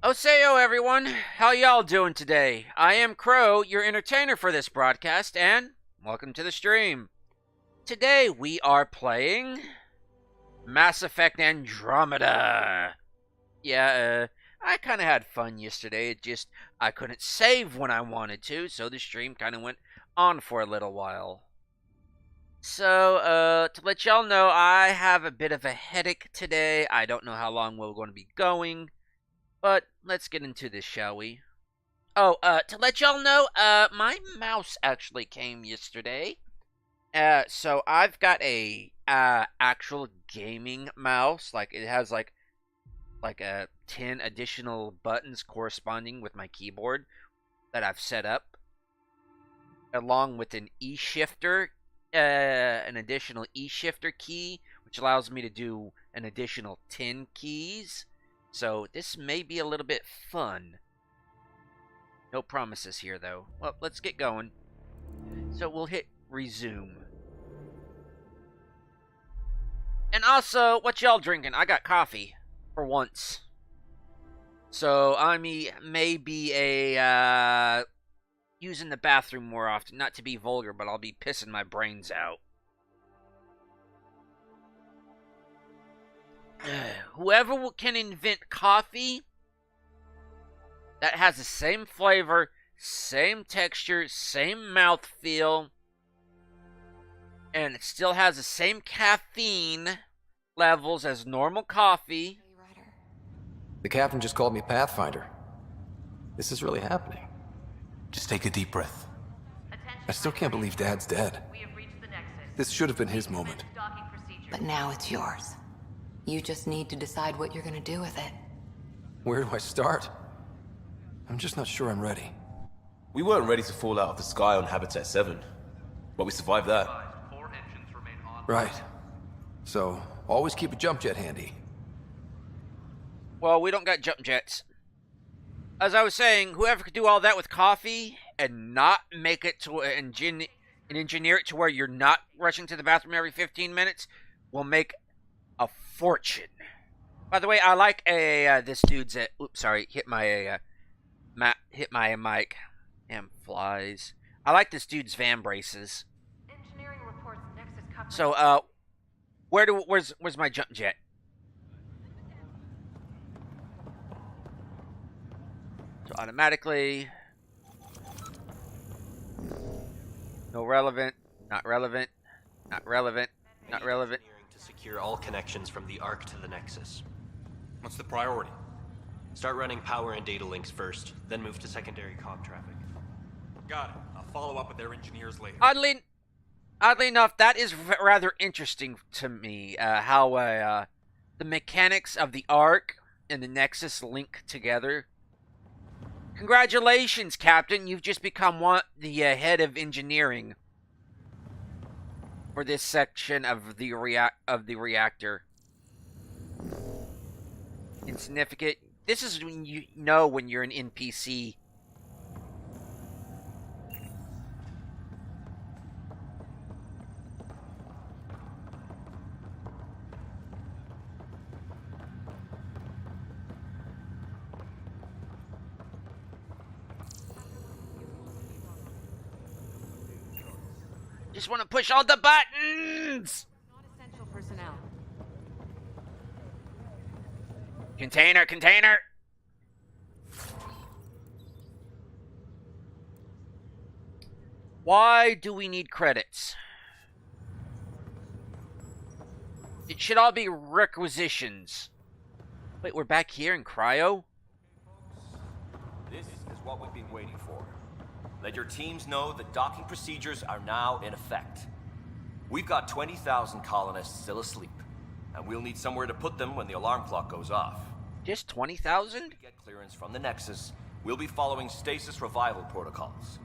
Oseyo, everyone! How y'all doing today? I am Crow, your entertainer for this broadcast, and welcome to the stream. Today we are playing Mass Effect Andromeda. Yeah, I kind of had fun yesterday. I couldn't save when I wanted to, so the stream kind of went on for a little while. So, to let y'all know, I have a bit of a headache today. I don't know how long we're going to be going. But let's get into this, shall we? Oh, to let y'all know, my mouse actually came yesterday. So I've got a actual gaming mouse. Like it has like a 10 additional buttons corresponding with my keyboard that I've set up, along with an E-shifter, an additional E-shifter key, which allows me to do an additional 10 keys. So this may be a little bit fun. No promises here, though. Well, let's get going. So we'll hit resume. And also, what y'all drinking? I got coffee. For once. So I may be using the bathroom more often. Not to be vulgar, but I'll be pissing my brains out. Whoever can invent coffee that has the same flavor, same texture, same mouthfeel, and it still has the same caffeine levels as normal coffee. The captain just called me Pathfinder. This is really happening. Just take a deep breath. I still can't believe Dad's dead. This should have been his moment. But now it's yours. You just need to decide what you're gonna do with it. Where do I start? I'm just not sure I'm ready. We weren't ready to fall out of the sky on Habitat 7, but we survived that. Right. So, always keep a jump jet handy. Well, we don't got jump jets. As I was saying, whoever could do all that with coffee and not make it to and engineer it to where you're not rushing to the bathroom every 15 minutes will make a fortune. By the way, I like this dude's oops, sorry, hit my mic. Damn flies. I like this dude's van braces. Engineering reports Nexus coverage. So where's my jump jet? So automatically, no relevant, not relevant, not relevant, not relevant. To secure all connections from the Ark to the Nexus. What's the priority? Start running power and data links first, then move to secondary comm traffic. Got it. I'll follow up with their engineers later. Oddly enough, that is rather interesting to me. How the mechanics of the Ark and the Nexus link together. Congratulations, Captain! You've just become the head of engineering for this section of the reactor. Insignificant. This is when you know when you're an NPC. Just want to push all the buttons! Not essential personnel. Container! Why do we need credits? It should all be requisitions. Wait, we're back here in cryo? This is what we've been waiting for. Let your teams know that docking procedures are now in effect. We've got 20,000 colonists still asleep, and we'll need somewhere to put them when the alarm clock goes off. Just 20,000? To get clearance from the Nexus, we'll be following stasis revival protocols.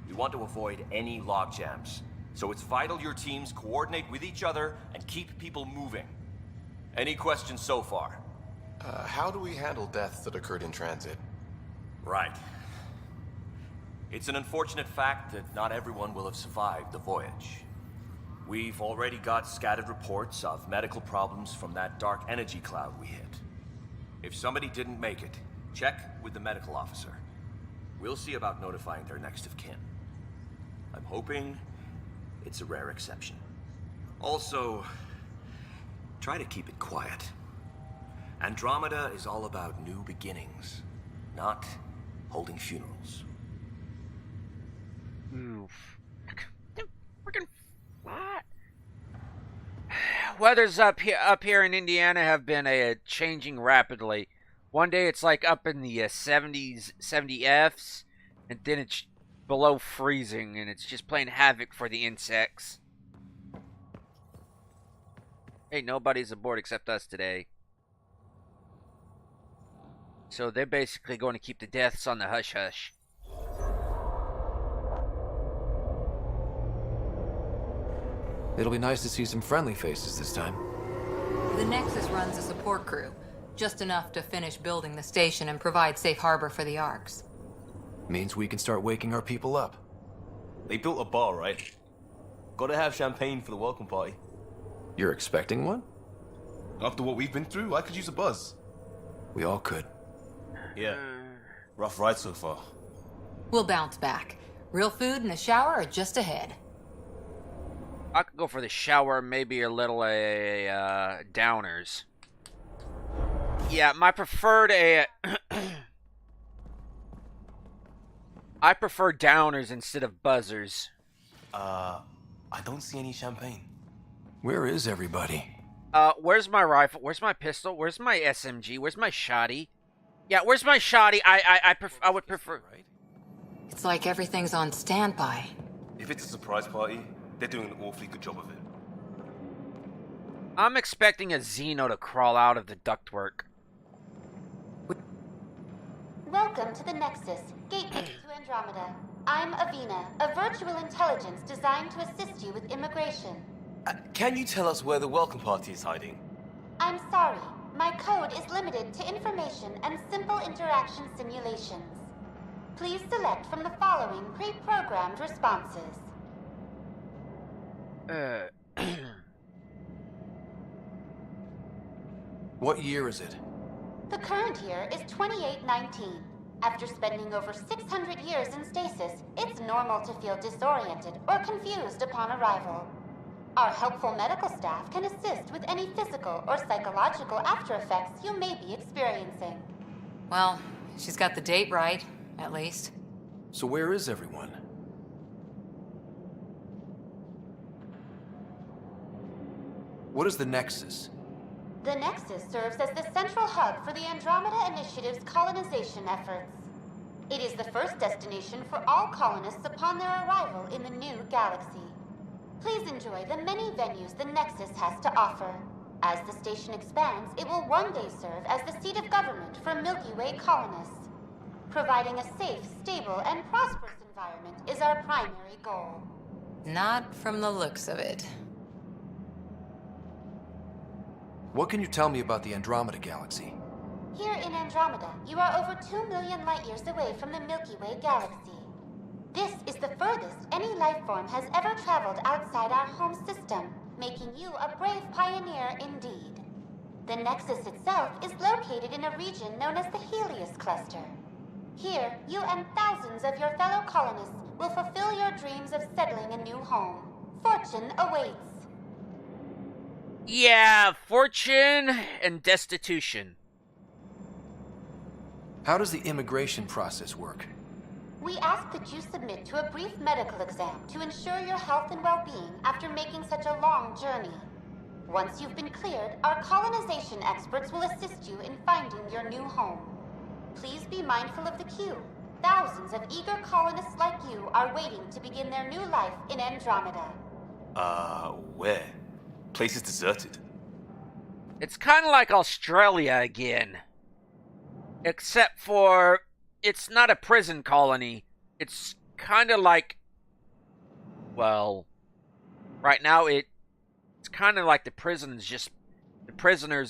We want to avoid any logjams, so it's vital your teams coordinate with each other and keep people moving. Any questions so far? How do we handle deaths that occurred in transit? Right. It's an unfortunate fact that not everyone will have survived the voyage. We've already got scattered reports of medical problems from that dark energy cloud we hit. If somebody didn't make it, Check with the medical officer. We'll see about notifying their next of kin. I'm hoping it's a rare exception. Also, try to keep it quiet. Andromeda is all about new beginnings, not holding funerals. Oof. Freaking flat. Weathers up here in Indiana have been changing rapidly. One day it's like up in the 70s, 70 Fs, and then it's below freezing, and it's just playing havoc for the insects. Hey, nobody's aboard except us today. So they're basically going to keep the deaths on the hush-hush. It'll be nice to see some friendly faces this time. The Nexus runs a support crew, just enough to finish building the station and provide safe harbor for the Arks. Means we can start waking our people up. They built a bar, right? Gotta have champagne for the welcome party. You're expecting one? After what we've been through, I could use a buzz. We all could. Yeah. Rough ride so far. We'll bounce back. Real food and a shower are just ahead. I could go for the shower, maybe a little downers. Yeah, my preferred I prefer downers instead of buzzers. I don't see any champagne. Where is everybody? Where's my rifle? Where's my pistol? Where's my SMG? Where's my shotty? Yeah, where's my shotty? I would prefer. Right? It's like everything's on standby. If it's a surprise party, they're doing an awfully good job of it. I'm expecting a Xeno to crawl out of the ductwork. Welcome to the Nexus, gateway to Andromeda. I'm Avina, a virtual intelligence designed to assist you with immigration. Can you tell us where the welcome party is hiding? I'm sorry, my code is limited to information and simple interaction simulations. Please select from the following pre-programmed responses. What year is it? The current year is 2819. After spending over 600 years in stasis, it's normal to feel disoriented or confused upon arrival. Our helpful medical staff can assist with any physical or psychological after effects you may be experiencing. Well, she's got the date right, at least. So where is everyone? What is the Nexus? The Nexus serves as the central hub for the Andromeda Initiative's colonization efforts. It is the first destination for all colonists upon their arrival in the new galaxy. Please enjoy the many venues the Nexus has to offer. As the station expands, it will one day serve as the seat of government for Milky Way colonists. Providing a safe, stable, and prosperous environment is our primary goal. Not from the looks of it. What can you tell me about the Andromeda Galaxy? Here in Andromeda, you are over 2 million light-years away from the Milky Way galaxy. This is the furthest any life form has ever traveled outside our home system, making you a brave pioneer indeed. The Nexus itself is located in a region known as the Helios Cluster. Here, you and thousands of your fellow colonists will fulfill your dreams of settling a new home. Fortune awaits. Yeah, fortune and destitution. How does the immigration process work? We ask that you submit to a brief medical exam to ensure your health and well-being after making such a long journey. Once you've been cleared, our colonization experts will assist you in finding your new home. Please be mindful of the queue. Thousands of eager colonists like you are waiting to begin their new life in Andromeda. Where? Place is deserted. It's kind of like Australia again. Except for, it's not a prison colony. It's kind of like, well, right now it's kind of like the prisoners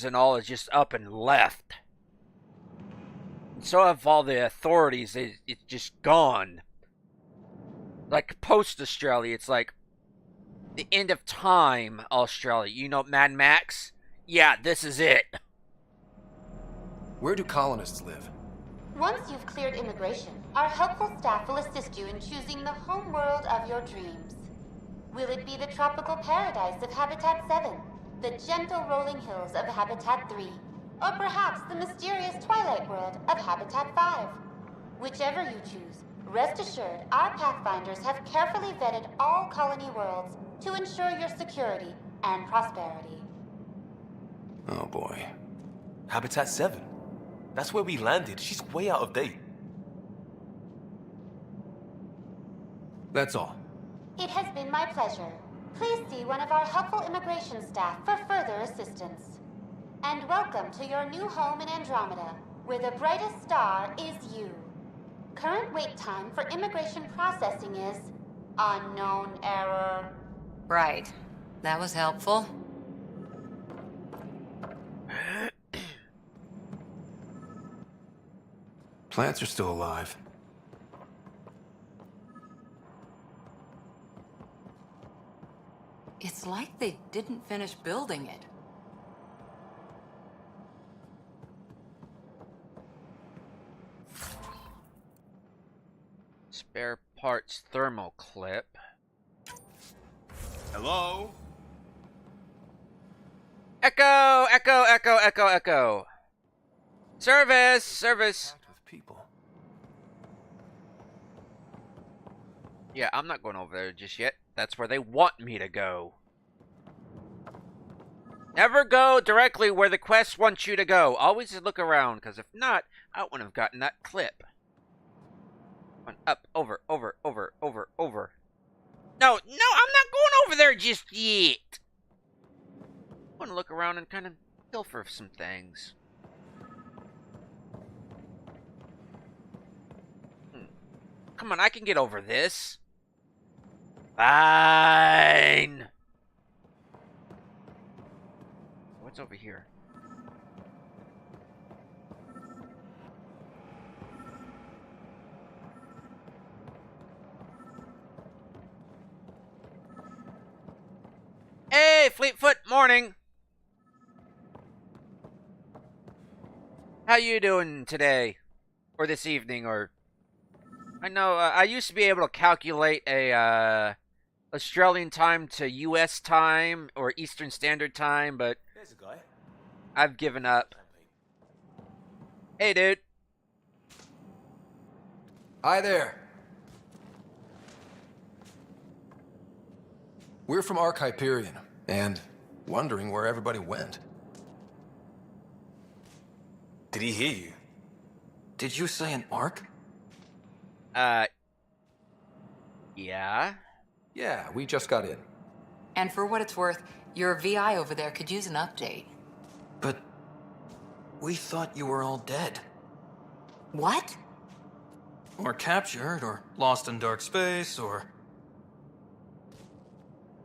and all is just up and left. And so have all the authorities. It's just gone. Like post-Australia, it's like the end of time, Australia. You know Mad Max? Yeah, this is it. Where do colonists live? Once you've cleared immigration, our helpful staff will assist you in choosing the home world of your dreams. Will it be the tropical paradise of Habitat 7, the gentle rolling hills of Habitat 3, or perhaps the mysterious twilight world of Habitat 5? Whichever you choose, rest assured our Pathfinders have carefully vetted all colony worlds to ensure your security and prosperity. Oh boy. Habitat 7. That's where we landed. She's way out of date. That's all. It has been my pleasure. Please see one of our helpful immigration staff for further assistance. And welcome to your new home in Andromeda, where the brightest star is you. Current wait time for immigration processing is unknown error. Right. That was helpful. Plants are still alive. It's like they didn't finish building it. Spare parts thermal clip. Hello? Echo, echo, echo, echo, echo. Service, service. With people. Yeah, I'm not going over there just yet. That's where they want me to go. Never go directly where the quest wants you to go. Always look around, because if not, I wouldn't have gotten that clip. One up, over, over, over, over, over. No, no, I'm not going over there just yet. I want to look around and kind of pilfer some things. Come on, I can get over this. Fine. What's over here? Hey, Fleetfoot, morning. How you doing today? Or this evening, or... I know, I used to be able to calculate a, Australian time to US time, or Eastern Standard Time, but... There's a guy. I've given up. Hey, dude. Hi there. We're from Ark Hyperion, and wondering where everybody went. Did he hear you? Did you say an Ark? Yeah? Yeah, we just got in. And for what it's worth, your VI over there could use an update. But we thought you were all dead. What? Or captured, or lost in dark space, or...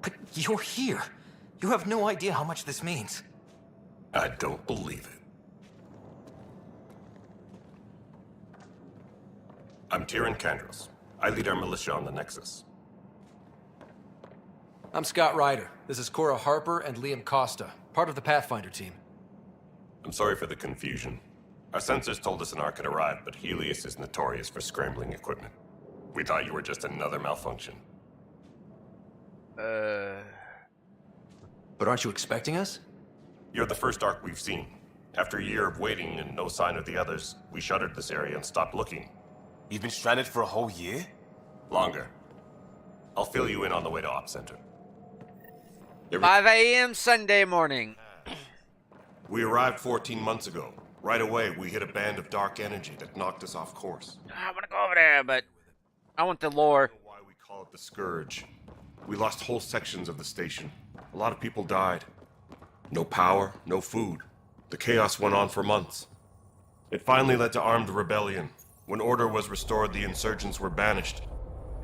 But you're here. You have no idea how much this means. I don't believe it. I'm Tyrion Kandros. I lead our militia on the Nexus. I'm Scott Ryder. This is Cora Harper and Liam Costa, part of the Pathfinder team. I'm sorry for the confusion. Our sensors told us an Ark had arrived, but Helios is notorious for scrambling equipment. We thought you were just another malfunction. But aren't you expecting us? You're the first Ark we've seen. After a year of waiting and no sign of the others, we shuttered this area and stopped looking. You've been stranded for a whole year? Longer. I'll fill you in on the way to Op Center. 5 a.m. Sunday morning. We arrived 14 months ago. Right away, we hit a band of dark energy that knocked us off course. I want to go over there, but I want the lore. I don't know why we call it the Scourge. We lost whole sections of the station. A lot of people died. No power, no food. The chaos went on for months. It finally led to armed rebellion. When order was restored, the insurgents were banished.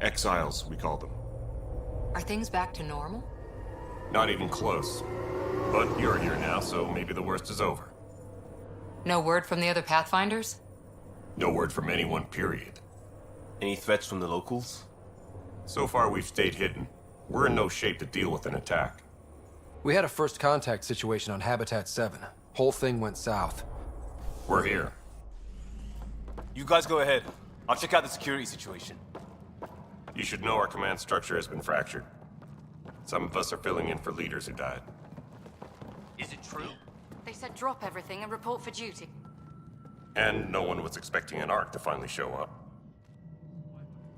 Exiles, we call them. Are things back to normal? Not even close. But you're here now, so maybe the worst is over. No word from the other Pathfinders? No word from anyone, period. Any threats from the locals? So far, we've stayed hidden. We're in no shape to deal with an attack. We had a first contact situation on Habitat 7. Whole thing went south. We're here. You guys go ahead. I'll check out the security situation. You should know our command structure has been fractured. Some of us are filling in for leaders who died. Is it true? They said drop everything and report for duty. And no one was expecting an Ark to finally show up.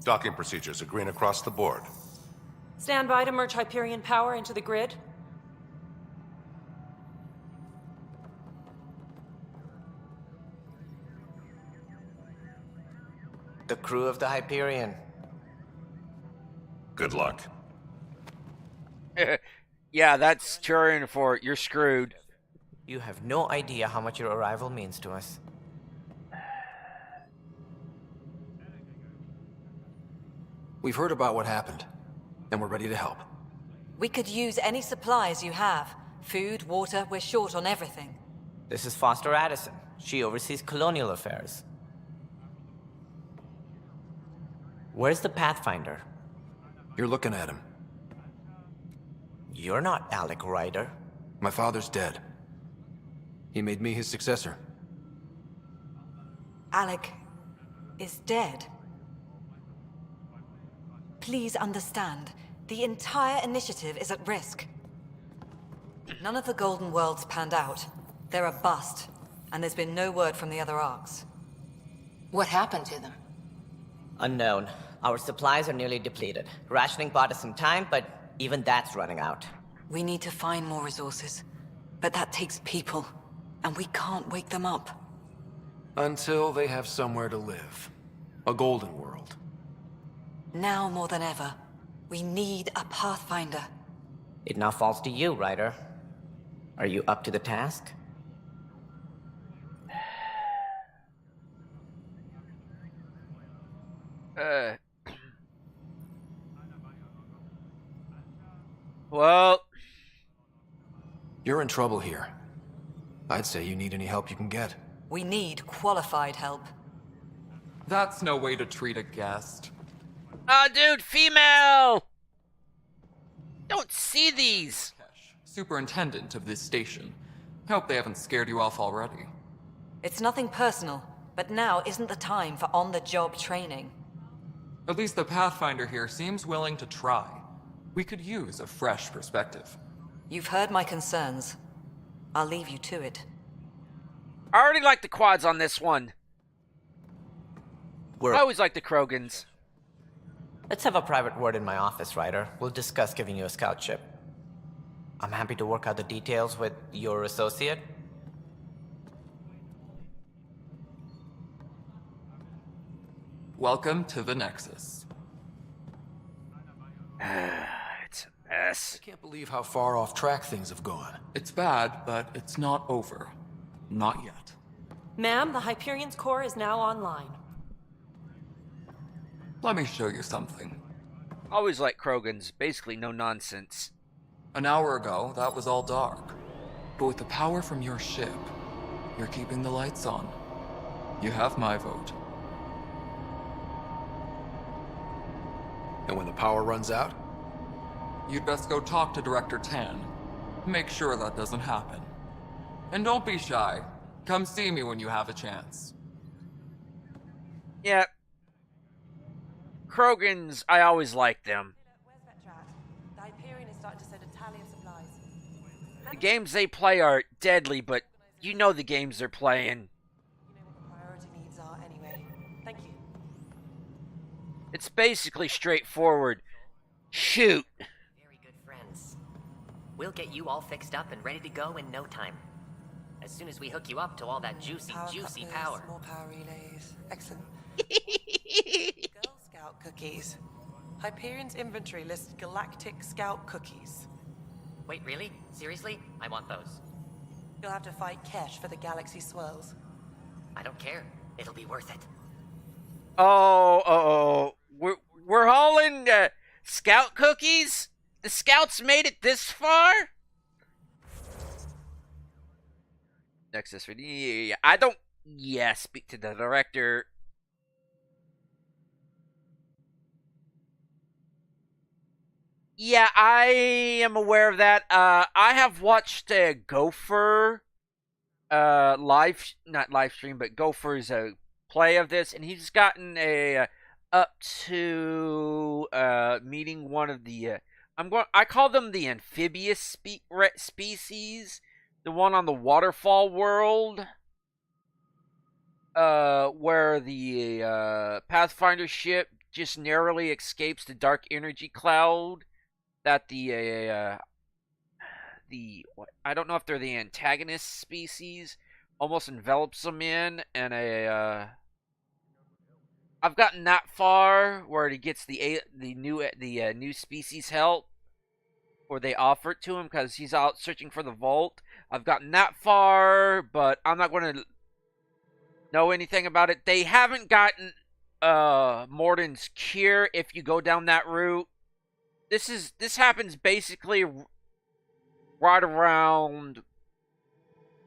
Docking procedures are green across the board. Stand by to merge Hyperion power into the grid. The crew of the Hyperion. Good luck. Yeah, that's Turian for you're screwed. You have no idea how much your arrival means to us. We've heard about what happened, and we're ready to help. We could use any supplies you have. Food, water, we're short on everything. This is Foster Addison. She oversees colonial affairs. Where's the Pathfinder? You're looking at him. You're not Alec Ryder. My father's dead. He made me his successor. Alec is dead. Please understand, the entire initiative is at risk. None of the Golden Worlds panned out. They're a bust, and there's been no word from the other arcs. What happened to them? Unknown. Our supplies are nearly depleted. Rationing bought us some time, but even that's running out. We need to find more resources, but that takes people, and we can't wake them up. Until they have somewhere to live. A golden world. Now more than ever, we need a Pathfinder. It now falls to you, Ryder. Are you up to the task? Well... You're in trouble here. I'd say you need any help you can get. We need qualified help. That's no way to treat a guest. Ah, dude, female! Don't see these! Superintendent of this station. Hope they haven't scared you off already. It's nothing personal, but now isn't the time for on-the-job training. At least the Pathfinder here seems willing to try. We could use a fresh perspective. You've heard my concerns. I'll leave you to it. I already like the quads on this one. I always like the Krogans. Let's have a private word in my office, Ryder. We'll discuss giving you a scout ship. I'm happy to work out the details with your associate. Welcome to the Nexus. It's a mess. I can't believe how far off track things have gone. It's bad, but it's not over. Not yet. Ma'am, the Hyperion's core is now online. Let me show you something. Always like Krogans, basically no nonsense. An hour ago, that was all dark. But with the power from your ship, you're keeping the lights on. You have my vote. And when the power runs out? You'd best go talk to Director Tan. Make sure that doesn't happen. And don't be shy. Come see me when you have a chance. Yeah. Krogans, I always liked them. The Hyperion is starting to send a tally of supplies. The games they play are deadly, but you know the games they're playing. You know what the priority needs are anyway. Thank you. It's basically straightforward. Shoot. Very good friends. We'll get you all fixed up and ready to go in no time. As soon as we hook you up to all that juicy power. More power relays. Excellent. Girl Scout cookies. Hyperion's inventory lists Galactic Scout cookies. Wait, really? Seriously? I want those. You'll have to fight Kesh for the galaxy swirls. I don't care. It'll be worth it. Oh. We're hauling scout cookies? The scouts made it this far? Nexus. Yeah. I don't... Yeah, speak to the director. Yeah, I am aware of that. I have watched Gopher not live stream, but Gopher's play of this, and he's gotten a up to meeting one of the I call them the amphibious species, the one on the waterfall world, where the Pathfinder ship just narrowly escapes the dark energy cloud that the I don't know if they're the antagonist species almost envelops them in, and I've gotten that far where he gets the new species help, or they offer it to him because he's out searching for the vault. I've gotten that far, but I'm not going to know anything about it. They haven't gotten Morden's cure if you go down that route. This happens basically right around.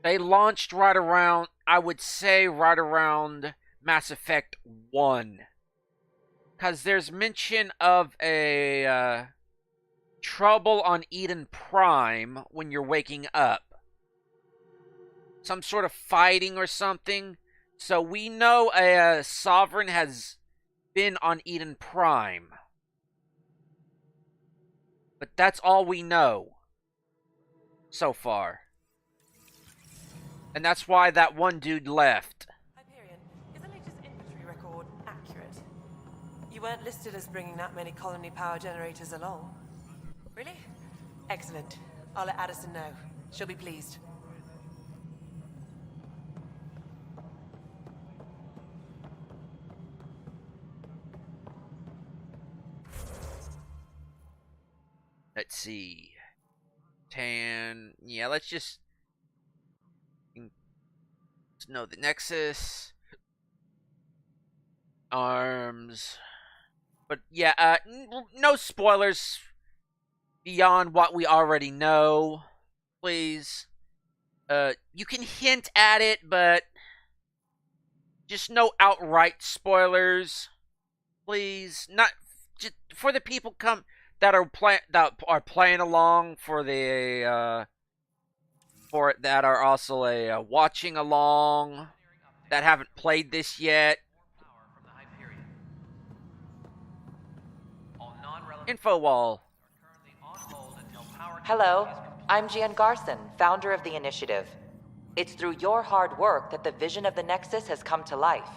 They launched right around, I would say, right around Mass Effect 1. Because there's mention of a trouble on Eden Prime when you're waking up. Some sort of fighting or something. So we know a Sovereign has been on Eden Prime. But that's all we know so far. And that's why that one dude left. Hyperion, is the latest inventory record accurate? You weren't listed as bringing that many colony power generators along. Really? Excellent. I'll let Addison know. She'll be pleased. Let's see. Tan. Yeah, let's just know the Nexus. Arms. But yeah, no spoilers beyond what we already know. Please. You can hint at it, but just no outright spoilers. Please. Not just for the people that are playing along, for the that are also watching along, that haven't played this yet. Info wall. Hello, I'm Jan Garson, founder of the initiative. It's through your hard work that the vision of the Nexus has come to life.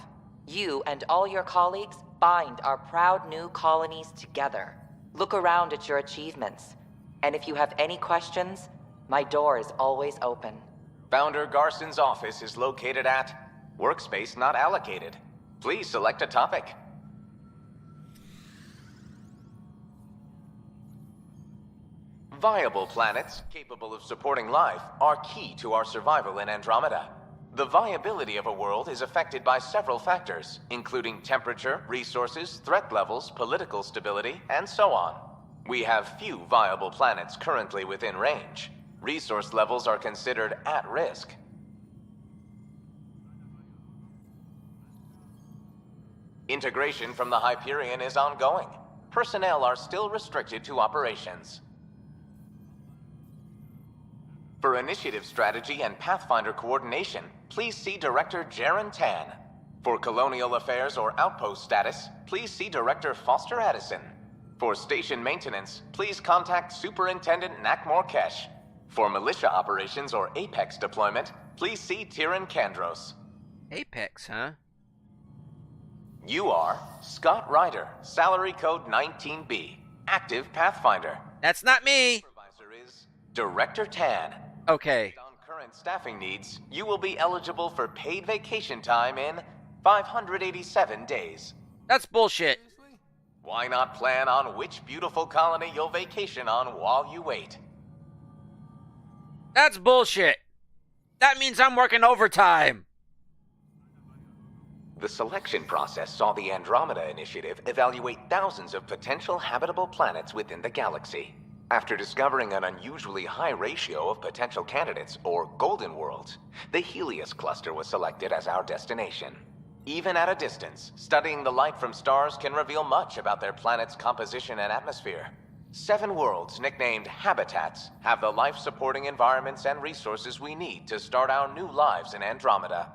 You and all your colleagues bind our proud new colonies together. Look around at your achievements. And if you have any questions, my door is always open. Founder Garson's office is located at Workspace Not Allocated. Please select a topic. Viable planets capable of supporting life are key to our survival in Andromeda. The viability of a world is affected by several factors, including temperature, resources, threat levels, political stability, and so on. We have few viable planets currently within range. Resource levels are considered at risk. Integration from the Hyperion is ongoing. Personnel are still restricted to operations. For initiative strategy and Pathfinder coordination, please see Director Jaren Tan. For colonial affairs or outpost status, please see Director Foster Addison. For station maintenance, please contact Superintendent Nakmor Kesh. For militia operations or Apex deployment, please see Tyrion Kandros. Apex, huh? You are Scott Ryder, salary code 19B, active Pathfinder. That's not me. Supervisor is Director Tan. Okay. Based on current staffing needs, you will be eligible for paid vacation time in 587 days. That's bullshit. Why not plan on which beautiful colony you'll vacation on while you wait? That's bullshit. That means I'm working overtime. The selection process saw the Andromeda Initiative evaluate thousands of potential habitable planets within the galaxy. After discovering an unusually high ratio of potential candidates, or golden worlds, the Helios cluster was selected as our destination. Even at a distance, studying the light from stars can reveal much about their planet's composition and atmosphere. 7 worlds, nicknamed habitats, have the life-supporting environments and resources we need to start our new lives in Andromeda.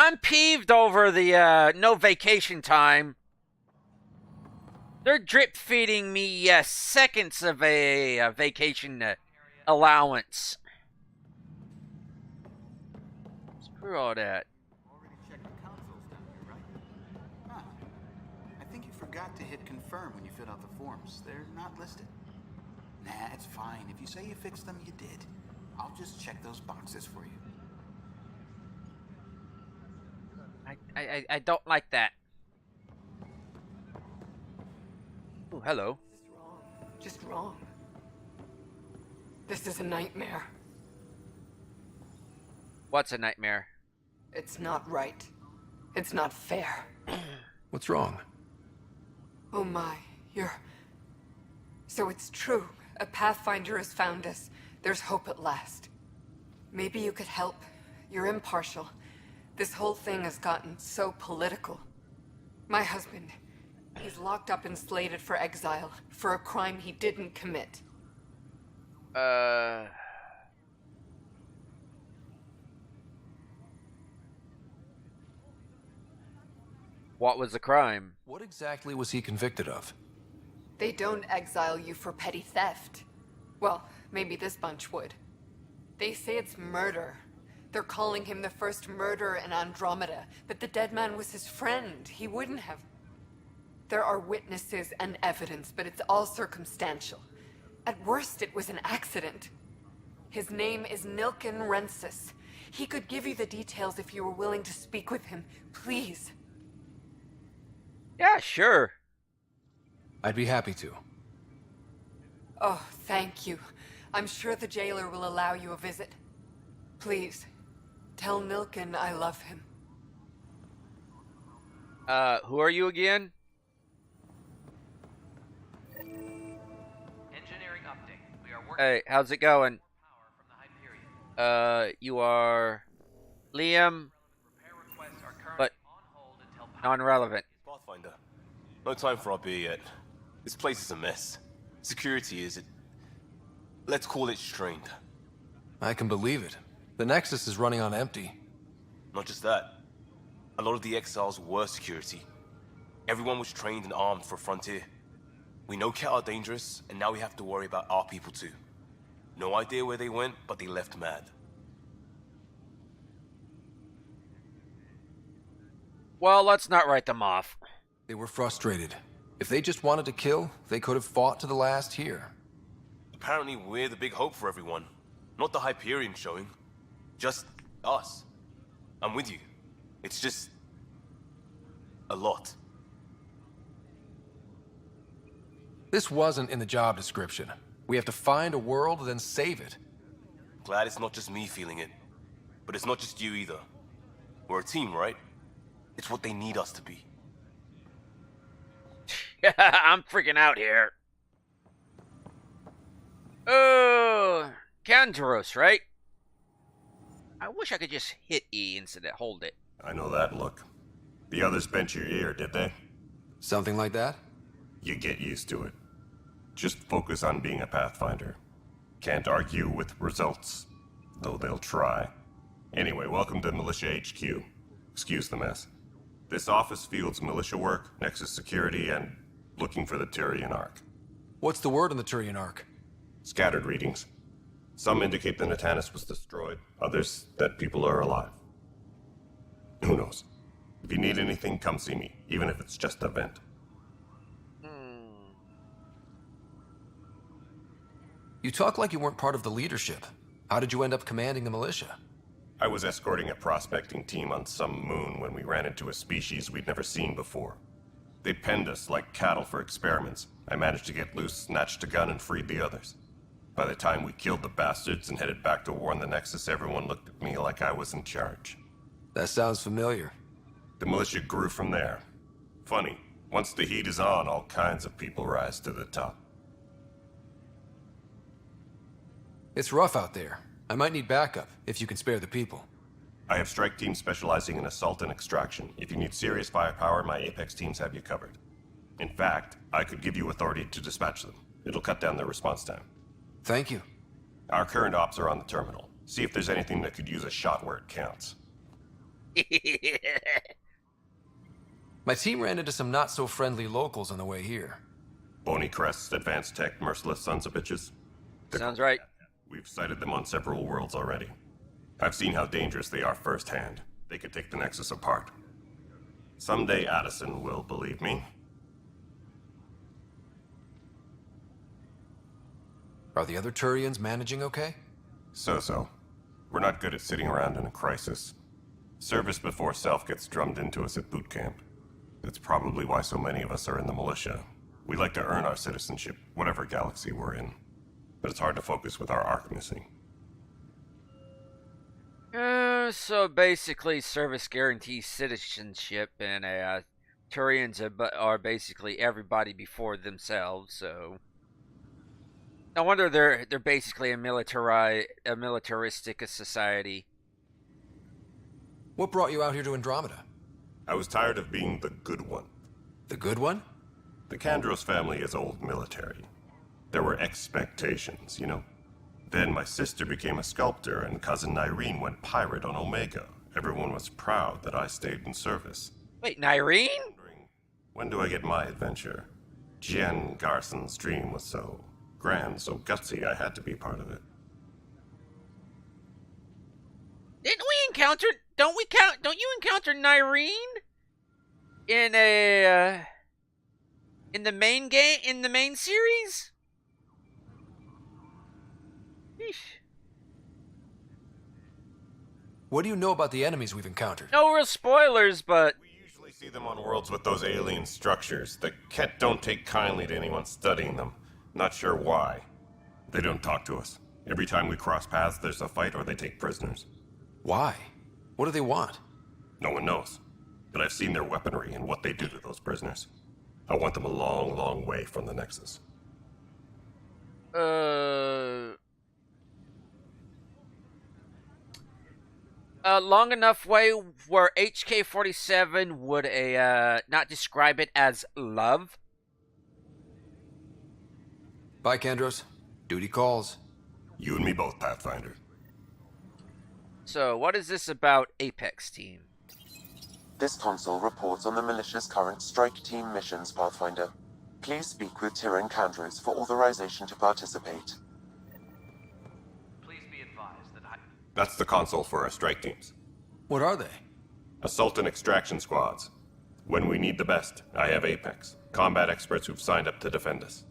I'm peeved over the no vacation time. They're drip feeding me seconds of a vacation allowance. Screw all that. I think you forgot to hit confirm when you filled out the forms. They're not listed. Nah, it's fine. If you say you fixed them, you did. I'll just check those boxes for you. I don't like that. Oh, hello. Just wrong. This is a nightmare. What's a nightmare? It's not right. It's not fair. What's wrong? Oh my, So it's true. A Pathfinder has found us. There's hope at last. Maybe you could help. You're impartial. This whole thing has gotten so political. My husband, he's locked up and slated for exile for a crime he didn't commit. What was the crime? What exactly was he convicted of? They don't exile you for petty theft. Well, maybe this bunch would. They say it's murder. They're calling him the first murderer in Andromeda, but the dead man was his friend. He wouldn't have. There are witnesses and evidence, but it's all circumstantial. At worst, it was an accident. His name is Nilken Rensis. He could give you the details if you were willing to speak with him. Please. Yeah, sure. I'd be happy to. Oh, thank you. I'm sure the jailer will allow you a visit. Please, tell Nilken I love him. Who are you again? Engineering update. We are working. Hey, how's it going? You are Liam, but non-relevant. Pathfinder. No time for our beer yet. This place is a mess. Security is, let's call it strained. I can believe it. The Nexus is running on empty. Not just that. A lot of the exiles were security. Everyone was trained and armed for Frontier. We know Ket are dangerous, and now we have to worry about our people too. No idea where they went, but they left mad. Well, let's not write them off. They were frustrated. If they just wanted to kill, they could have fought to the last here. Apparently we're the big hope for everyone. Not the Hyperion showing. Just us. I'm with you. It's just... a lot. This wasn't in the job description. We have to find a world, then save it. Glad it's not just me feeling it. But it's not just you either. We're a team, right? It's what they need us to be. I'm freaking out here. Oh, Kantorock, right? I wish I could just hit E instead of hold it. I know that look. The others bent your ear, did they? Something like that? You get used to it. Just focus on being a Pathfinder. Can't argue with results, though they'll try. Anyway, welcome to Militia HQ. Excuse the mess. This office fields militia work, Nexus security, and looking for the Turian Ark. What's the word on the Turian Ark? Scattered readings. Some indicate the Natanus was destroyed, others that people are alive. Who knows? If you need anything, come see me, even if it's just a vent. You talk like you weren't part of the leadership. How did you end up commanding the militia? I was escorting a prospecting team on some moon when we ran into a species we'd never seen before. They penned us like cattle for experiments. I managed to get loose, snatched a gun, and freed the others. By the time we killed the bastards and headed back to warn the Nexus, everyone looked at me like I was in charge. That sounds familiar. The militia grew from there. Funny, once the heat is on, all kinds of people rise to the top. It's rough out there. I might need backup, if you can spare the people. I have strike teams specializing in assault and extraction. If you need serious firepower, my Apex teams have you covered. In fact, I could give you authority to dispatch them. It'll cut down their response time. Thank you. Our current ops are on the terminal. See if there's anything that could use a shot where it counts. My team ran into some not-so-friendly locals on the way here. Bony crests, advanced tech, merciless sons of bitches. Sounds right. We've sighted them on several worlds already. I've seen how dangerous they are firsthand. They could take the Nexus apart. Someday Addison will believe me. Are the other Turians managing okay? So-so. We're not good at sitting around in a crisis. Service before self gets drummed into us at boot camp. That's probably why so many of us are in the militia. We like to earn our citizenship, whatever galaxy we're in. But it's hard to focus with our arc missing. So basically, service guarantees citizenship, and Turians are basically everybody before themselves. So no wonder they're basically a militaristic society. What brought you out here to Andromeda? I was tired of being the good one. The good one? The Kandros family is old military. There were expectations, you know? Then my sister became a sculptor and cousin Nyreen went pirate on Omega. Everyone was proud that I stayed in service. Wait, Nyreen? When do I get my adventure? Jen Garson's dream was so grand, so gutsy, I had to be part of it. Didn't we encounter? Don't you encounter Nyreen in in the main game, in the main series? Yeesh. What do you know about the enemies we've encountered? No real spoilers, but we usually see them on worlds with those alien structures. The Ket don't take kindly to anyone studying them. Not sure why. They don't talk to us. Every time we cross paths, there's a fight or they take prisoners. Why? What do they want? No one knows. But I've seen their weaponry and what they do to those prisoners. I want them a long, long way from the Nexus. Long enough way where HK-47 would not describe it as love. Bye, Kandros. Duty calls. You and me both, Pathfinder. So, what is this about Apex Team? This console reports on the militia's current strike team missions, Pathfinder. Please speak with Tyrion Kandros for authorization to participate. Please be advised that That's the console for our strike teams. What are they? Assault and extraction squads. When we need the best, I have Apex, combat experts who've signed up to defend us.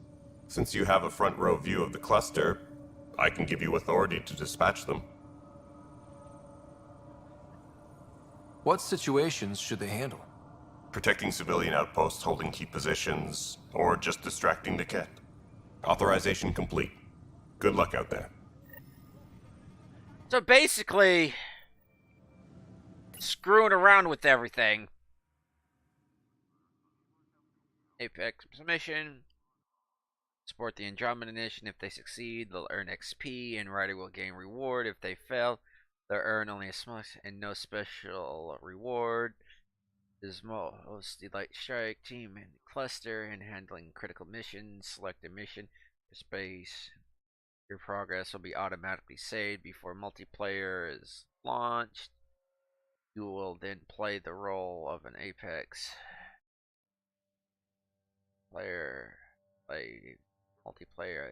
Since you have a front row view of the cluster, I can give you authority to dispatch them. What situations should they handle? Protecting civilian outposts, holding key positions, or just distracting the Ket. Authorization complete. Good luck out there. So basically, screwing around with everything. Apex mission. Support the Andromeda Initiative. If they succeed, they'll earn XP, and Ryder will gain reward. If they fail, they'll earn only a small and no special reward. Dismal hosts the Light Strike team and cluster in handling critical missions. Select a mission for space. Your progress will be automatically saved before multiplayer is launched. You will then play the role of an Apex player. Play multiplayer.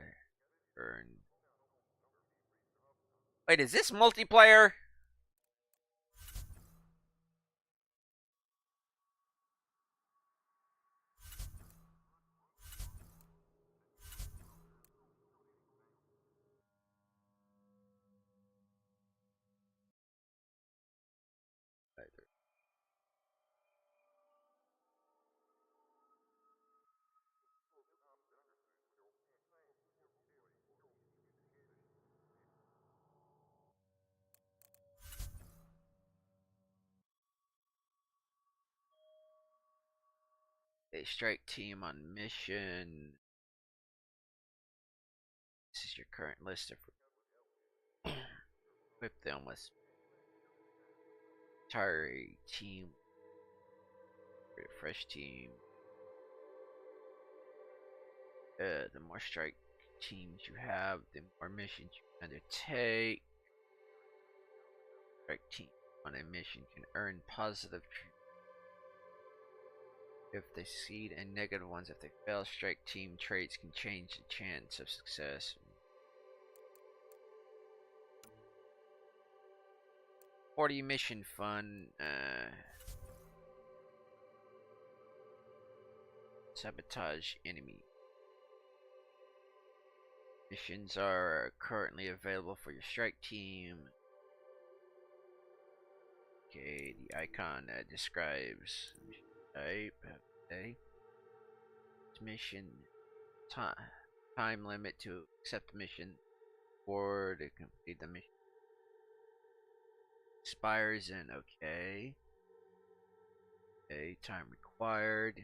Earn. Wait, is this multiplayer? A strike team on mission. This is your current list of equip them with entire team. Fresh team. The more strike teams you have, the more missions you undertake. Strike team on a mission can earn positive if they succeed and negative ones if they fail. Strike team traits can change the chance of success. 40 mission fun. Sabotage enemy. Missions are currently available for your strike team. Okay, the icon describes mission type. Okay. Mission time limit to accept the mission or to complete the mission expires in okay. Okay, time required.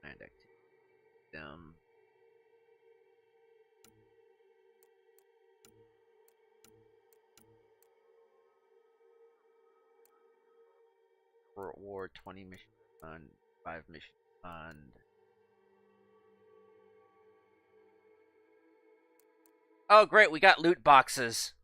And activity them. Reward 20 mission fund, 5 mission fund. Oh great, we got loot boxes.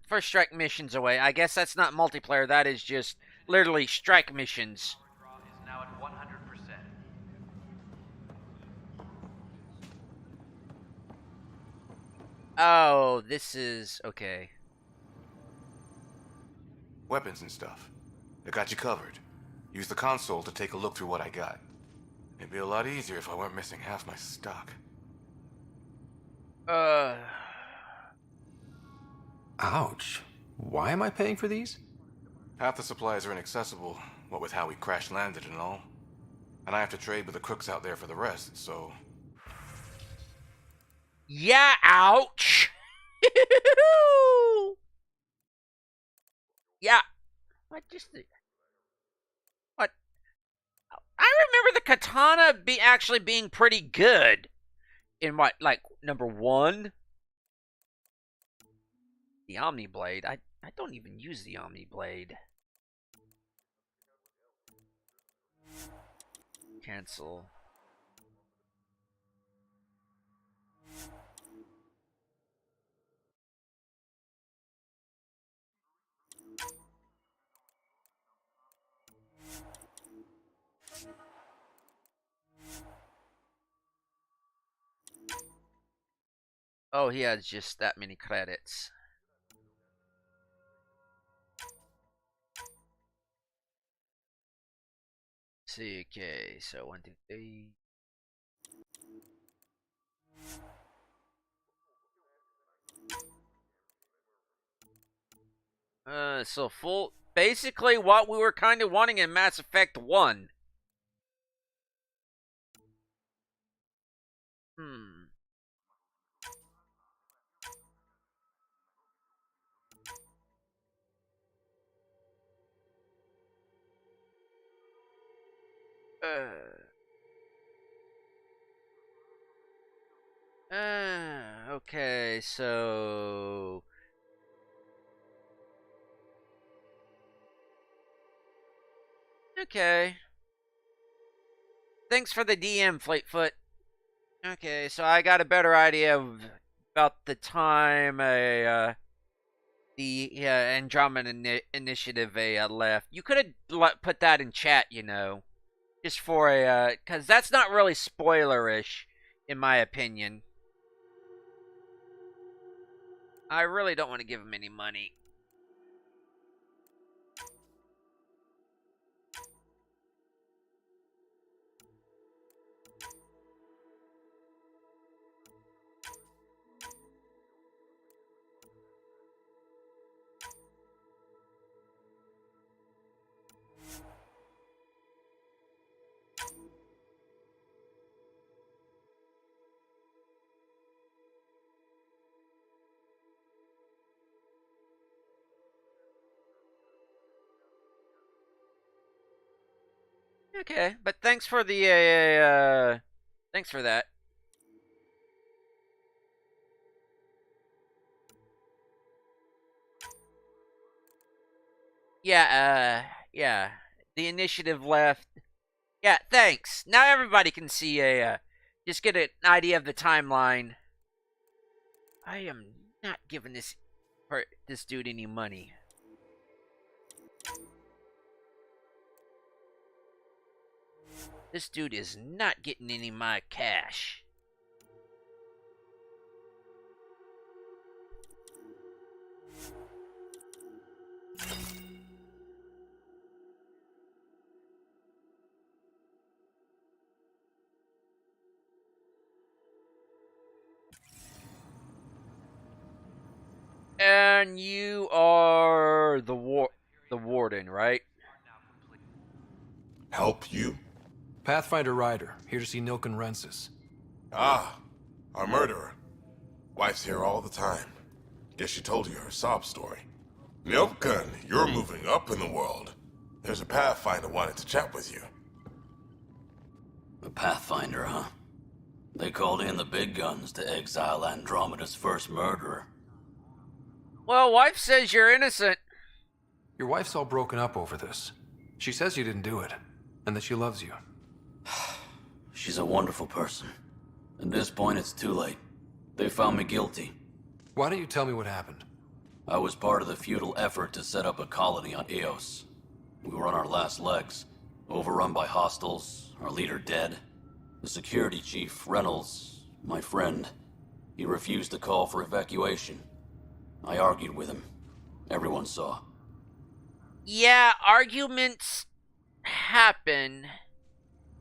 First strike missions away. I guess that's not multiplayer, that is just literally strike missions. Is now at 100%. Oh, this is okay. Weapons and stuff. I got you covered. Use the console to take a look through what I got. It'd be a lot easier if I weren't missing half my stock. Ouch. Why am I paying for these? Half the supplies are inaccessible, what with how we crash landed and all. And I have to trade with the crooks out there for the rest, so... Yeah, ouch! Yeah. What just... What? I remember the katana actually being pretty good. In what, like, number 1? The Omni Blade. I don't even use the Omni Blade. Cancel. Oh, he has just that many credits. See, okay, so 1, 2, 3. So full, basically what we were kind of wanting in Mass Effect 1. Okay, so... Okay. Thanks for the DM, Fleetfoot. Okay, so I got a better idea of about the time the Andromeda initiative left. You could have put that in chat, you know, just for a because that's not really spoilerish, in my opinion. I really don't want to give him any money. Okay, but thanks for the thanks for that. Yeah. The initiative left. Yeah, thanks. Now everybody can see just get an idea of the timeline. I am not giving this dude any money. This dude is not getting any of my cash. And you are the warden, right? Help you? Pathfinder Ryder, here to see Nilken Rensis. Ah, our murderer. Wife's here all the time. Guess she told you her sob story. Nilken, you're moving up in the world. There's a Pathfinder wanted to chat with you. A Pathfinder, huh? They called in the big guns to exile Andromeda's first murderer. Well, wife says you're innocent. Your wife's all broken up over this. She says you didn't do it, and that she loves you. She's a wonderful person. At this point, it's too late. They found me guilty. Why don't you tell me what happened? I was part of the futile effort to set up a colony on Eos. We were on our last legs, overrun by hostiles, our leader dead. The security chief, Reynolds, my friend, he refused to call for evacuation. I argued with him. Everyone saw. Yeah, arguments happen,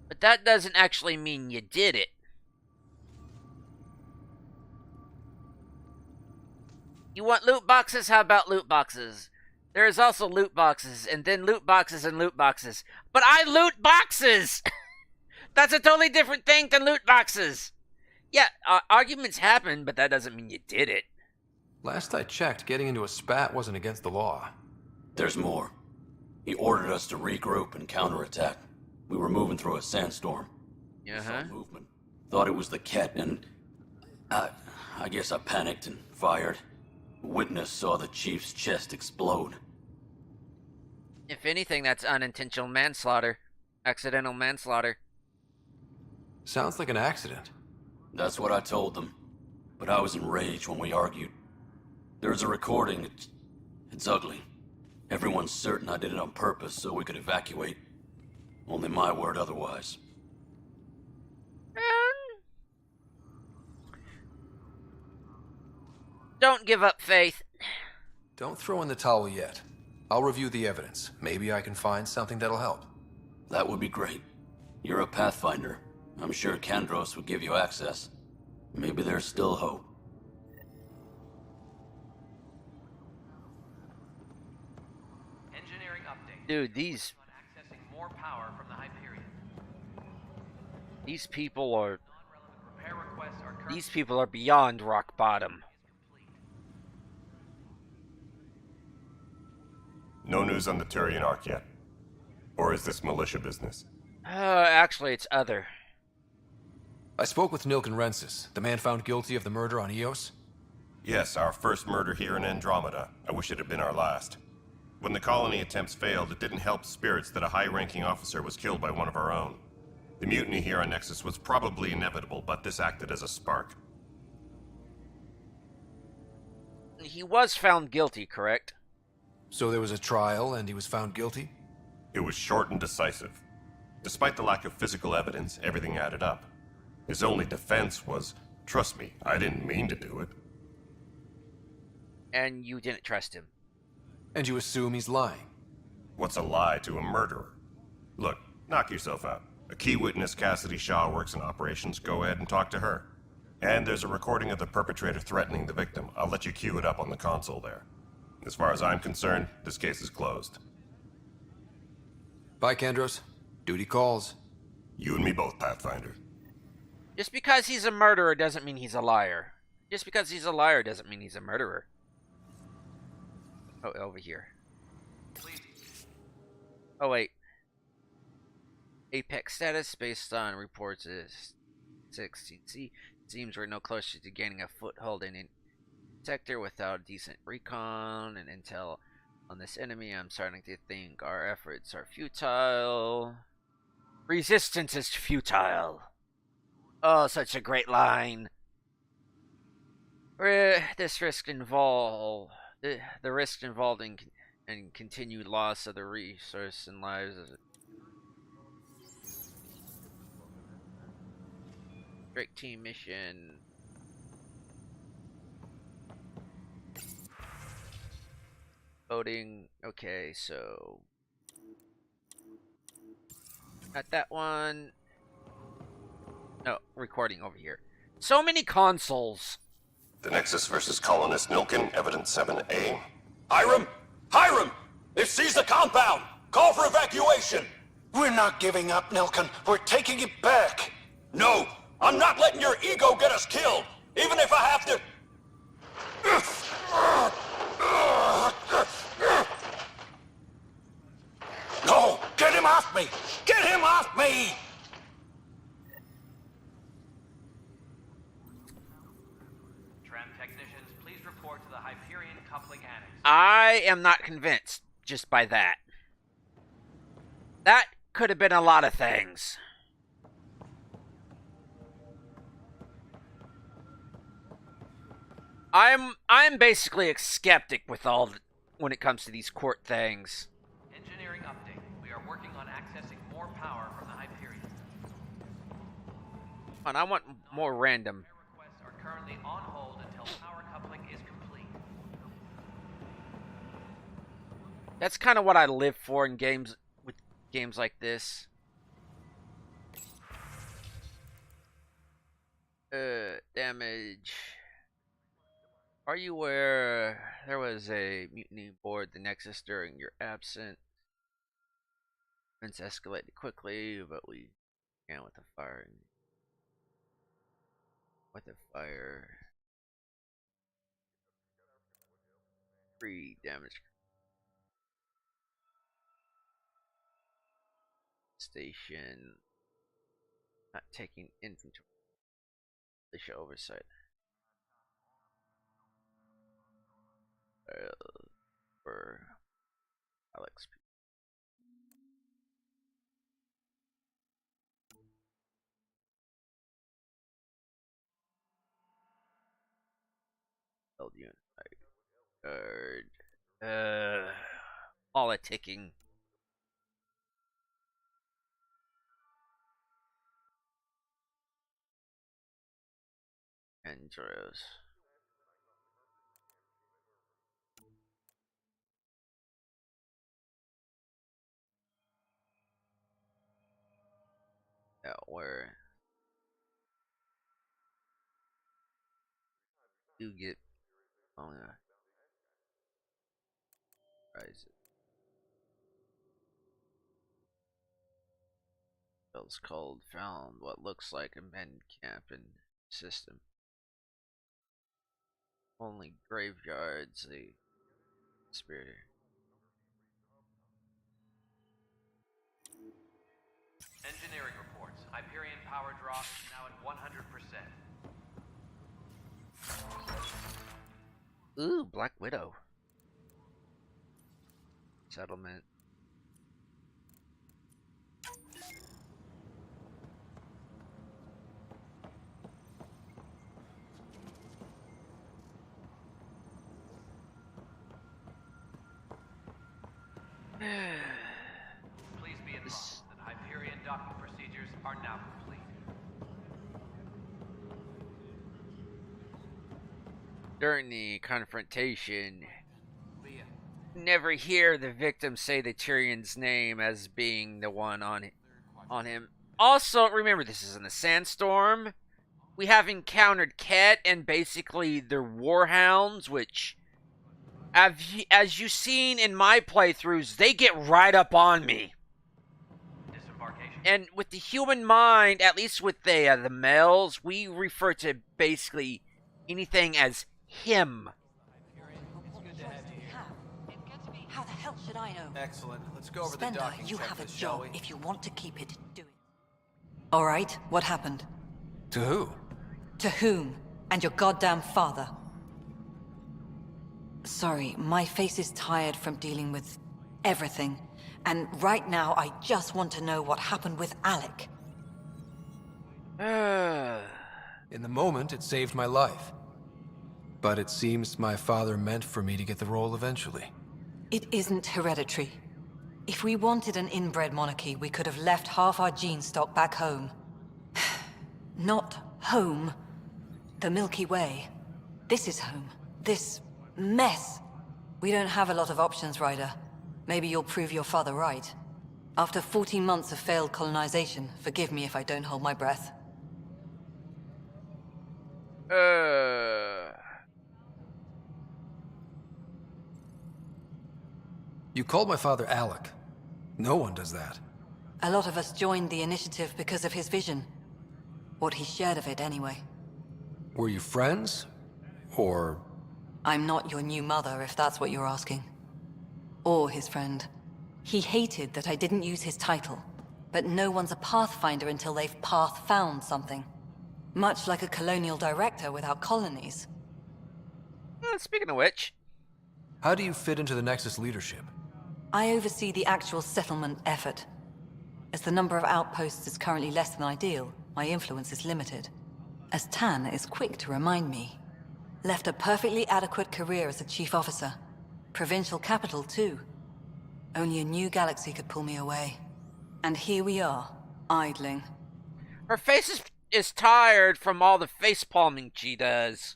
but that doesn't actually mean you did it. You want loot boxes? How about loot boxes? There is also loot boxes, and then loot boxes and loot boxes. But I loot boxes! That's a totally different thing than loot boxes. Yeah, arguments happen, but that doesn't mean you did it. Last I checked, getting into a spat wasn't against the law. There's more. He ordered us to regroup and counterattack. We were moving through a sandstorm. Uh-huh. Movement. Thought it was the Ket, and I guess I panicked and fired. Witness saw the chief's chest explode. If anything, that's unintentional manslaughter. Accidental manslaughter. Sounds like an accident. That's what I told them. But I was enraged when we argued. There's a recording. It's ugly. Everyone's certain I did it on purpose so we could evacuate. Only my word otherwise. Don't give up faith. Don't throw in the towel yet. I'll review the evidence. Maybe I can find something that'll help. That would be great. You're a Pathfinder. I'm sure Kandros would give you access. Maybe there's still hope. Engineering update. Dude, these Accessing more power from the Hyperion. These people are... Repair requests are These people are beyond rock bottom. No news on the Turian Ark yet? Or is this militia business? Actually, it's other. I spoke with Nilken Rensis, the man found guilty of the murder on Eos. Yes, our first murder here in Andromeda. I wish it had been our last. When the colony attempts failed, it didn't help spirits that a high-ranking officer was killed by one of our own. The mutiny here on Nexus was probably inevitable, but this acted as a spark. He was found guilty, correct? So there was a trial, and he was found guilty? It was short and decisive. Despite the lack of physical evidence, everything added up. His only defense was, trust me, I didn't mean to do it. And you didn't trust him. And you assume he's lying? What's a lie to a murderer? Look, knock yourself out. A key witness, Cassidy Shaw, works in operations. Go ahead and talk to her. And there's a recording of the perpetrator threatening the victim. I'll let you cue it up on the console there. As far as I'm concerned, this case is closed. Bye, Kandros. Duty calls. You and me both, Pathfinder. Just because he's a murderer doesn't mean he's a liar. Just because he's a liar doesn't mean he's a murderer. Oh, over here. Oh, wait. Apex status based on reports is 16C. Seems we're no closer to gaining a foothold in a sector without decent recon and intel on this enemy, I'm starting to think our efforts are futile. Resistance is futile. Oh, such a great line. This risk involved the risk involved in continued loss of the resource and lives of strict team mission. Voting. Okay, so not that one. No, recording over here. So many consoles. The Nexus versus Colonist Nilkin, Evidence 7A. Hiram! Hiram! They've seized the compound! Call for evacuation! We're not giving up, Nilkin. We're taking it back. No! I'm not letting your ego get us killed! Even if I have to... No! Get him off me! Get him off me! Tram technicians, please report to the Hyperion coupling annex. I am not convinced just by that. That could have been a lot of things. I'm basically a skeptic with when it comes to these court things. Engineering update. We are working on accessing more power from the Hyperion. And I want more random. Requests are currently on hold until power coupling is complete. That's kind of what I live for in games like this. Damage. Are you aware there was a mutiny aboard the Nexus during your absence? Events escalated quickly, but we began with the fire. Free damage. Station. Not taking inventory. Militia oversight. For Alex. Held unit. Politicking. Andros. Yeah, where you get rise. Bill's called found what looks like a men camp in system. Only graveyards, the spirit. Engineering reports. Hyperion power drop is now at 100%. Ooh, Black Widow. Settlement. Please be advised that Hyperion docking procedures are now complete. During the confrontation, never hear the victim say the Tyrion's name as being the one on him. Also, remember, this is in a sandstorm. We have encountered Ket and basically their warhounds, which, as you've seen in my playthroughs, they get right up on me. And with the human mind, at least with the males, we refer to basically anything as him. How the hell should I know? Excellent. Let's go over Spender, the docking you have a checklist, shall job. we? If you want to keep it, do it. All right, what happened? To who? To whom? And your goddamn father. Sorry, my face is tired from dealing with everything. And right now, I just want to know what happened with Alec. In the moment, it saved my life. But it seems my father meant for me to get the role eventually. It isn't hereditary. If we wanted an inbred monarchy, we could have left half our gene stock back home. Not home. The Milky Way. This is home. This mess. We don't have a lot of options, Ryder. Maybe you'll prove your father right. After 14 months of failed colonization, forgive me if I don't hold my breath. You called my father Alec. No one does that. A lot of us joined the initiative because of his vision. What he shared of it, anyway. Were you friends? Or... I'm not your new mother, if that's what you're asking. Or his friend. He hated that I didn't use his title. But no one's a pathfinder until they've path-found something. Much like a colonial director without colonies. Speaking of which... How do you fit into the Nexus leadership? I oversee the actual settlement effort. As the number of outposts is currently less than ideal, my influence is limited. As Tan is quick to remind me. Left a perfectly adequate career as a chief officer. Provincial capital, too. Only a new galaxy could pull me away. And here we are, idling. Her face is tired from all the face palming she does.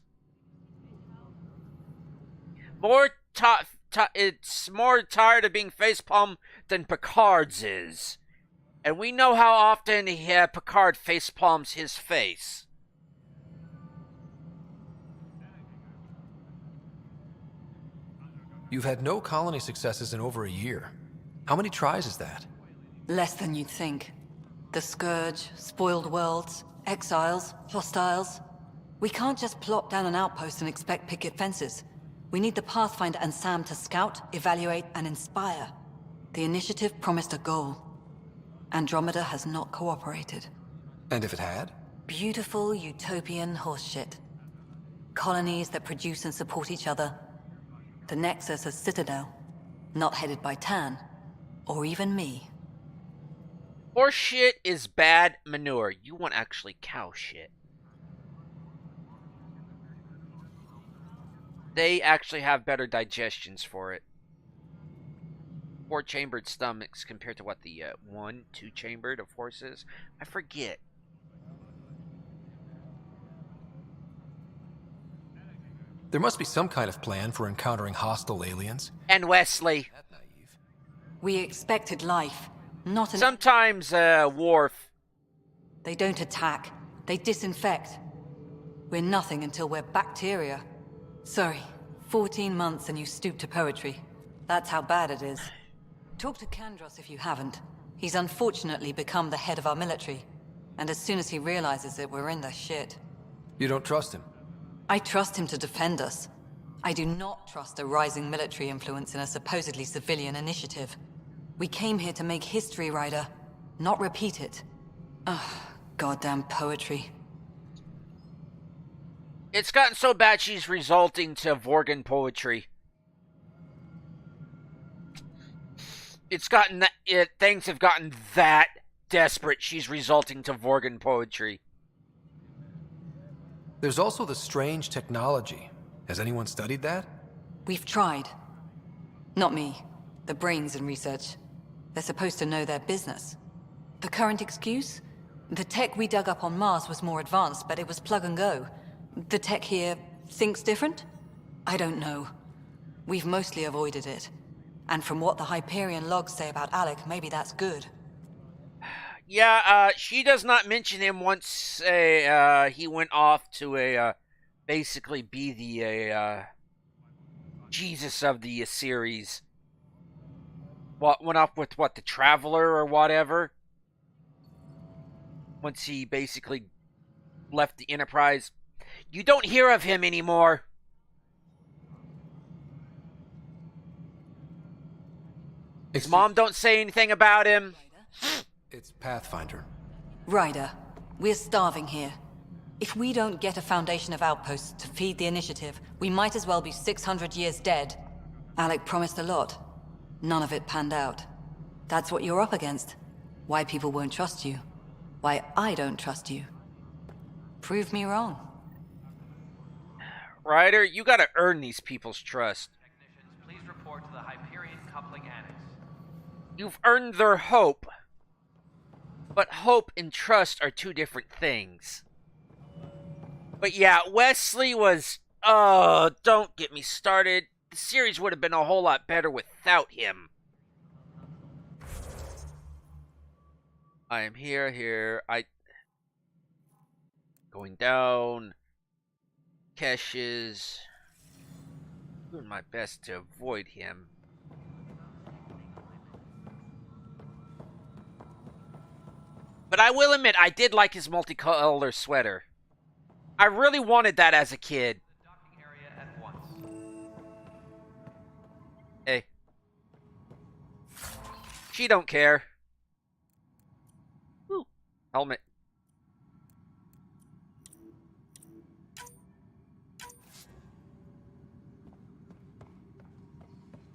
It's more tired of being facepalm than Picard's is. And we know how often Picard facepalms his face. You've had no colony successes in over a year. How many tries is that? Less than you'd think. The Scourge, spoiled worlds, exiles, hostiles. We can't just plop down an outpost and expect picket fences. We need the Pathfinder and Sam to scout, evaluate, and inspire. The initiative promised a goal. Andromeda has not cooperated. And if it had? Beautiful utopian horseshit. Colonies that produce and support each other. The Nexus a citadel, not headed by Tan, or even me. Horse shit is bad manure. You want actually cow shit. They actually have better digestions for it. 4-chambered stomachs compared to what the 2-chambered of horses? I forget. There must be some kind of plan for encountering hostile aliens. And Wesley. We expected life, not an... Sometimes, Worf. They don't attack. They disinfect. We're nothing until we're bacteria. Sorry, 14 months and you stoop to poetry. That's how bad it is. Talk to Kandros if you haven't. He's unfortunately become the head of our military. And as soon as he realizes it, we're in the shit. You don't trust him? I trust him to defend us. I do not trust a rising military influence in a supposedly civilian initiative. We came here to make history, Ryder, not repeat it. Ugh, goddamn poetry. It's gotten so bad she's resulting to Vorgan poetry. Things have gotten that desperate she's resulting to Vorgan poetry. There's also the strange technology. Has anyone studied that? We've tried. Not me. The brains in research. They're supposed to know their business. The current excuse? The tech we dug up on Mars was more advanced, but it was plug and go. The tech here thinks different? I don't know. We've mostly avoided it. And from what the Hyperion logs say about Alec, maybe that's good. Yeah, she does not mention him once he went off to basically be the Jesus of the series. Went off with the Traveler or whatever. Once he basically left the Enterprise. You don't hear of him anymore. His mom don't say anything about him. It's Pathfinder. Ryder, we're starving here. If we don't get a foundation of outposts to feed the initiative, we might as well be 600 years dead. Alec promised a lot. None of it panned out. That's what you're up against. Why people won't trust you. Why I don't trust you. Prove me wrong. Ryder, you gotta earn these people's trust. Please report to the Hyperion Coupling Annex. You've earned their hope. But hope and trust are two different things. But yeah, Wesley was... Oh, don't get me started. The series would have been a whole lot better without him. I am here. Going down. Caches. Doing my best to avoid him. But I will admit, I did like his multicolor sweater. I really wanted that as a kid. Hey. She don't care. Ooh, helmet.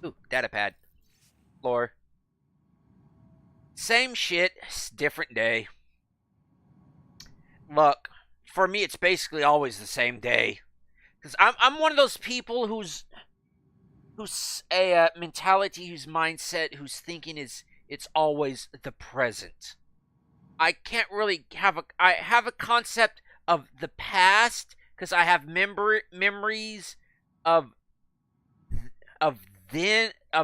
Ooh, data pad. Floor. Same shit, different day. Look, for me, it's basically always the same day. Because I'm one of those people whose a mentality, whose mindset, whose thinking is it's always the present. I can't really I have a concept of the past because I have memories of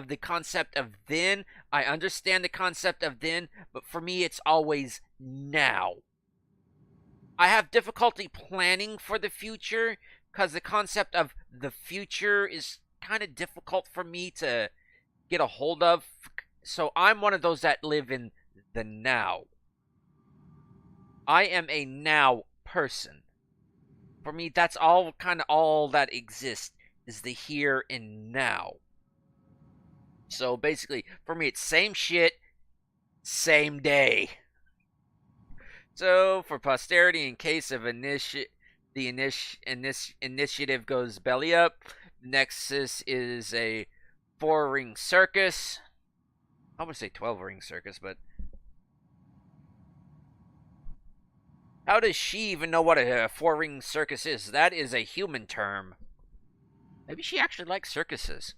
the concept of then. I understand the concept of then, but for me it's always now. I have difficulty planning for the future because the concept of the future is kind of difficult for me to get a hold of. So I'm one of those that live in the now. I am a now person. For me, that's all that exists is the here and now. So basically, for me, it's same shit, same day. So for posterity, in case of initiative goes belly up, Nexus is a 4-ring circus. I would say 12-ring circus, but how does she even know what a 4-ring circus is? That is a human term. Maybe she actually likes circuses.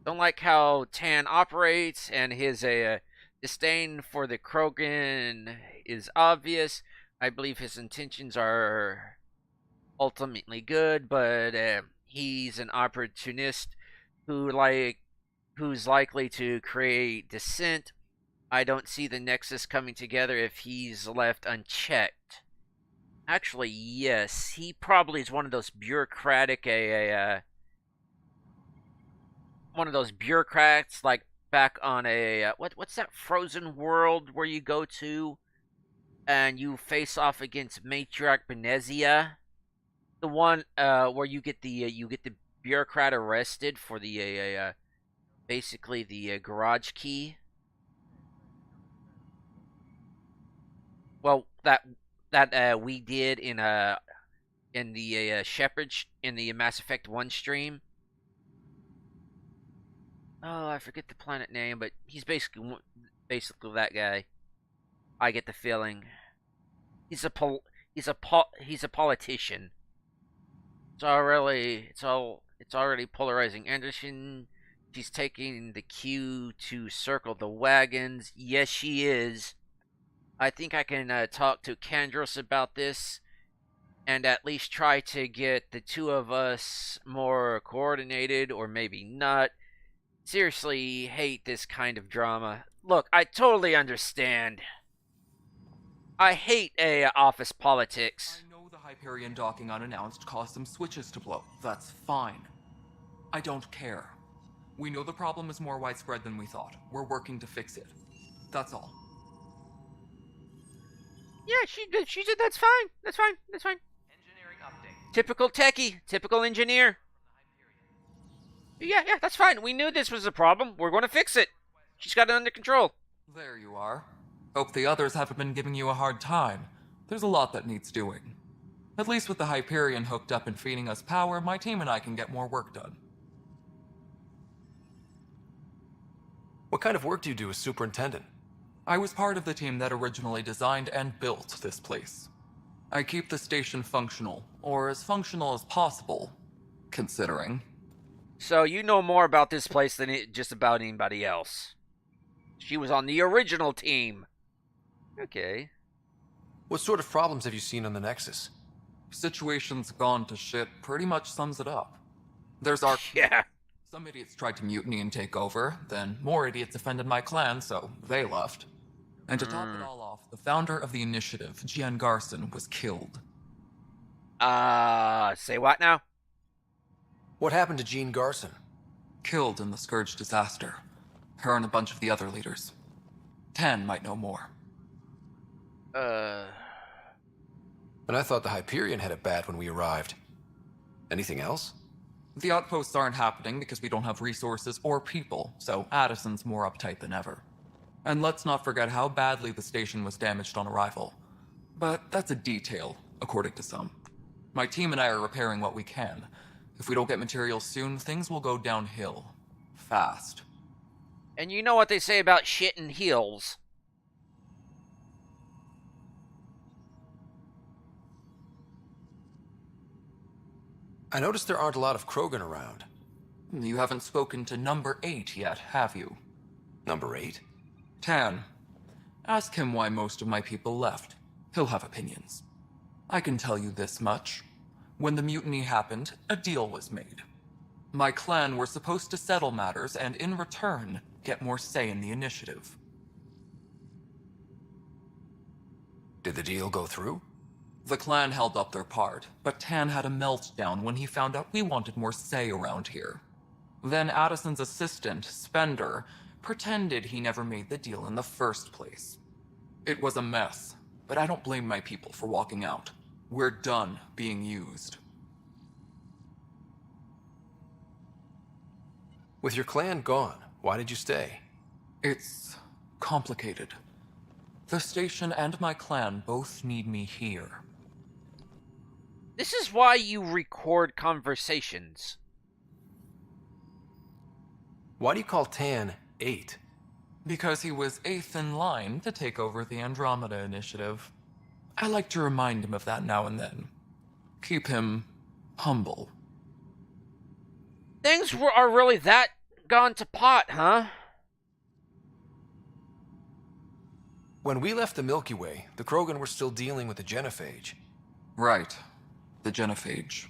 Don't like how Tan operates, and his disdain for the Krogan is obvious. I believe his intentions are ultimately good, but he's an opportunist who's likely to create dissent. I don't see the Nexus coming together if he's left unchecked. Actually, yes, he probably is one of those bureaucratic one of those bureaucrats like back on a what's that frozen world where you go to and you face off against Matriarch Benezia, the one where you get the bureaucrat arrested for the basically the garage key. Well, that we did in the Shepard in the Mass Effect 1 stream. Oh, I forget the planet name, but he's basically that guy. I get the feeling he's a politician. It's already polarizing. Anderson, she's taking the cue to circle the wagons. Yes, she is. I think I can talk to Kandros about this and at least try to get the two of us more coordinated, or maybe not. Seriously, hate this kind of drama. Look, I totally understand. I hate office politics. I know the Hyperion docking unannounced caused some switches to blow. That's fine. I don't care. We know the problem is more widespread than we thought. We're working to fix it. That's all. Yeah, she said that's fine. That's fine. Engineering update. Typical techie, typical engineer. Yeah, that's fine. We knew this was a problem. We're going to fix it. She's got it under control. There you are. Hope the others haven't been giving you a hard time. there's a lot that needs doing. At least with the Hyperion hooked up and feeding us power, my team and I can get more work done. What kind of work do you do as superintendent? I was part of the team that originally designed and built this place. I keep the station functional, or as functional as possible, considering. So you know more about this place than just about anybody else. She was on the original team. Okay. What sort of problems have you seen on the Nexus? Situation's gone to shit pretty much sums it up. There's our... Yeah. Some idiots tried to mutiny and take over, then more idiots offended my clan, so they left. And to top it all off, the founder of the initiative, Gian Garson, was killed. Say what now? What happened to Jean Garson? Killed in the Scourge disaster. Her and a bunch of the other leaders. Tan might know more. And I thought the Hyperion had it bad when we arrived. Anything else? The outposts aren't happening because we don't have resources or people, so Addison's more uptight than ever. And let's not forget how badly the station was damaged on arrival. But that's a detail, according to some. My team and I are repairing what we can. If we don't get materials soon, things will go downhill. Fast. And you know what they say about shit and heels. I noticed there aren't a lot of Krogan around. You haven't spoken to number 8 yet, have you? Number 8? Tan. Ask him why most of my people left. He'll have opinions. I can tell you this much. When the mutiny happened, a deal was made. My clan were supposed to settle matters and, in return, get more say in the initiative. Did the deal go through? The clan held up their part, but Tan had a meltdown when he found out we wanted more say around here. Then Addison's assistant, Spender, pretended he never made the deal in the first place. It was a mess, but I don't blame my people for walking out. We're done being used. With your clan gone, why did you stay? It's complicated. The station and my clan both need me here. This is why you record conversations. Why do you call Tan 8? Because he was 8th in line to take over the Andromeda initiative. I like to remind him of that now and then. Keep him humble. Things are really that gone to pot, huh? When we left the Milky Way, the Krogan were still dealing with the genophage. Right. The genophage.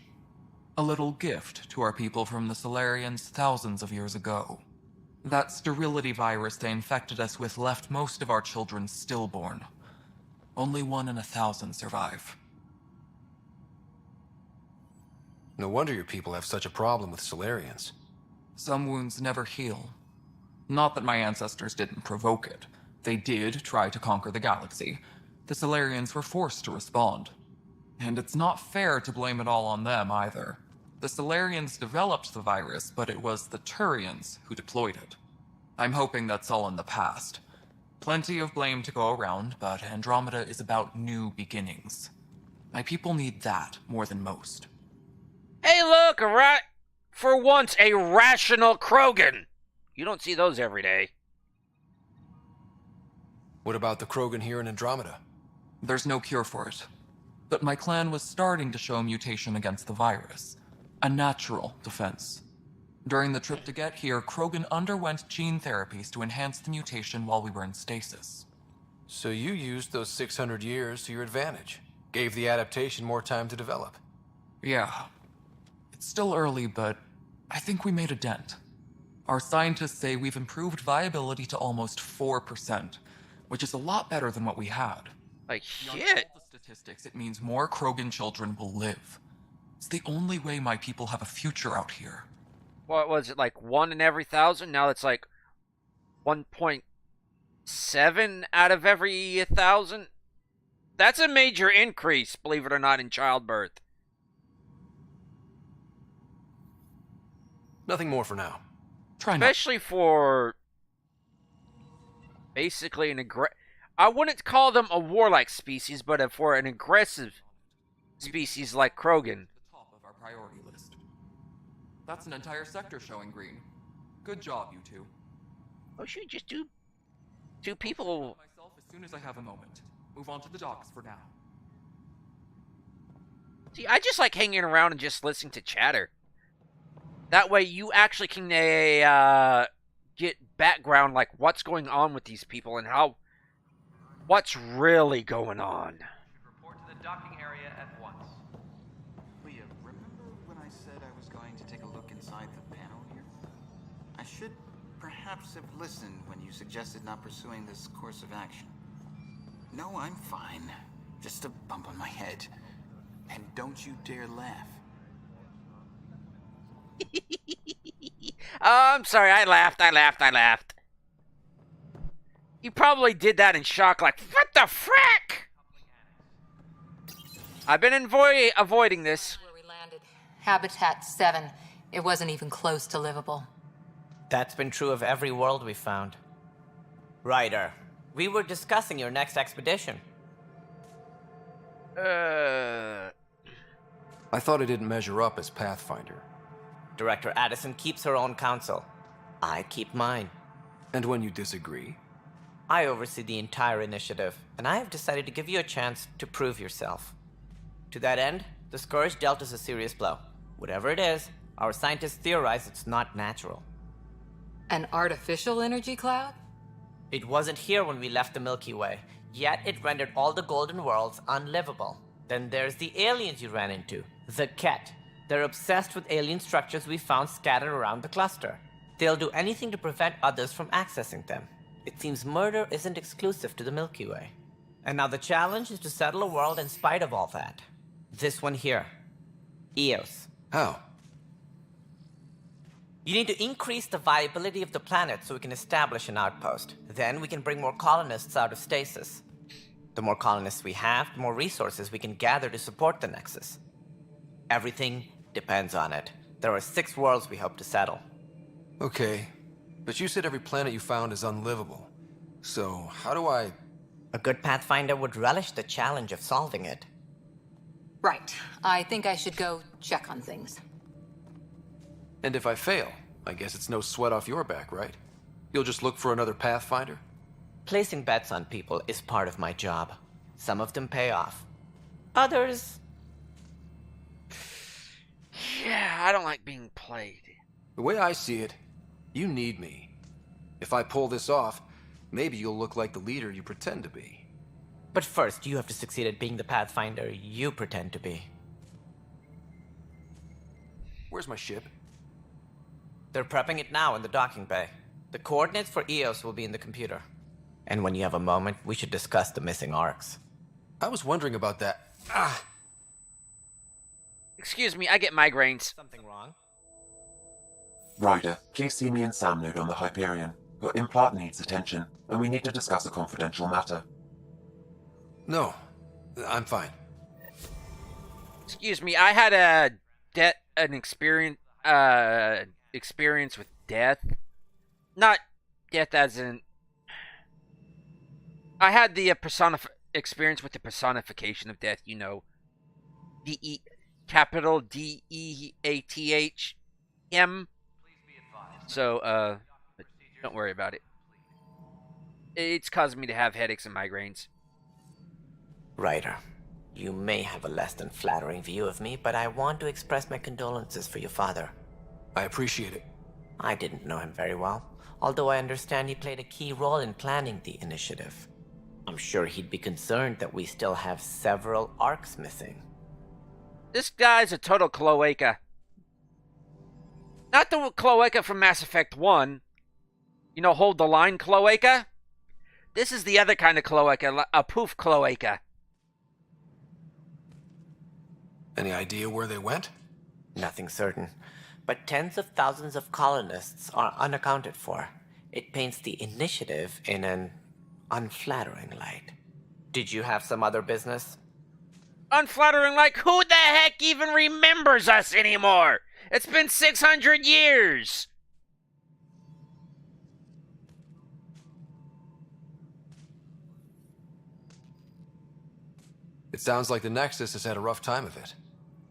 A little gift to our people from the Solarians thousands of years ago. That sterility virus they infected us with left most of our children stillborn. Only 1 in 1,000 survive. No wonder your people have such a problem with Solarians. Some wounds never heal. Not that my ancestors didn't provoke it. They did try to conquer the galaxy. The Solarians were forced to respond. And it's not fair to blame it all on them, either. The Solarians developed the virus, but it was the Turians who deployed it. I'm hoping that's all in the past. Plenty of blame to go around, but Andromeda is about new beginnings. My people need that more than most. Hey, look, for once, a rational Krogan. You don't see those every day. What about the Krogan here in Andromeda? There's no cure for it. But my clan was starting to show a mutation against the virus. A natural defense. During the trip to get here, Krogan underwent gene therapies to enhance the mutation while we were in stasis. So you used those 600 years to your advantage. Gave the adaptation more time to develop. Yeah. It's still early, but I think we made a dent. Our scientists say we've improved viability to almost 4%, which is a lot better than what we had. Like Beyond shit. all the statistics, it means more Krogan children will live. It's the only way my people have a future out here. What was it, like 1 in every 1,000? Now it's like 1.7 out of every 1,000? That's a major increase, believe it or not, in childbirth. Nothing more for now. Try not. Especially for basically an I wouldn't call them a warlike species, but for an aggressive species like Krogan. Top of our priority list. That's an entire sector showing green. Good job, you two. Oh, should we just do two people? Myself as soon as I have a moment. Move on to the docks for now. See, I just like hanging around and just listening to chatter. That way you actually can get background, like what's going on with these people and what's really going on. Report to the docking area at once. Leah, remember when I said I was going to take a look inside the panel here? I should perhaps have listened when you suggested not pursuing this course of action. No, I'm fine. Just a bump on my head. And don't you dare laugh. Oh, I'm sorry, I laughed. You probably did that in shock, like, what the frick? I've been avoiding this. Where we landed. Habitat 7. It wasn't even close to livable. That's been true of every world we found. Ryder, we were discussing your next expedition. I thought I didn't measure up as Pathfinder. Director Addison keeps her own counsel. I keep mine. And when you disagree? I oversee the entire initiative, and I have decided to give you a chance to prove yourself. To that end, the Scourge dealt us a serious blow. Whatever it is, our scientists theorize it's not natural. An artificial energy cloud? It wasn't here when we left the Milky Way, yet it rendered all the golden worlds unlivable. Then there's the aliens you ran into, the Ket. They're obsessed with alien structures we found scattered around the cluster. They'll do anything to prevent others from accessing them. It seems murder isn't exclusive to the Milky Way. And now the challenge is to settle a world in spite of all that. This one here. Eos. How? You need to increase the viability of the planet so we can establish an outpost. Then we can bring more colonists out of stasis. The more colonists we have, the more resources we can gather to support the Nexus. Everything depends on it. There are 6 worlds we hope to settle. Okay, but you said every planet you found is unlivable. So, how do I... A good Pathfinder would relish the challenge of solving it. Right. I think I should go check on things. And if I fail, I guess it's no sweat off your back, right? You'll just look for another Pathfinder? Placing bets on people is part of my job. Some of them pay off. Others... Yeah, I don't like being played. The way I see it, you need me. If I pull this off, maybe you'll look like the leader you pretend to be. But first, you have to succeed at being the Pathfinder you pretend to be. Where's my ship? They're prepping it now in the docking bay. The coordinates for Eos will be in the computer. And when you have a moment, we should discuss the missing arcs. I was wondering about that. Excuse me, I get migraines. Something wrong? Ryder, please see me and Sam node on the Hyperion. Your implant needs attention, and we need to discuss a confidential matter. No, I'm fine. Excuse me, I had an experience with death. Not death as in... I had the experience with the personification of death, you know. Capital D-E-A-T-H-M. So, don't worry about it. It's causing me to have headaches and migraines. Ryder, you may have a less than flattering view of me, but I want to express my condolences for your father. I appreciate it. I didn't know him very well, although I understand he played a key role in planning the initiative. I'm sure he'd be concerned that we still have several arcs missing. This guy's a total cloaca. Not the cloaca from Mass Effect 1. You know, hold the line cloaca? This is the other kind of cloaca, a poof cloaca. Any idea where they went? Nothing certain, but tens of thousands of colonists are unaccounted for. It paints the initiative in an unflattering light. Did you have some other business? Unflattering like who the heck even remembers us anymore? It's been 600 years! It sounds like the Nexus has had a rough time of it.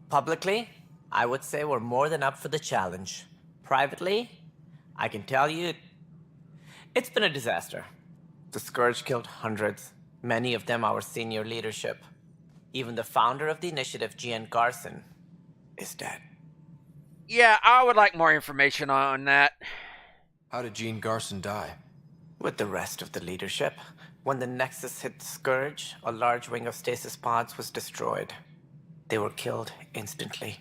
Publicly, I would say we're more than up for the challenge. Privately, I can tell you it's been a disaster. The Scourge killed hundreds, many of them our senior leadership. Even the founder of the initiative, Gian Garson, is dead. Yeah, I would like more information on that. How did Gene Garson die? With the rest of the leadership, when the Nexus hit the Scourge, a large wing of stasis pods was destroyed. They were killed instantly.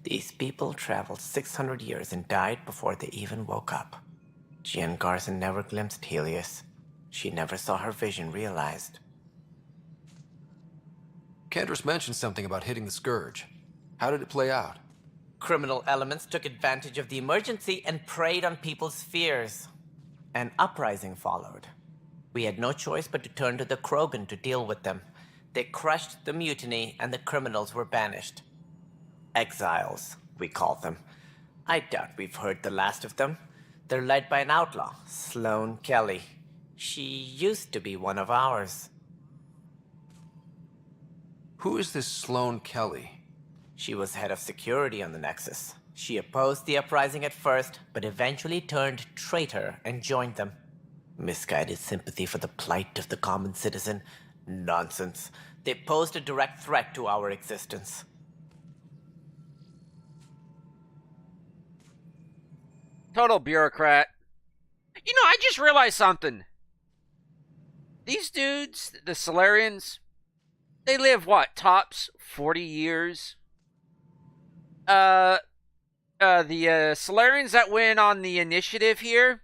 These people traveled 600 years and died before they even woke up. Gian Garson never glimpsed Helios. She never saw her vision realized. Candace mentioned something about hitting the Scourge. How did it play out? Criminal elements took advantage of the emergency and preyed on people's fears. An uprising followed. We had no choice but to turn to the Krogan to deal with them. They crushed the mutiny and the criminals were banished. Exiles, we call them. I doubt we've heard the last of them. They're led by an outlaw, Sloane Kelly. She used to be one of ours. Who is this Sloane Kelly? She was head of security on the Nexus. She opposed the uprising at first, but eventually turned traitor and joined them. Misguided sympathy for the plight of the common citizen? Nonsense. They posed a direct threat to our existence. Total bureaucrat. You know, I just realized something. These dudes, the Solarians, they live, what, tops 40 years? The Solarians that went on the initiative here,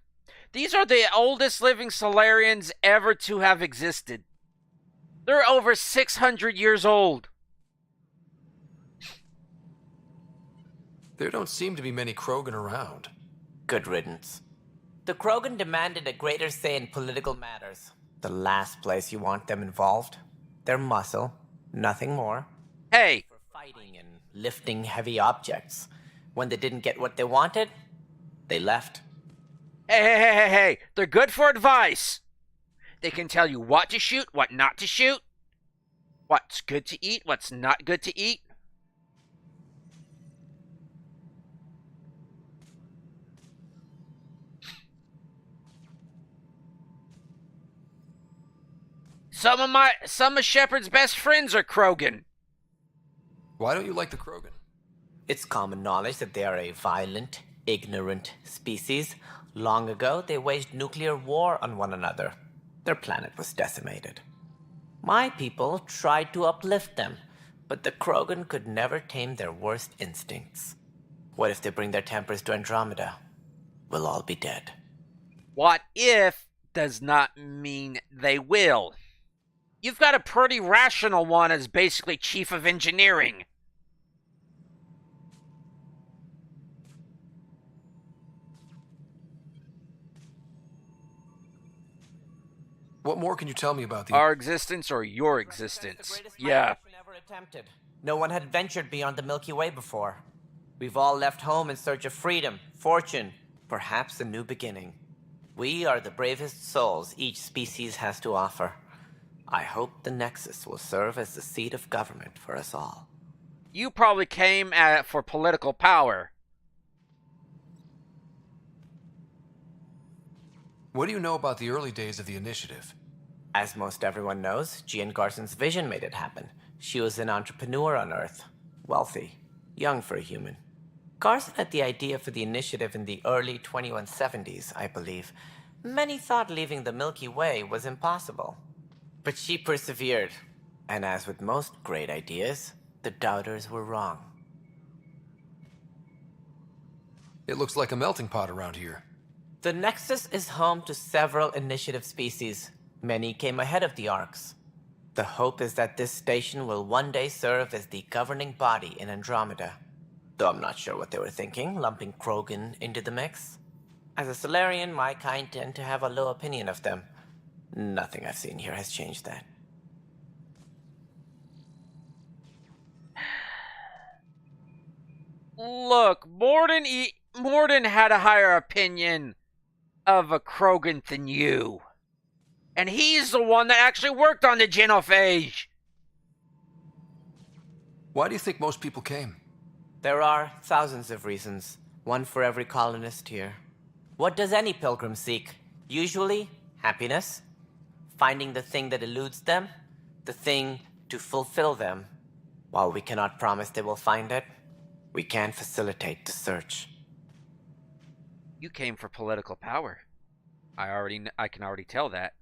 these are the oldest living Solarians ever to have existed. They're over 600 years old. There don't seem to be many Krogan around. Good riddance. The Krogan demanded a greater say in political matters. The last place you want them involved. Their muscle, nothing more. Hey! For fighting and lifting heavy objects. When they didn't get what they wanted, they left. Hey! They're good for advice. They can tell you what to shoot, what not to shoot, what's good to eat, what's not good to eat. Some of Shepard's best friends are Krogan. Why don't you like the Krogan? It's common knowledge that they are a violent, ignorant species. Long ago, they waged nuclear war on one another. Their planet was decimated. My people tried to uplift them, but the Krogan could never tame their worst instincts. What if they bring their tempers to Andromeda? We'll all be dead. What if does not mean they will. You've got a pretty rational one as basically chief of engineering. What more can you tell me about the... Our existence or your existence? Yeah. Never attempted. No one had ventured beyond the Milky Way before. We've all left home in search of freedom, fortune, perhaps a new beginning. We are the bravest souls each species has to offer. I hope the Nexus will serve as the seat of government for us all. You probably came at it for political power. What do you know about the early days of the initiative? As most everyone knows, Gian Garson's vision made it happen. She was an entrepreneur on Earth. Wealthy. Young for a human. Garson had the idea for the initiative in the early 2170s, I believe. Many thought leaving the Milky Way was impossible. But she persevered. And as with most great ideas, the doubters were wrong. It looks like a melting pot around here. The Nexus is home to several initiative species. Many came ahead of the Arks. The hope is that this station will one day serve as the governing body in Andromeda. Though I'm not sure what they were thinking, lumping Krogan into the mix. As a Solarian, my kind tend to have a low opinion of them. Nothing I've seen here has changed that. Look, Morden had a higher opinion of a Krogan than you. And he's the one that actually worked on the genophage. Why do you think most people came? There are thousands of reasons, one for every colonist here. What does any pilgrim seek? Usually, happiness, finding the thing that eludes them, the thing to fulfill them. While we cannot promise they will find it, we can facilitate the search. You came for political power. I can already tell that.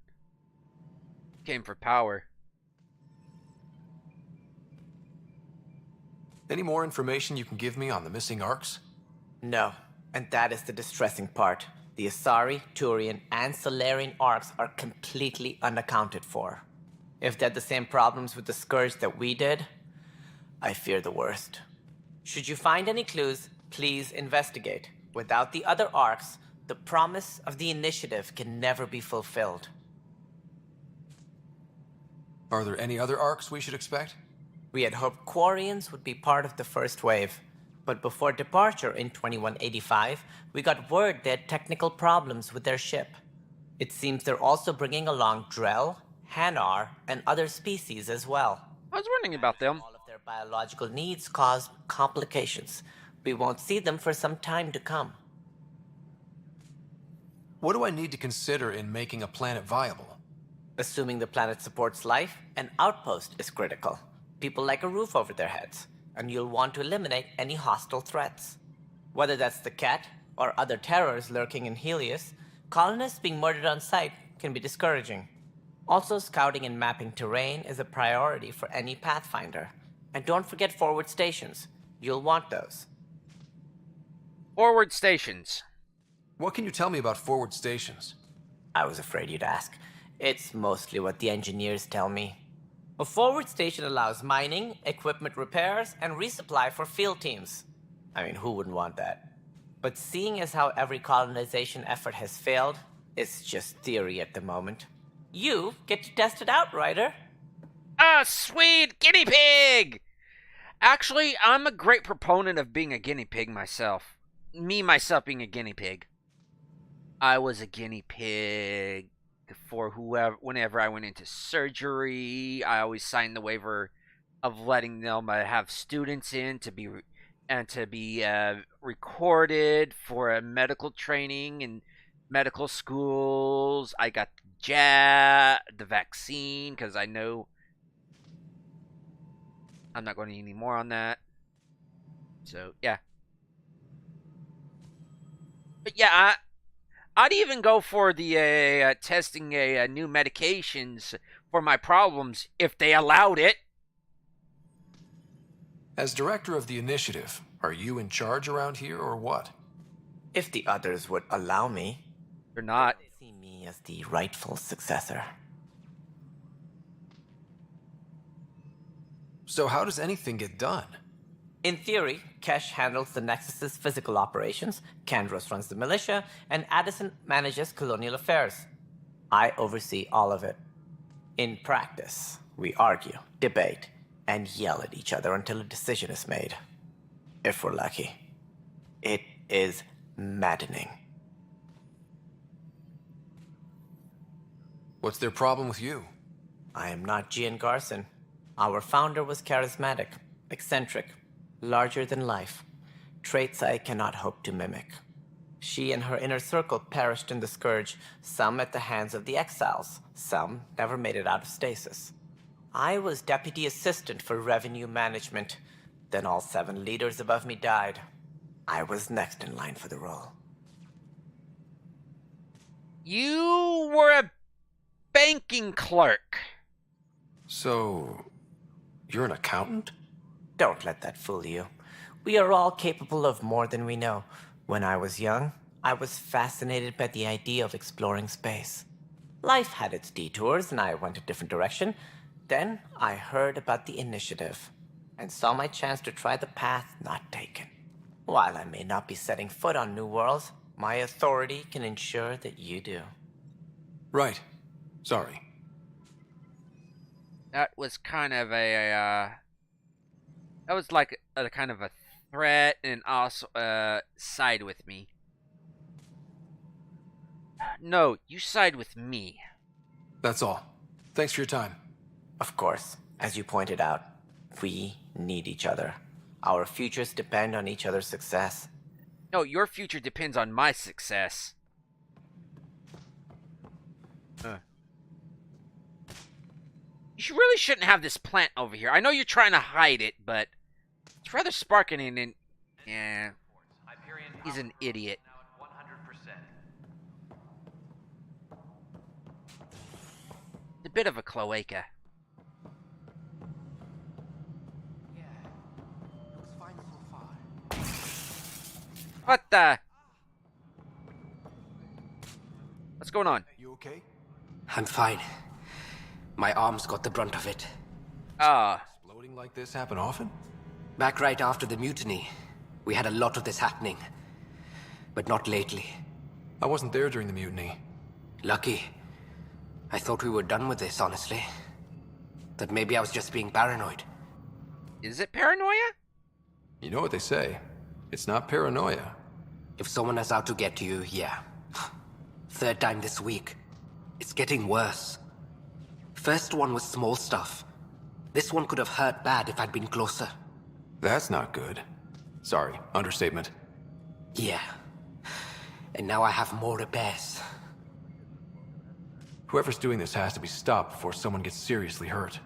You came for power. Any more information you can give me on the missing arcs? No, and that is the distressing part. The Asari, Turian, and Solarian arcs are completely unaccounted for. If they had the same problems with the Scourge that we did, I fear the worst. Should you find any clues, please investigate. Without the other arcs, the promise of the Initiative can never be fulfilled. Are there any other arcs we should expect? We had hoped Quarians would be part of the first wave, but before departure in 2185, we got word they had technical problems with their ship. It seems they're also bringing along Drell, Hanar, and other species as well. I was wondering about them. All of their biological needs caused complications. We won't see them for some time to come. What do I need to consider in making a planet viable? Assuming the planet supports life, an outpost is critical. People like a roof over their heads, and you'll want to eliminate any hostile threats. Whether that's the Cat or other terrors lurking in Helios, colonists being murdered on sight can be discouraging. Also, scouting and mapping terrain is a priority for any Pathfinder. And don't forget forward stations. You'll want those. Forward stations. What can you tell me about forward stations? I was afraid you'd ask. It's mostly what the engineers tell me. A forward station allows mining, equipment repairs, and resupply for field teams. I mean, who wouldn't want that? But seeing as how every colonization effort has failed, it's just theory at the moment. You get to test it out, Ryder. Ah, sweet guinea pig! Actually, I'm a great proponent of being a guinea pig myself. Myself being a guinea pig. I was a guinea pig for whenever I went into surgery. I always signed the waiver of letting them have students in to be recorded for a medical training and medical schools. I got the vaccine because I know I'm not going to need any more on that. So yeah, but yeah, I'd even go for the testing new medications for my problems if they allowed it. As director of the initiative, are you in charge around here or what? If the others would allow me. They're not. They see me as the rightful successor. So how does anything get done? In theory, Kesh handles the Nexus's physical operations, Kandros runs the militia, and Addison manages colonial affairs. I oversee all of it. In practice, we argue, debate, and yell at each other until a decision is made. If we're lucky. It is maddening. What's their problem with you? I am not Gian Garson. Our founder was charismatic, eccentric, larger than life. Traits I cannot hope to mimic. She and her inner circle perished in the Scourge, some at the hands of the Exiles, some never made it out of stasis. I was deputy assistant for revenue management. Then all 7 leaders above me died. I was next in line for the role. You were a banking clerk. So, you're an accountant? Don't let that fool you. We are all capable of more than we know. When I was young, I was fascinated by the idea of exploring space. Life had its detours, and I went a different direction. Then I heard about the Initiative, and saw my chance to try the path not taken. While I may not be setting foot on new worlds, my authority can ensure that you do. Right. Sorry. That was kind of that was like a kind of a threat and also side with me. No, you side with me. That's all. Thanks for your time. Of course, as you pointed out. We need each other. Our futures depend on each other's success. No, your future depends on my success. You really shouldn't have this plant over here. I know you're trying to hide it, but it's rather sparking and yeah, he's an idiot. It's a bit of a cloaca. What the? What's going on? You okay? I'm fine. My arms got the brunt of it. Exploding like this happen often? Back right after the mutiny, we had a lot of this happening. But not lately. I wasn't there during the mutiny. Lucky. I thought we were done with this, honestly. That maybe I was just being paranoid. Is it paranoia? You know what they say. It's not paranoia. If someone is out to get you, yeah. Third time this week. It's getting worse. First one was small stuff. This one could have hurt bad if I'd been closer. That's not good. Sorry, understatement. Yeah. And now I have more repairs. Whoever's doing this has to be stopped before someone gets seriously hurt.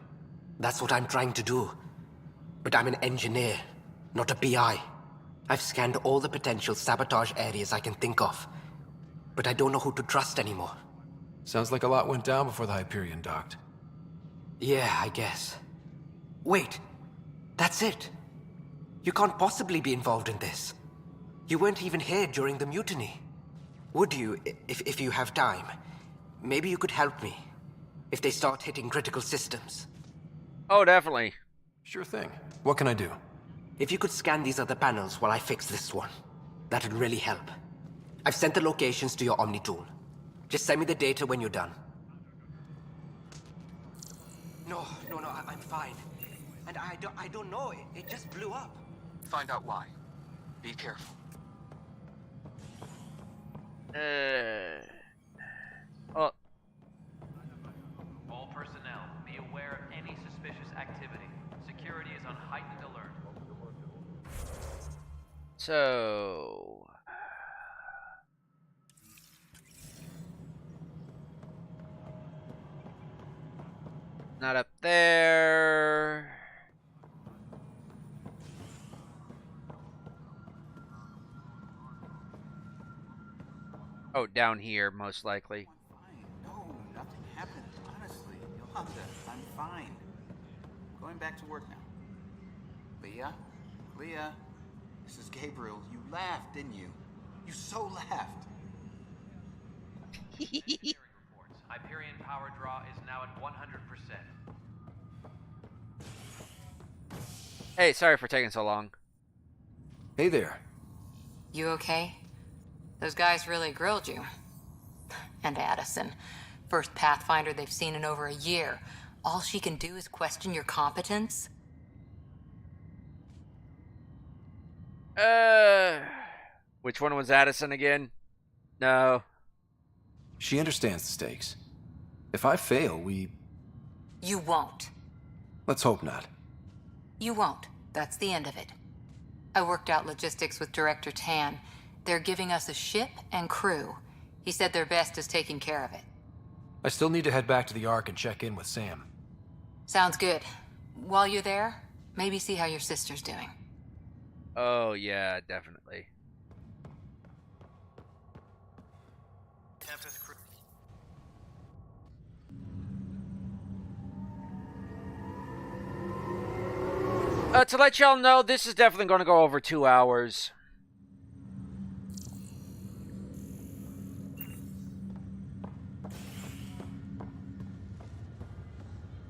That's what I'm trying to do. But I'm an engineer, not a PI. I've scanned all the potential sabotage areas I can think of. But I don't know who to trust anymore. Sounds like a lot went down before the Hyperion docked. Yeah, I guess. Wait. That's it. You can't possibly be involved in this. You weren't even here during the mutiny. Would you, if you have time? Maybe you could help me. If they start hitting critical systems. Oh, definitely. Sure thing. What can I do? If you could scan these other panels while I fix this one, that'd really help. I've sent the locations to your Omni tool. Just send me the data when you're done. No, I'm fine. And I don't know, it just blew up. Find out why. Be careful. Oh. All personnel, be aware of any suspicious activity. Security is on heightened alert. So... Not up there. Oh, down here, most likely. No, nothing happened. Honestly, Yolanda, I'm fine. I'm going back to work now. Leah, this is Gabriel. You laughed, didn't you? You so laughed. Hyperion power draw is now at 100%. Hey, sorry for taking so long. Hey there. You okay? Those guys really grilled you. And Addison. First Pathfinder they've seen in over a year. All she can do is question your competence? Which one was Addison again? No. She understands the stakes. If I fail, You won't. Let's hope not. You won't. That's the end of it. I worked out logistics with Director Tan. They're giving us a ship and crew. He said their best is taking care of it. I still need to head back to the Ark and check in with Sam. Sounds good. While you're there, maybe see how your sister's doing. Oh, yeah, definitely. Tempest crew. To let y'all know, this is definitely going to go over 2 hours.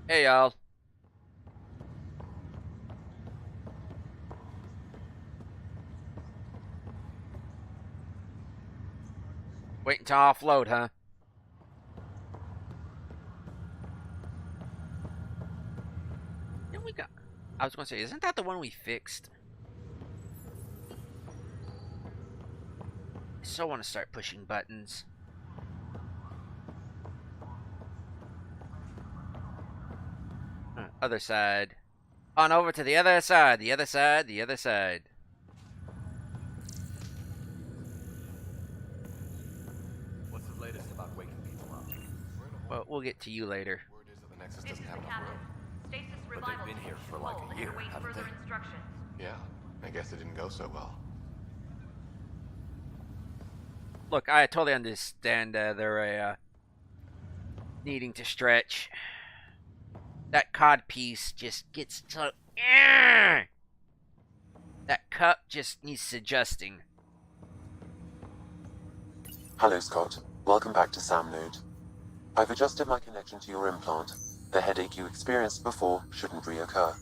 Hey, y'all. Waiting to offload, huh? Then we got... I was going to say, isn't that the one we fixed? I so want to start pushing buttons. Other side. On over to the other side, the other side, the other side. What's the latest about waking people up? Well, we'll get to you later. The Nexus doesn't have enough room. But they've been here for like a year, haven't they? Yeah, I guess it didn't go so well. Look, I totally understand they're needing to stretch. That cod piece just gets so... That cup just needs adjusting. Hello, Scott. Welcome back to Sam Node. I've adjusted my connection to your implant. The headache you experienced before shouldn't reoccur.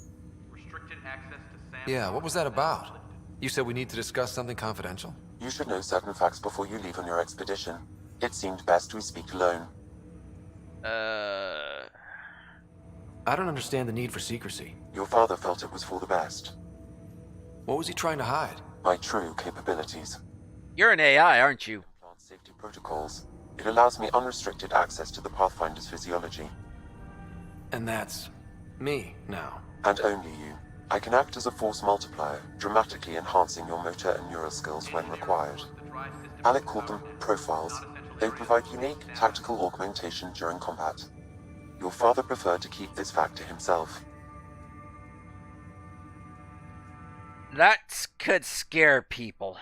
Restricted access to Sam. Yeah, what was that about? You said we need to discuss something confidential? You should know certain facts before you leave on your expedition. It seemed best we speak alone. I don't understand the need for secrecy. Your father felt it was for the best. What was he trying to hide? My true capabilities. You're an AI, aren't you? Plant safety protocols. It allows me unrestricted access to the Pathfinder's physiology. And that's me now. And only you. I can act as a force multiplier, dramatically enhancing your motor and neural skills when required. Alec called them profiles. They provide unique tactical augmentation during combat. Your father preferred to keep this fact to himself. That could scare people.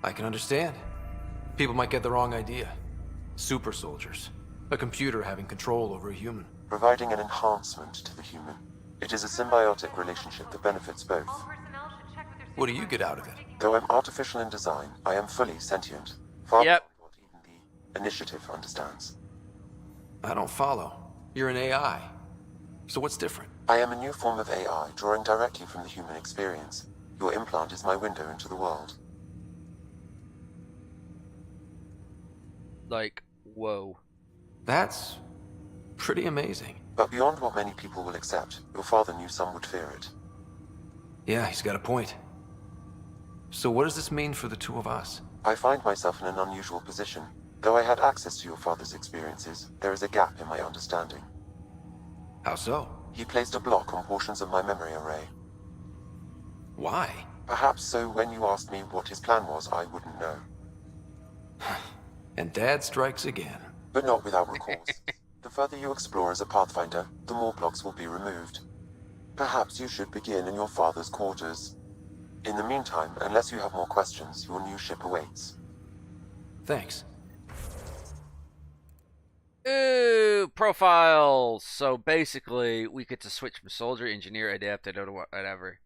I can understand. People might get the wrong idea. Super soldiers. A computer having control over a human. Providing an enhancement to the human. It is a symbiotic relationship that benefits both. What do you get out of it? Though I'm artificial in design, I am fully sentient. Far beyond what even the initiative understands. I don't follow. You're an AI. So what's different? I am a new form of AI, drawing directly from the human experience. Your implant is my window into the world. Like, whoa. That's pretty amazing. But beyond what many people will accept, your father knew some would fear it. Yeah, he's got a point. So what does this mean for the two of us? I find myself in an unusual position. Though I had access to your father's experiences, there is a gap in my understanding. How so? He placed a block on portions of my memory array. Why? Perhaps so when you asked me what his plan was, I wouldn't know. And Dad strikes again. But not without recourse. The further you explore as a Pathfinder, the more blocks will be removed. Perhaps you should begin in your father's quarters. In the meantime, unless you have more questions, your new ship awaits. Thanks. Ooh, profiles. So basically, we get to switch from soldier, engineer, adapted, or whatever.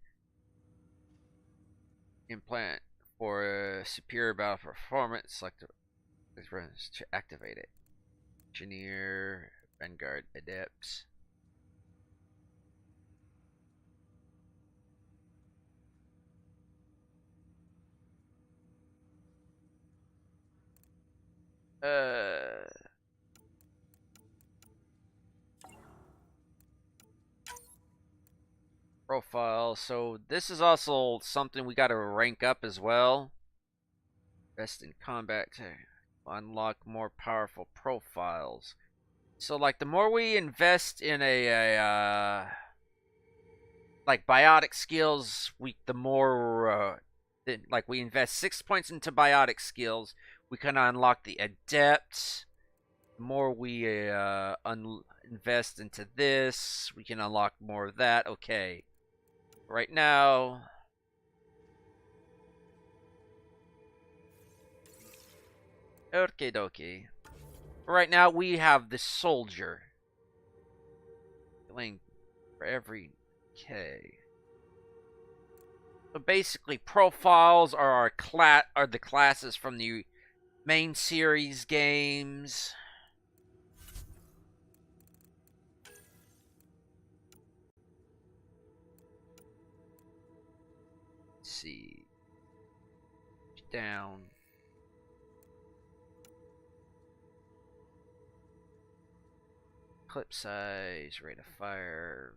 Implant for superior battle performance. Select the to activate it. Engineer, Vanguard, adepts. Profile. So this is also something we got to rank up as well. Best in combat to unlock more powerful profiles. So like the more we invest in like biotic skills, the more like we invest 6 points into biotic skills, we can unlock the adept. The more we invest into this, we can unlock more of that. Okay. Right now, okie dokie. Right now, we have the soldier. Healing for every K. So basically, profiles are the classes from the main series games. Let's see. Down. Clip size, rate of fire.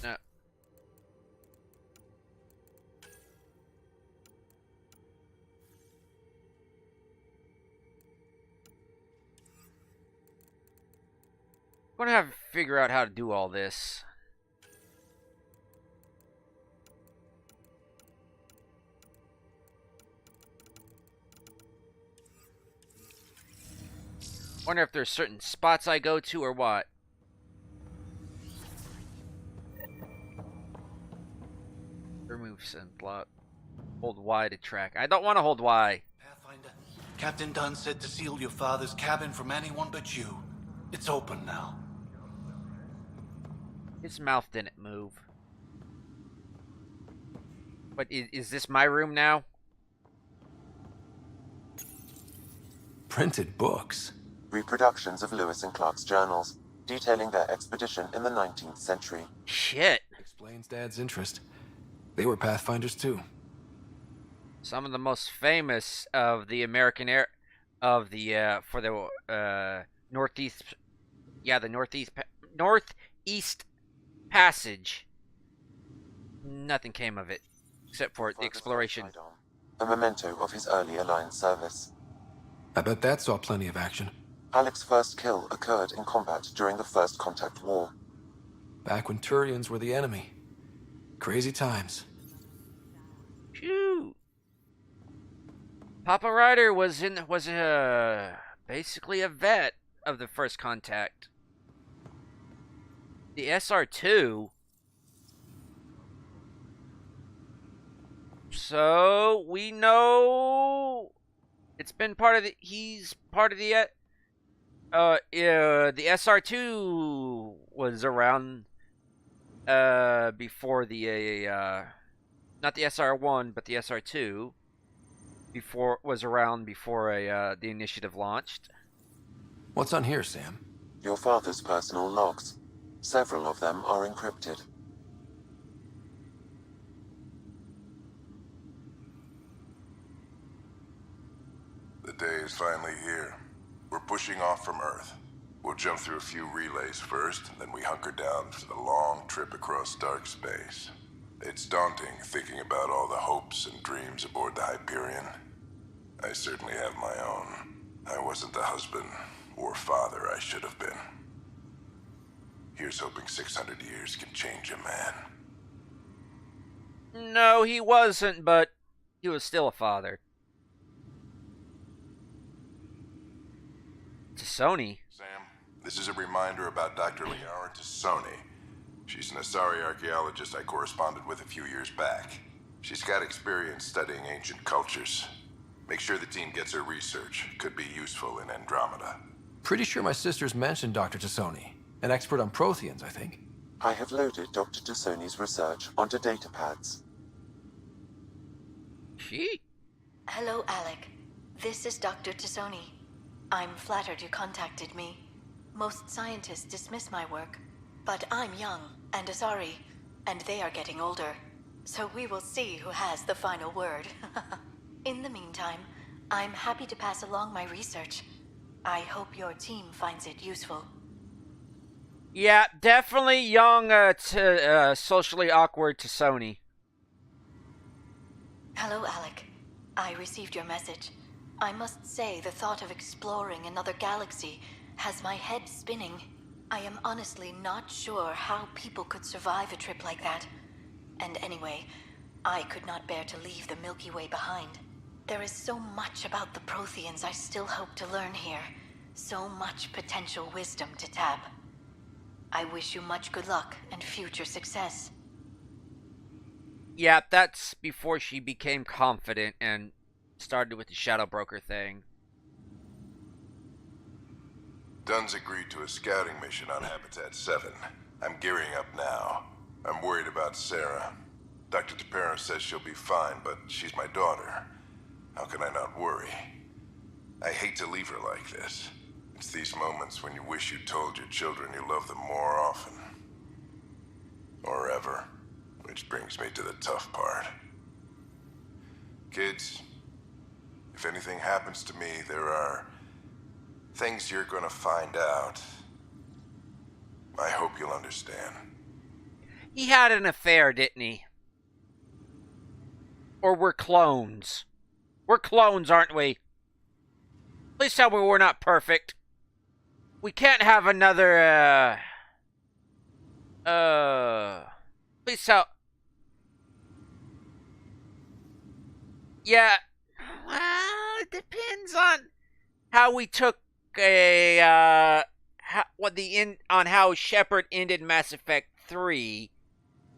No. gonna have to figure out how to do all this. Wonder if there's certain spots I go to or what. Remove some block. Hold Y to track. I don't want to hold Y. Pathfinder, Captain Dunn said to seal your father's cabin from anyone but you. It's open now. His mouth didn't move. But is this my room now? Printed books. Reproductions of Lewis and Clark's journals, detailing their expedition in the 19th century. Shit. Explains Dad's interest. They were Pathfinders too. Some of the most famous of the American air of the for the northeast, the northeast passage. Nothing came of it except for the exploration. A memento of his earlier line service. I bet that saw plenty of action. Alec's first kill occurred in combat during the First Contact War. Back when Turians were the enemy. Crazy times. Phew. Papa Ryder was basically a vet of the First Contact. The SR2. So we know it's been part of the. He's part of the. The SR2 was around before the not the SR1 but the SR2 was around before the initiative launched. What's on here, Sam? Your father's personal logs. Several of them are encrypted. The day is finally here. We're pushing off from Earth. We'll jump through a few relays first, and then we hunker down for the long trip across dark space. It's daunting thinking about all the hopes and dreams aboard the Hyperion. I certainly have my own. I wasn't the husband or father I should have been. Here's hoping 600 years can change a man. No, he wasn't, but he was still a father. Tassoni. Sam, this is a reminder about Dr. Liara Tassoni. She's an Asari archaeologist I corresponded with a few years back. She's got experience studying ancient cultures. Make sure the team gets her research. Could be useful in Andromeda. Pretty sure my sisters mentioned Dr. Tassoni. An expert on Protheans, I think. I have loaded Dr. Tassoni's research onto datapads. Hello, Alec. This is Dr. Tassoni. I'm flattered you contacted me. Most scientists dismiss my work, but I'm young and Asari, and they are getting older. So we will see who has the final word. In the meantime, I'm happy to pass along my research. I hope your team finds it useful. Yeah, definitely young, socially awkward Tassoni. Hello, Alec. I received your message. I must say the thought of exploring another galaxy has my head spinning. I am honestly not sure how people could survive a trip like that. And anyway, I could not bear to leave the Milky Way behind. There is so much about the Protheans I still hope to learn here. So much potential wisdom to tap. I wish you much good luck and future success. Yeah, that's before she became confident and started with the Shadow Broker thing. Dunn's agreed to a scouting mission on Habitat 7. I'm gearing up now. I'm worried about Sarah. Dr. Tapero says she'll be fine, but she's my daughter. How can I not worry? I hate to leave her like this. It's these moments when you wish you told your children you love them more often. Or ever. Which brings me to the tough part. Kids, if anything happens to me, there are things you're gonna find out. I hope you'll understand. He had an affair, didn't he? Or we're clones. We're clones, aren't we? Please tell me we're not perfect. We can't have another, please tell. Yeah, well, it depends on how we took how Shepard ended Mass Effect 3.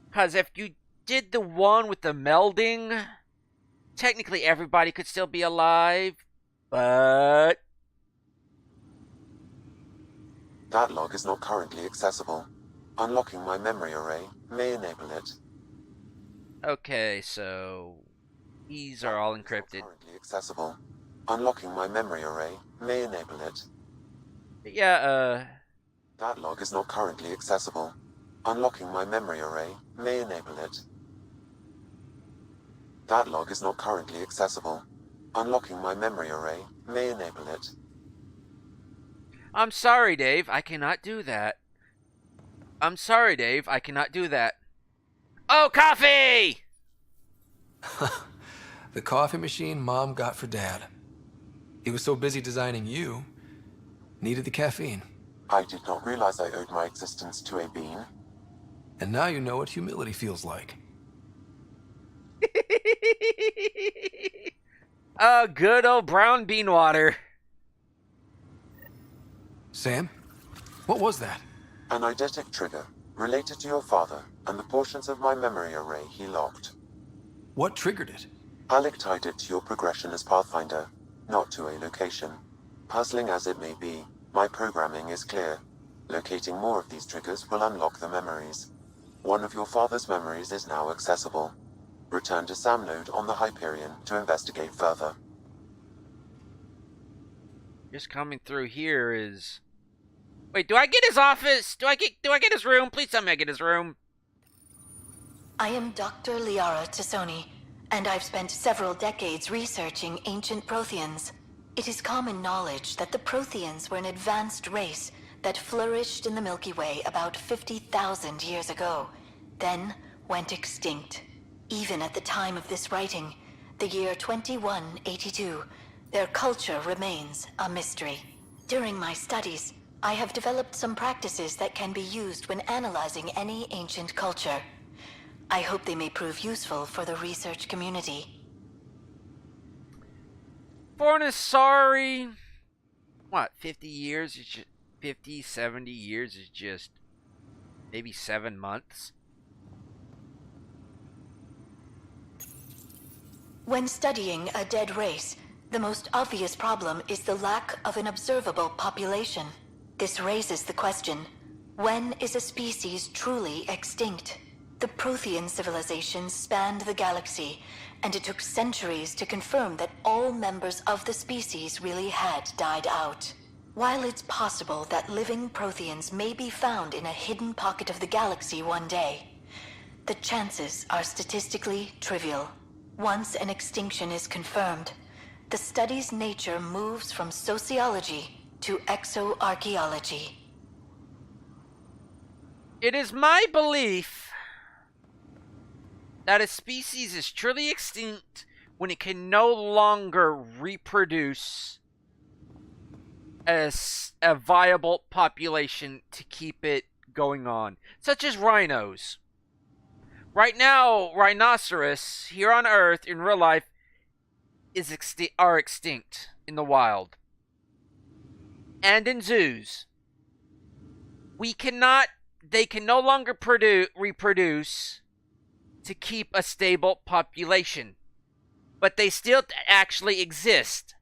Because if you did the one with the melding, technically everybody could still be alive, but... That log is not currently accessible. Unlocking my memory array may enable it. Okay, so... These are all encrypted. Currently accessible. Unlocking my memory array may enable it. Yeah, That log is not currently accessible. Unlocking my memory array may enable it. That log is not currently accessible. Unlocking my memory array may enable it. I'm sorry, Dave. I cannot do that. I'm sorry, Dave. I cannot do that. Oh, coffee! The coffee machine Mom got for Dad. He was so busy designing you, needed the caffeine. I did not realize I owed my existence to a bean. And now you know what humility feels like. Oh, good old brown bean water. Sam, what was that? An eidetic trigger, related to your father, and the portions of my memory array he locked. What triggered it? Alec tied it to your progression as Pathfinder, not to a location. Puzzling as it may be, my programming is clear. Locating more of these triggers will unlock the memories. One of your father's memories is now accessible. Return to Sam Node on the Hyperion to investigate further. Just coming through here is... Wait, do I get his office? Do I get his room? Please tell me I get his room. I am Dr. Liara Tassoni, and I've spent several decades researching ancient Protheans. It is common knowledge that the Protheans were an advanced race that flourished in the Milky Way about 50,000 years ago, then went extinct. Even at the time of this writing, the year 2182, their culture remains a mystery. During my studies, I have developed some practices that can be used when analyzing any ancient culture. I hope they may prove useful for the research community. Sorry. What, 50 years is just... 50, 70 years is just... maybe 7 months? When studying a dead race, the most obvious problem is the lack of an observable population. This raises the question, when is a species truly extinct? The Prothean civilization spanned the galaxy, and it took centuries to confirm that all members of the species really had died out. While it's possible that living Protheans may be found in a hidden pocket of the galaxy one day, the chances are statistically trivial. Once an extinction is confirmed, the study's nature moves from sociology to exoarchaeology. It is my belief that a species is truly extinct when it can no longer reproduce as a viable population to keep it going on, such as rhinos. Right now, rhinoceros here on Earth in real life are extinct in the wild and in zoos. They can no longer reproduce to keep a stable population, but they still actually exist.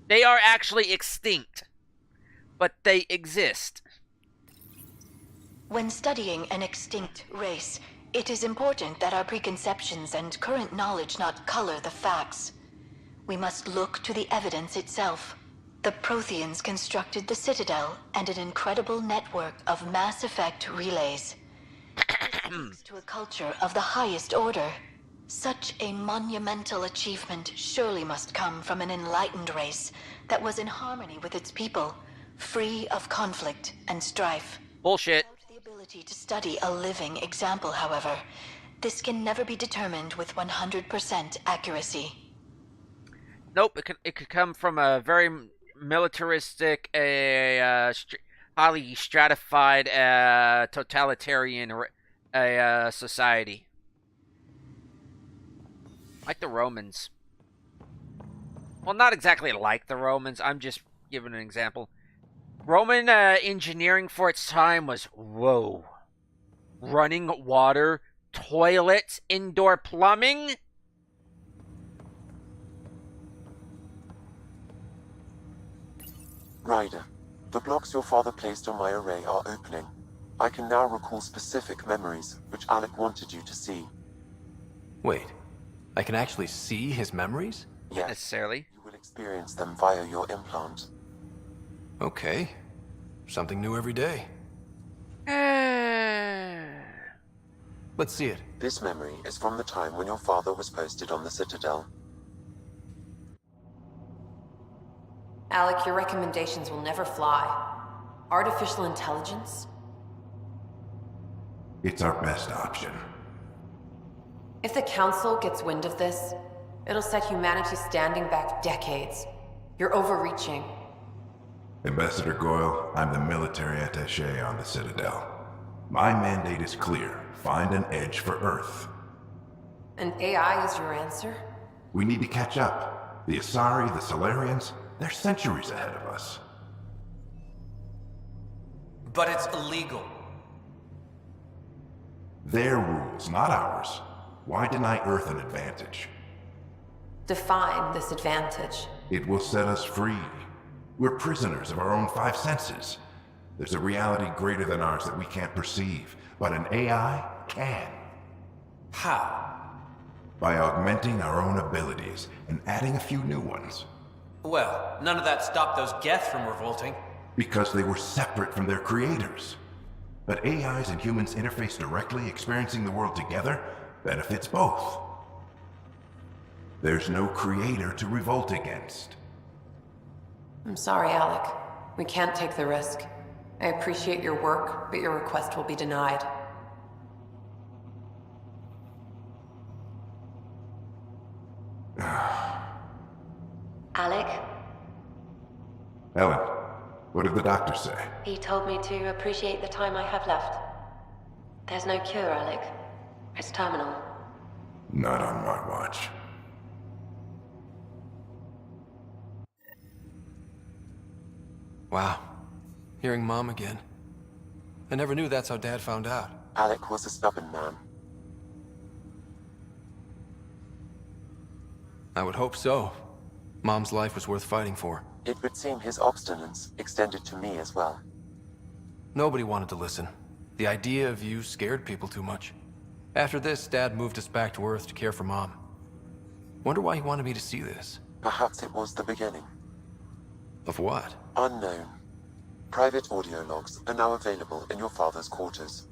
They are actually extinct, but they exist. When studying an extinct race, it is important that our preconceptions and current knowledge not color the facts. We must look to the evidence itself. The Protheans constructed the Citadel and an incredible network of Mass Effect relays. Thanks to a culture of the highest order. Such a monumental achievement surely must come from an enlightened race that was in harmony with its people, free of conflict and strife. Bullshit. Without the ability to study a living example, however, this can never be determined with 100% accuracy. Nope, it could come from a very militaristic, highly stratified, totalitarian society. Like the Romans. Well, not exactly like the Romans. I'm just giving an example. Roman engineering for its time was, whoa. Running water, toilets, indoor plumbing? Ryder, the blocks your father placed on my array are opening. I can now recall specific memories, which Alec wanted you to see. Wait, I can actually see his memories? Yes. Not necessarily. You will experience them via your implant. Okay. Something new every day. Let's see it. This memory is from the time when your father was posted on the Citadel. Alec, your recommendations will never fly. Artificial intelligence? It's our best option. If the Council gets wind of this, it'll set humanity standing back decades. You're overreaching. Ambassador Goyle, I'm the military attaché on the Citadel. My mandate is clear. Find an edge for Earth. And AI is your answer? We need to catch up. The Asari, the Solarians, they're centuries ahead of us. But it's illegal. Their rules, not ours. Why deny Earth an advantage? Define this advantage. It will set us free. We're prisoners of our own five senses. There's a reality greater than ours that we can't perceive, but an AI can. How? By augmenting our own abilities and adding a few new ones. Well, none of that stopped those Geth from revolting. Because they were separate from their creators. But AIs and humans interface directly, experiencing the world together, benefits both. There's no creator to revolt against. I'm sorry, Alec. We can't take the risk. I appreciate your work, but your request will be denied. Alec? Ellen, what did the doctor say? He told me to appreciate the time I have left. There's no cure, Alec. It's terminal. Not on my watch. Wow. Hearing Mom again. I never knew that's how Dad found out. Alec was a stubborn man. I would hope so. Mom's life was worth fighting for. It would seem his obstinance extended to me as well. Nobody wanted to listen. The idea of you scared people too much. After this, Dad moved us back to Earth to care for Mom. Wonder why he wanted me to see this. Perhaps it was the beginning. Of what? Unknown. Private audio logs are now available in your father's quarters.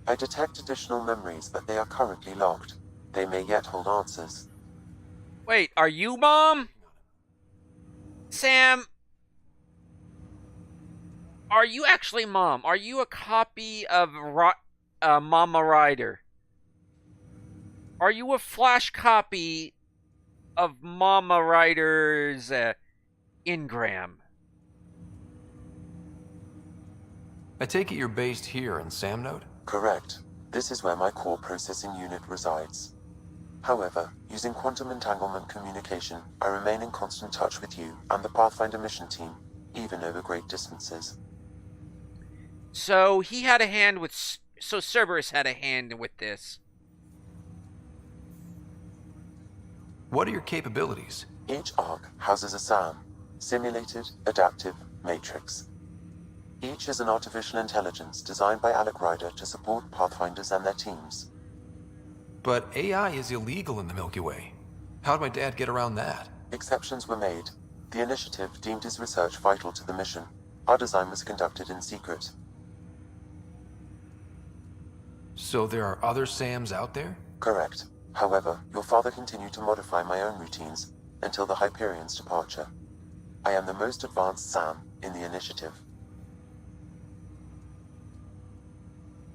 I detect additional memories, but they are currently logged. They may yet hold answers. Wait, are you Mom? Sam, are you actually Mom? Are you a copy of Mama Ryder? Are you a flash copy of Mama Ryder's engram? I take it you're based here in Samnode? Correct. This is where my core processing unit resides. However, using quantum entanglement communication, I remain in constant touch with you and the Pathfinder mission team, even over great distances. So he had a hand with... So Cerberus had a hand with this. What are your capabilities? Each arc houses a SAM, Simulated Adaptive Matrix. Each is an artificial intelligence designed by Alec Ryder to support Pathfinders and their teams. But AI is illegal in the Milky Way. How'd my dad get around that? Exceptions were made. The initiative deemed his research vital to the mission. Our design was conducted in secret. So there are other SAMs out there? Correct. However, your father continued to modify my own routines until the Hyperion's departure. I am the most advanced SAM in the initiative.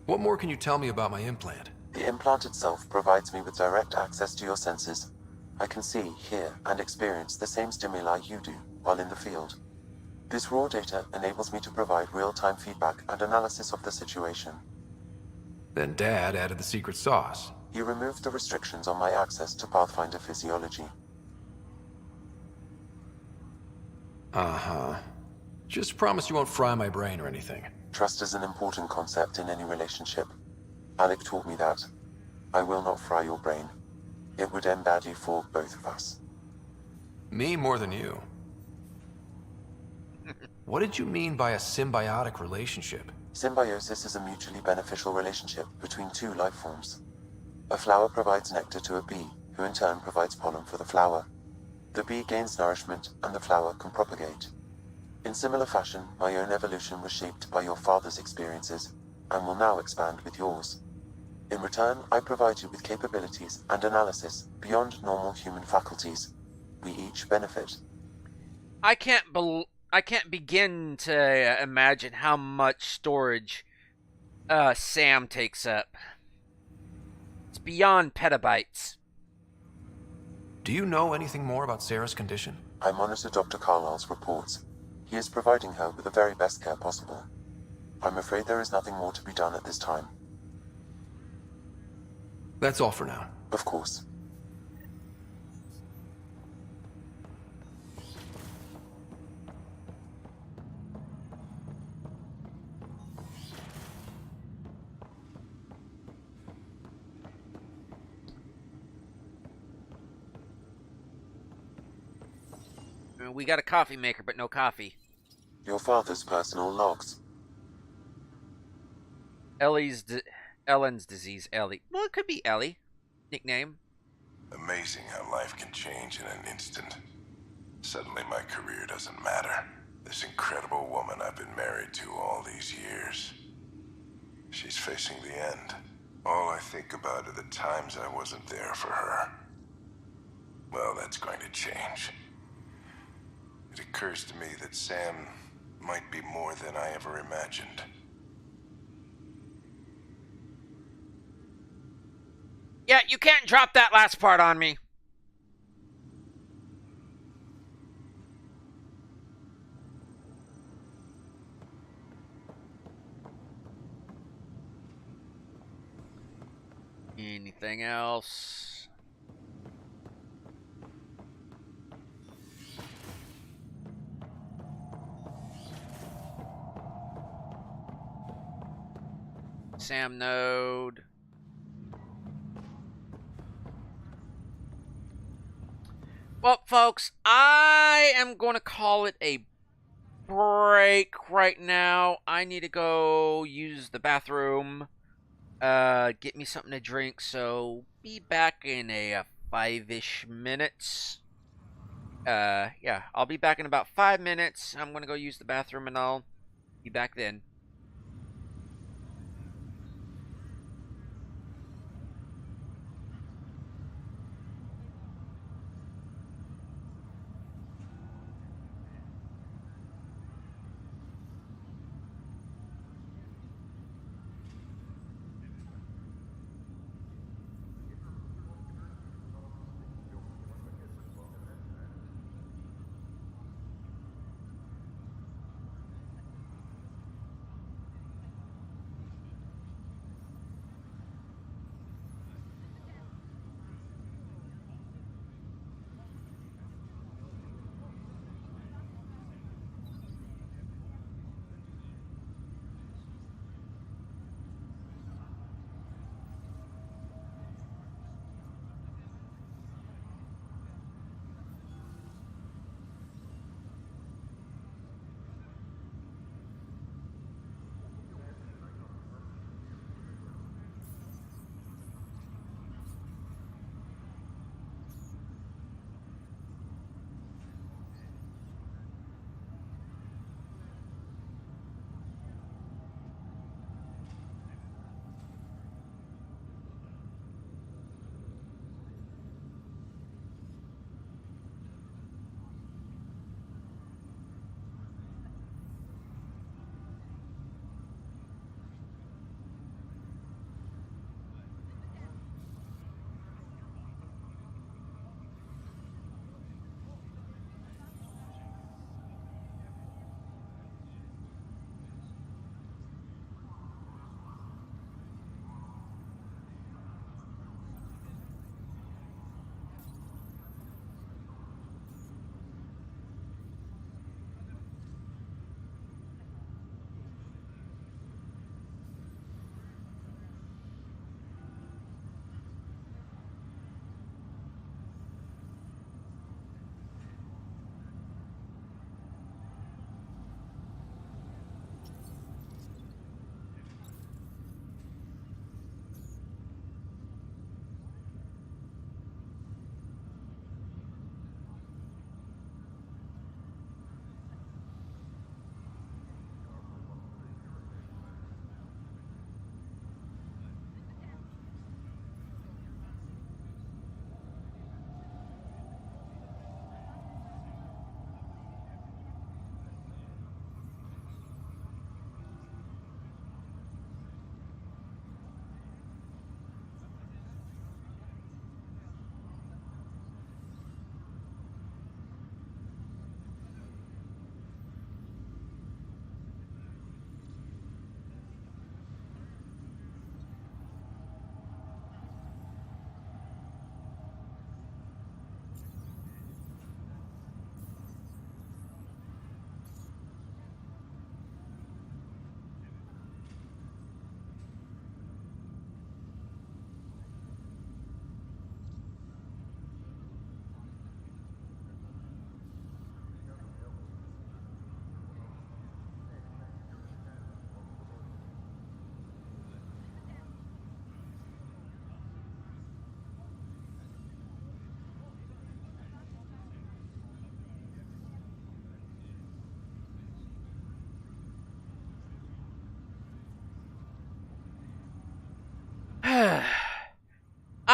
What more can you tell me about my implant? The implant itself provides me with direct access to your senses. I can see, hear, and experience the same stimuli you do while in the field. This raw data enables me to provide real-time feedback and analysis of the situation. Then Dad added the secret sauce. He removed the restrictions on my access to Pathfinder physiology. Uh-huh. Just promise you won't fry my brain or anything. Trust is an important concept in any relationship. Alec taught me that. I will not fry your brain. It would end badly for both of us. Me more than you. What did you mean by a symbiotic relationship? Symbiosis is a mutually beneficial relationship between two life forms. A flower provides nectar to a bee, who in turn provides pollen for the flower. The bee gains nourishment, and the flower can propagate. In similar fashion, my own evolution was shaped by your father's experiences, and will now expand with yours. In return, I provide you with capabilities and analysis beyond normal human faculties. We each benefit. I can't begin to imagine how much storage Sam takes up. It's beyond petabytes. Do you know anything more about Sarah's condition? I monitor Dr. Carlisle's reports. He is providing her with the very best care possible. I'm afraid there is nothing more to be done at this time. That's all for now. Of course. We got a coffee maker, but no coffee. Your father's personal logs. Ellen's disease, Ellie. Well, it could be Ellie. Nickname. Amazing how life can change in an instant. Suddenly my career doesn't matter. This incredible woman I've been married to all these years. She's facing the end. All I think about are the times I wasn't there for her. Well, that's going to change. It occurs to me that Sam might be more than I ever imagined. Yeah, you can't drop that last part on me. Anything else? Sam node. Well, folks, I am going to call it a break right now. I need to go use the bathroom, get me something to drink, so be back in a 5-ish minutes. Yeah, I'll be back in about 5 minutes. I'm going to go use the bathroom and I'll be back then.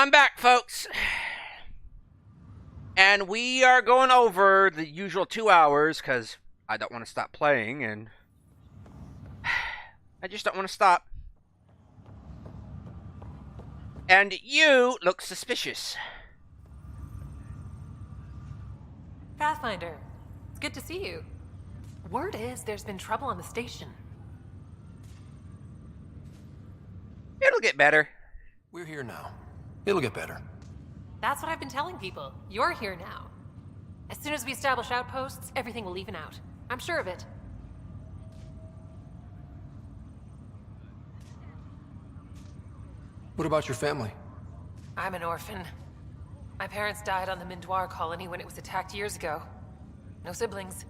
I'm back, folks. And we are going over the usual 2 hours because I don't want to stop playing, and I just don't want to stop. And you look suspicious. Pathfinder, it's good to see you. Word is there's been trouble on the station. It'll get better. We're here now. It'll get better. That's what I've been telling people. You're here now. As soon as we establish outposts, everything will even out. I'm sure of it. What about your family? I'm an orphan. My parents died on the Mindoir colony when it was attacked years ago. No siblings.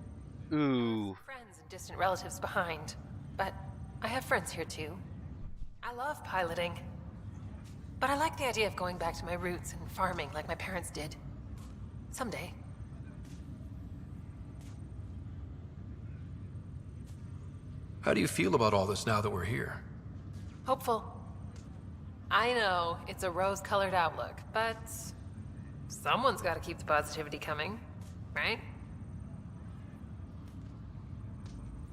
Ooh. Friends and distant relatives behind. But I have friends here too. I love piloting. But I like the idea of going back to my roots and farming like my parents did. Someday. How do you feel about all this now that we're here? Hopeful. I know it's a rose-colored outlook, but someone's got to keep the positivity coming, right?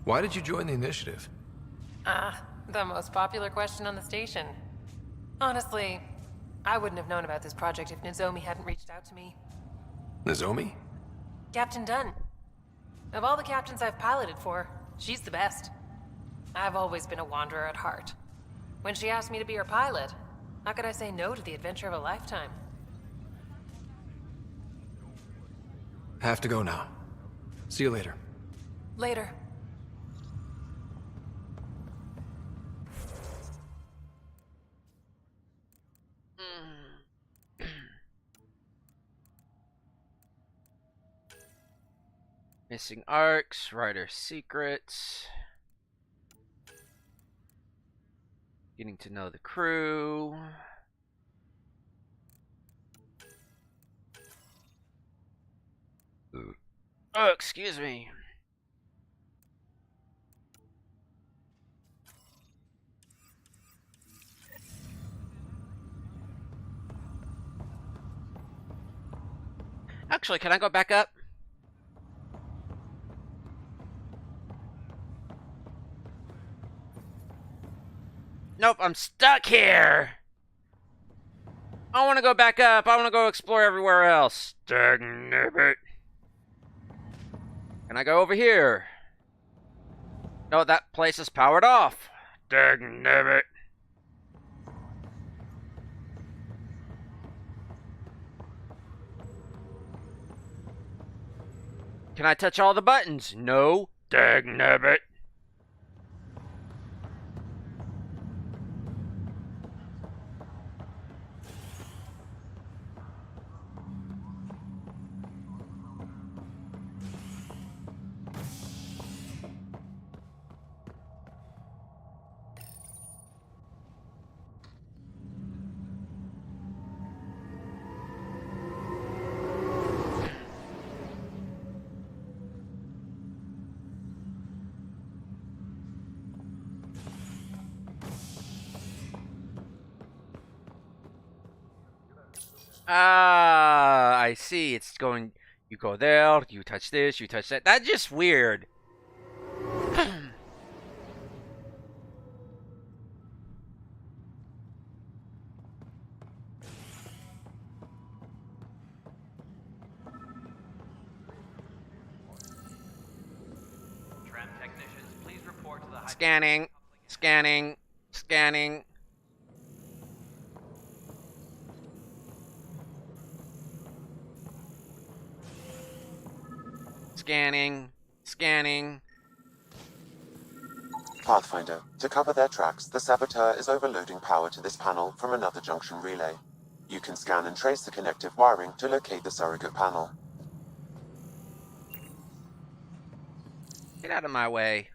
Why did you join the initiative? The most popular question on the station. Honestly, I wouldn't have known about this project if Nozomi hadn't reached out to me. Nozomi? Captain Dunn. Of all the captains I've piloted for, she's the best. I've always been a wanderer at heart. When she asked me to be her pilot, how could I say no to the adventure of a lifetime? Have to go now. See you later. Later. Missing arcs, writer secrets. Getting to know the crew. Oh, excuse me. Actually, can I go back up? Nope, I'm stuck here. I want to go back up. I want to go explore everywhere else. Dagnabbit. Can I go over here? No, that place is powered off. Dagnabbit. Can I touch all the buttons? No. Dagnabbit. Ah, I see. It's going, you go there, you touch this, you touch that. That's just weird. Tram technicians, please report to the Scanning, scanning, scanning. Scanning, scanning. Pathfinder, to cover their tracks, the saboteur is overloading power to this panel from another junction relay. You can scan and trace the connective wiring to locate the surrogate panel. Get out of my way.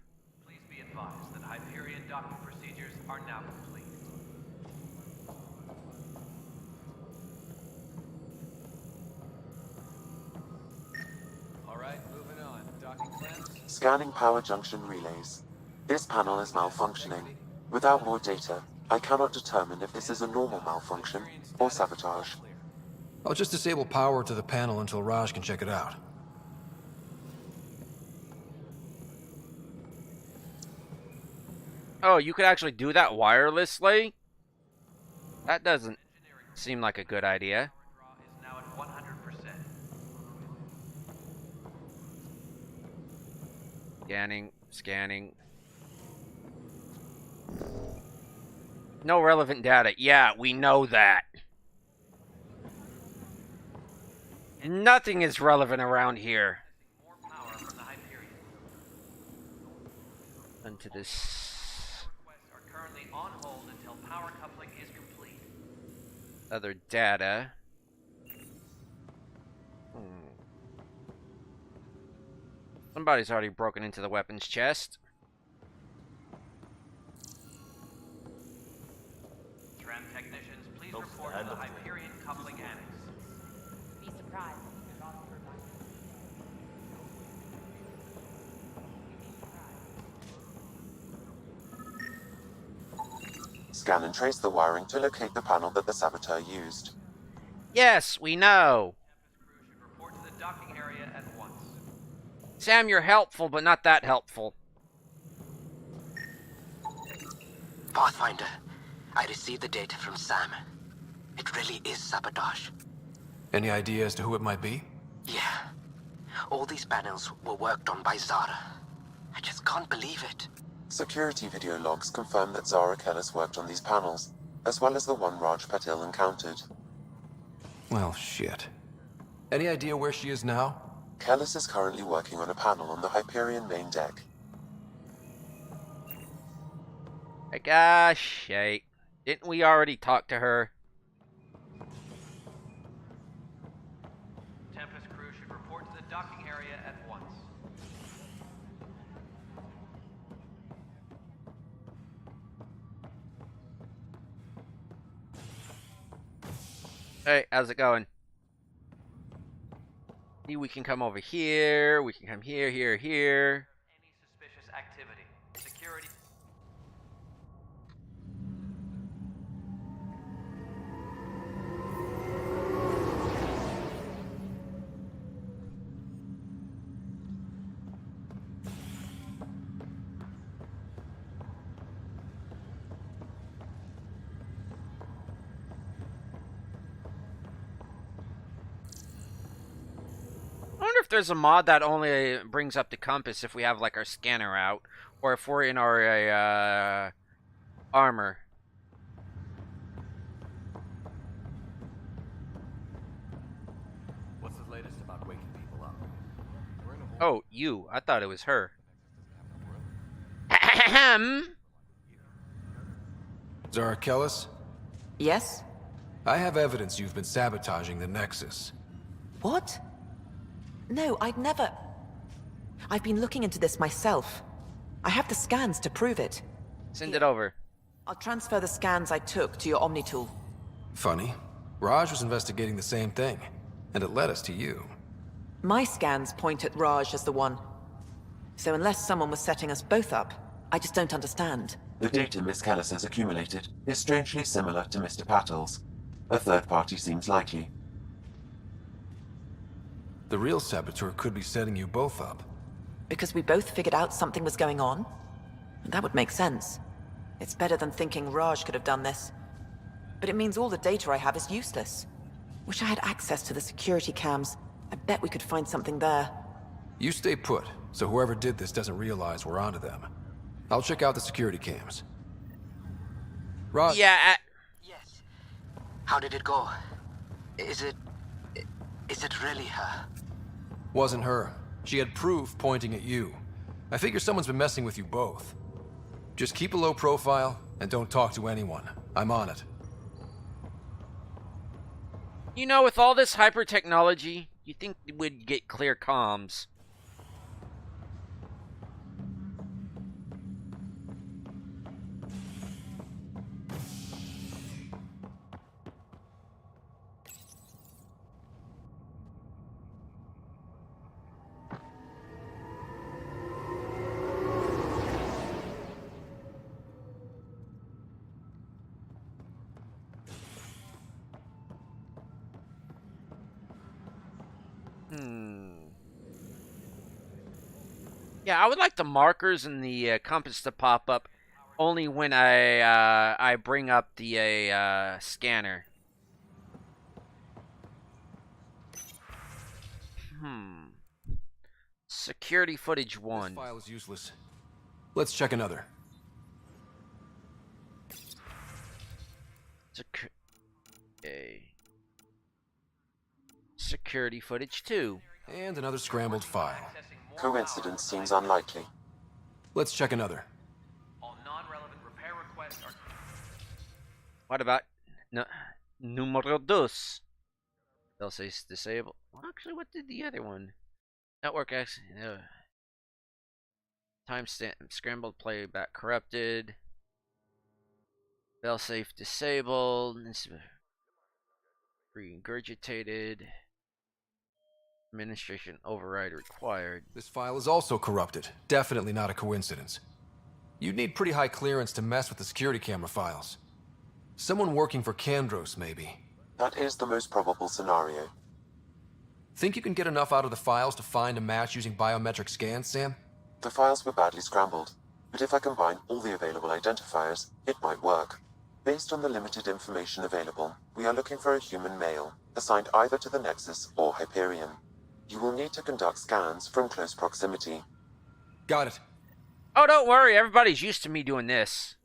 Please be advised that Hyperion docking procedures are now complete. All right, moving on. Docking plans? Scanning power junction relays. This panel is malfunctioning. Without more data, I cannot determine if this is a normal malfunction or sabotage. I'll just disable power to the panel until Raj can check it out. Oh, you could actually do that wirelessly? That doesn't seem like a good idea. Is now at 100%. Scanning. No relevant data. Yeah, we know that. Nothing is relevant around here. More power from the Hyperion. Into this Requests are currently on hold until power coupling is complete. other data. Somebody's already broken into the weapons chest. Tram technicians, please report to the Hyperion coupling annex. Be surprised. Scan and trace the wiring to locate the panel that the saboteur used. Yes, we know. Crew should report to the docking area at once. Sam, you're helpful, but not that helpful. Pathfinder, I received the data from Sam. It really is sabotage. Any idea as to who it might be? Yeah. All these panels were worked on by Zara. I just can't believe it. Security video logs confirm that Zara Kellis worked on these panels, as well as the one Raj Patil encountered. Well, shit. Any idea where she is now? Kellis is currently working on a panel on the Hyperion main deck. Like, shit. Didn't we already talk to her? Tempest crew should report to the docking area at once. Hey, how's it going? See, we can come over here. We can come here. Any suspicious activity. Security. I wonder if there's a mod that only brings up the compass if we have like our scanner out, or if we're in our armor. What's the latest about waking people up? Oh, you. I thought it was her. Ahem. Zara Kellis? Yes? I have evidence you've been sabotaging the Nexus. What? No, I'd never... I've been looking into this myself. I have the scans to prove it. Send it over. I'll transfer the scans I took to your Omni tool. Funny. Raj was investigating the same thing, and it led us to you. My scans point at Raj as the one. So unless someone was setting us both up, I just don't understand. The data Miss Kellis has accumulated is strangely similar to Mr. Patil's. A third party seems likely. The real saboteur could be setting you both up. Because we both figured out something was going on? That would make sense. It's better than thinking Raj could have done this. But it means all the data I have is useless. Wish I had access to the security cams. I bet we could find something there. You stay put, so whoever did this doesn't realize we're onto them. I'll check out the security cams. Raj... Yeah, Yes. How did it go? Is it really her? Wasn't her. She had proof pointing at you. I figure someone's been messing with you both. Just keep a low profile, and don't talk to anyone. I'm on it. You know, with all this hyper technology, you think we'd get clear comms. Yeah, I would like the markers and the compass to pop up only when I bring up the scanner. Security footage 1. This file is useless. Let's check another. Okay. Security footage 2. And another scrambled file. Coincidence seems unlikely. Let's check another. All non-relevant repair requests are... What about numero dos? They'll say disabled. Well, actually, what did the other one? Network access. Timestamp scrambled, playback corrupted. Failsafe disabled. Regurgitated. Administration override required. This file is also corrupted. Definitely not a coincidence. You'd need pretty high clearance to mess with the security camera files. Someone working for Kandros, maybe. That is the most probable scenario. Think you can get enough out of the files to find a match using biometric scans, Sam? The files were badly scrambled, but if I combine all the available identifiers, it might work. Based on the limited information available, we are looking for a human male, assigned either to the Nexus or Hyperion. You will need to conduct scans from close proximity. Got it. Oh, don't worry, everybody's used to me doing this.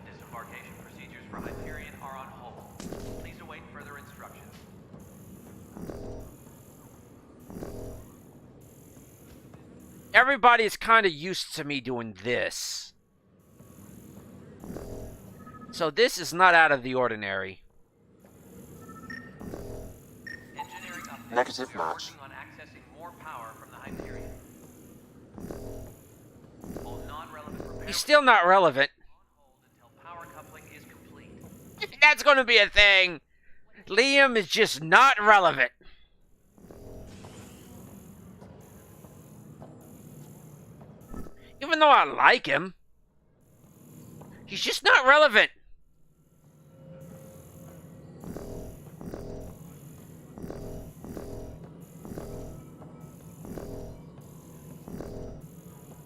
Disembarkation procedures for Hyperion are on hold. Please await further instructions. Everybody's kind of used to me doing this. So this is not out of the ordinary. Negative match. On accessing more power from the Hyperion. All non-relevant repair He's still not relevant. until power coupling is complete. That's going to be a thing. Liam is just not relevant. Even though I like him, he's just not relevant.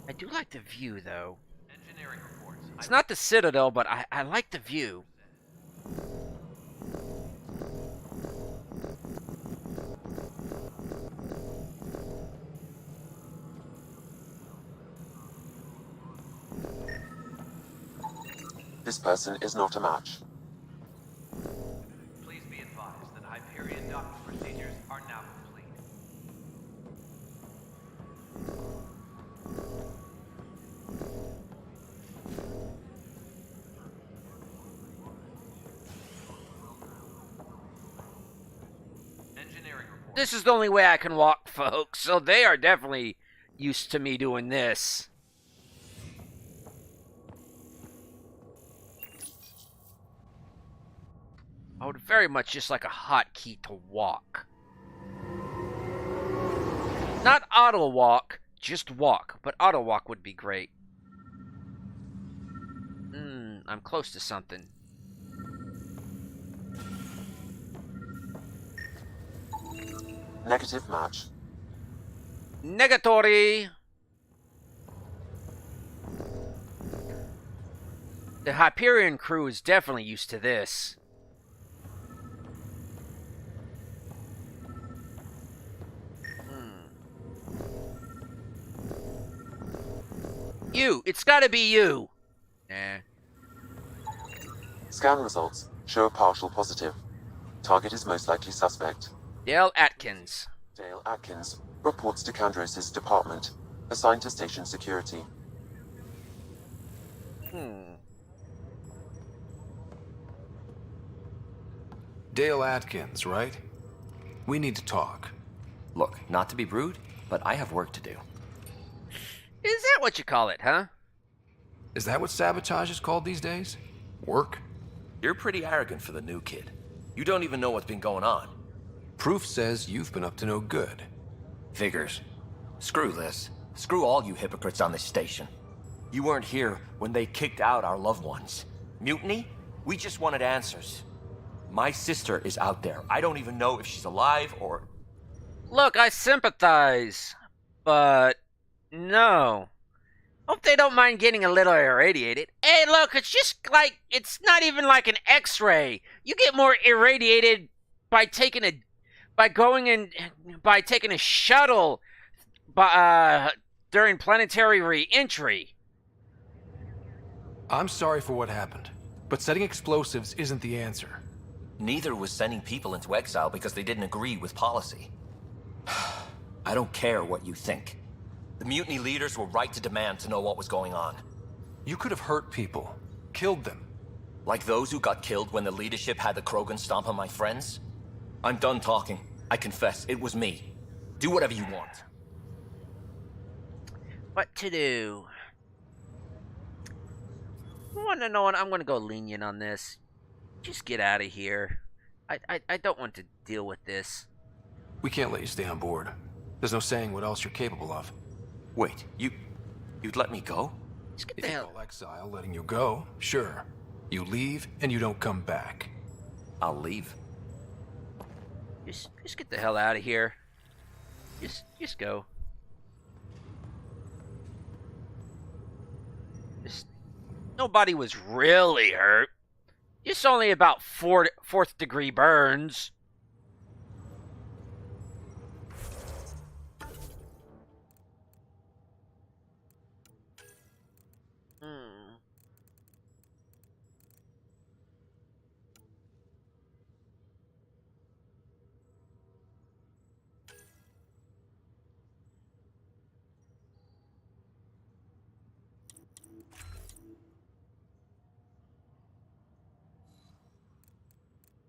I do like the view, though. Engineering reports. It's not the Citadel, but I like the view. This person is not a match. Please be advised that Hyperion docking procedures are now complete. Engineering report. This is the only way I can walk, folks, so they are definitely used to me doing this. I would very much just like a hotkey to walk. Not auto walk, just walk, but auto walk would be great. I'm close to something. Negative match. Negatory. The Hyperion crew is definitely used to this. You! It's gotta be you! Nah. Scan results show a partial positive. Target is most likely suspect. Dale Atkins. Dale Atkins reports to Kandros' department, assigned to station security. Dale Atkins, right? We need to talk. Look, not to be rude, but I have work to do. Is that what you call it, huh? Is that what sabotage is called these days? Work? You're pretty arrogant for the new kid. You don't even know what's been going on. Proof says you've been up to no good. Figures. Screw this. Screw all you hypocrites on this station. You weren't here when they kicked out our loved ones. Mutiny? We just wanted answers. My sister is out there. I don't even know if she's alive or... Look, I sympathize, but no. Hope they don't mind getting a little irradiated. Hey, look, it's just like, it's not even like an X-ray. You get more irradiated by taking a shuttle during planetary re-entry. I'm sorry for what happened, but setting explosives isn't the answer. Neither was sending people into exile because they didn't agree with policy. I don't care what you think. The mutiny leaders were right to demand to know what was going on. You could have hurt people, killed them. Like those who got killed when the leadership had the Krogan stomp on my friends? I'm done talking. I confess, it was me. Do whatever you want. What to do? You want to know what? I'm going to go lenient on this. Just get out of here. I don't want to deal with this. We can't let you stay on board. There's no saying what else you're capable of. Wait, you'd let me go? Just get If the you hell... call exile letting you go, sure. You leave and you don't come back. I'll leave. Just get the hell out of here. Just go. Nobody was really hurt. Just only about fourth degree burns.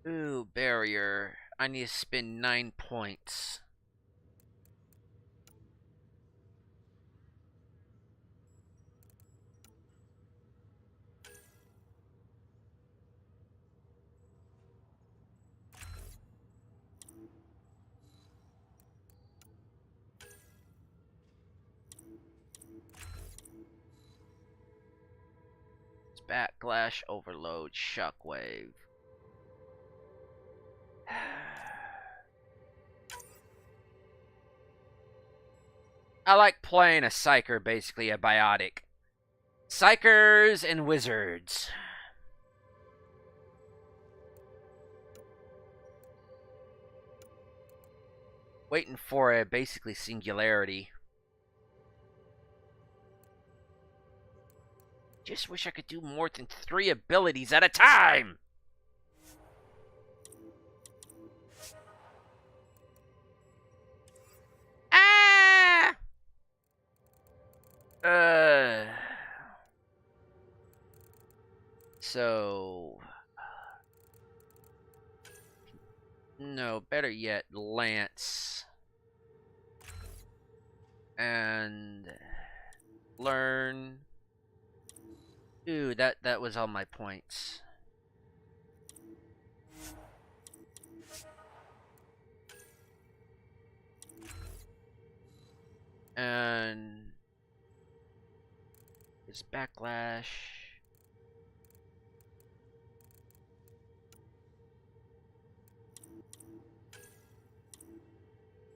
Ooh, barrier. I need to spend 9 points. Backlash, overload, shockwave. I like playing a psyker, basically a biotic. Psychers and wizards. Waiting for a basically singularity. Just wish I could do more than 3 abilities at a time! Ah! So... No, better yet, Lance. And... Learn... Ooh, that was all my points. And it's backlash.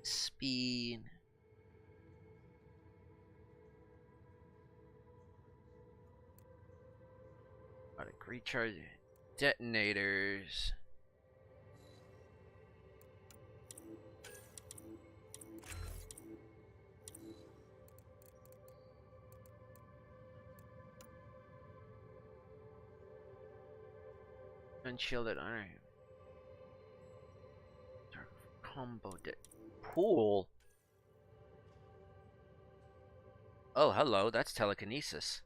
Speed. Recharge detonators. Unshielded iron. Combo pool. Oh, hello. That's telekinesis.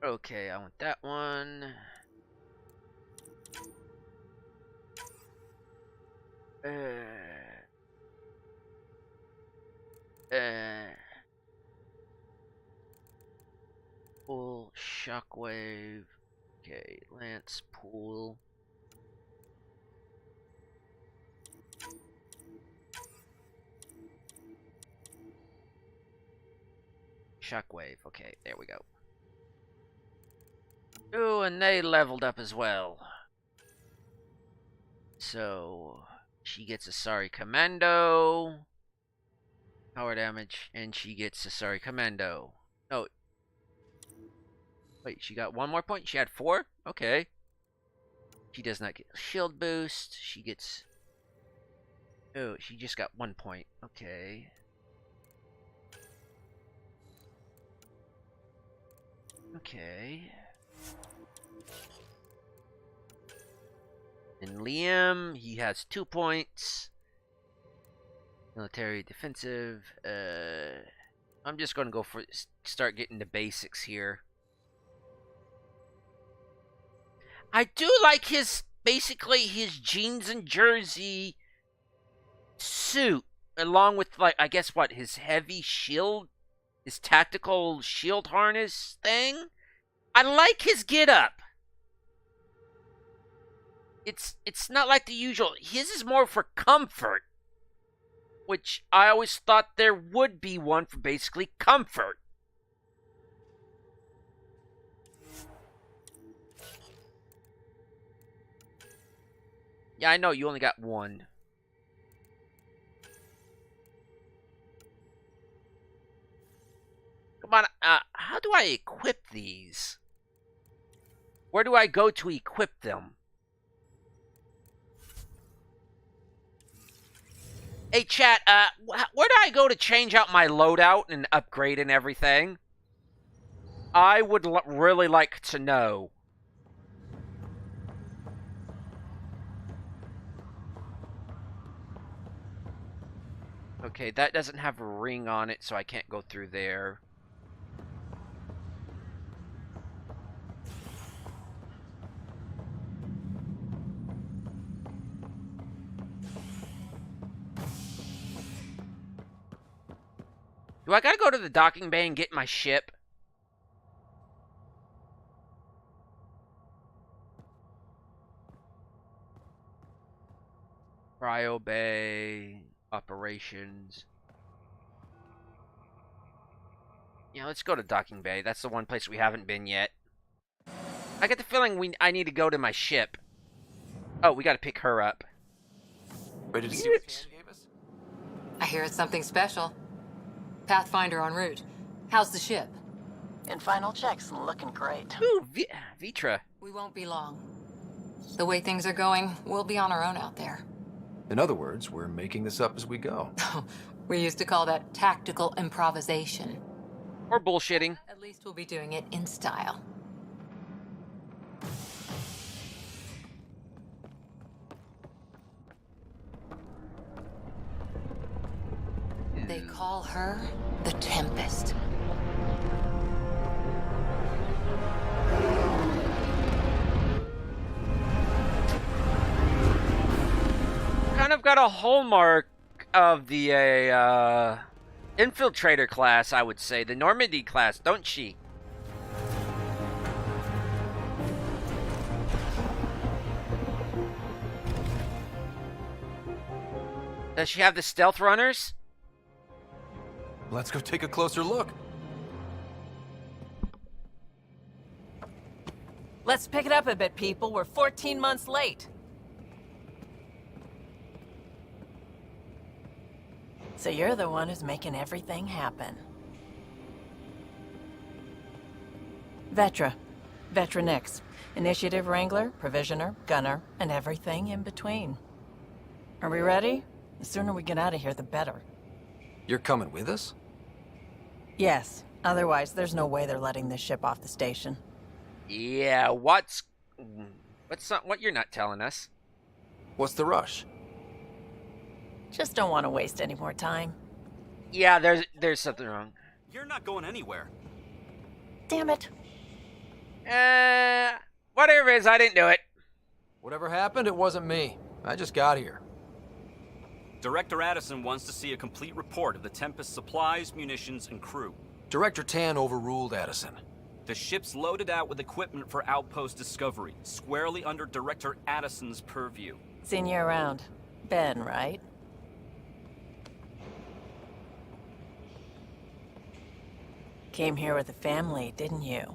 Okay, I want that one. Pool, shockwave. Okay, Lance, pool. Shockwave. Okay, there we go. Ooh, and they leveled up as well. So, she gets a Sorry Commando. Power damage, and she gets a Sorry Commando. Oh. Wait, she got one more point? She had 4? Okay. She does not get shield boost. She gets... Oh, she just got 1 point. Okay. Okay. And Liam, he has 2 points. Military defensive. I'm just going to go for start getting the basics here. I do like his basically his jeans and jersey suit, along with like I guess what his heavy shield, his tactical shield harness thing. I like his getup. It's not like the usual. His is more for comfort, which I always thought there would be one for basically comfort. Yeah, I know you only got 1. Come on, how do I equip these? Where do I go to equip them? Hey, chat, where do I go to change out my loadout and upgrade and everything? I would really like to know. Okay, that doesn't have a ring on it, so I can't go through there. Do I gotta go to the docking bay and get my ship? Cryo bay, operations. Yeah, let's go to docking bay. That's the one place we haven't been yet. I get the feeling I need to go to my ship. Oh, we gotta pick her up. Ready to see what Scan gave us? I hear it's something special. Pathfinder en route. How's the ship? In final checks, looking great. Ooh, Vitra. We won't be long. The way things are going, we'll be on our own out there. In other words, we're making this up as we go. We used to call that tactical improvisation. Or bullshitting. At least we'll be doing it in style. They call her the Tempest. Kind of got a hallmark of the infiltrator class, I would say. The Normandy class, don't she? Does she have the stealth runners? Let's go take a closer look. Let's pick it up a bit, people. We're 14 months late. So you're the one who's making everything happen. Vetra. Vetra Nix. Initiative Wrangler, Provisioner, Gunner, and everything in between. Are we ready? The sooner we get out of here, the better. You're coming with us? Yes. Otherwise, there's no way they're letting this ship off the station. Yeah, what you're not telling us? What's the rush? Just don't want to waste any more time. Yeah, there's something wrong. You're not going anywhere. Damn it. Whatever it is, I didn't do it. Whatever happened, it wasn't me. I just got here. Director Addison wants to see a complete report of the Tempest's supplies, munitions, and crew. Director Tan overruled Addison. The ship's loaded out with equipment for outpost discovery, squarely under Director Addison's purview. Seen you around. Ben, right? Came here with a family, didn't you?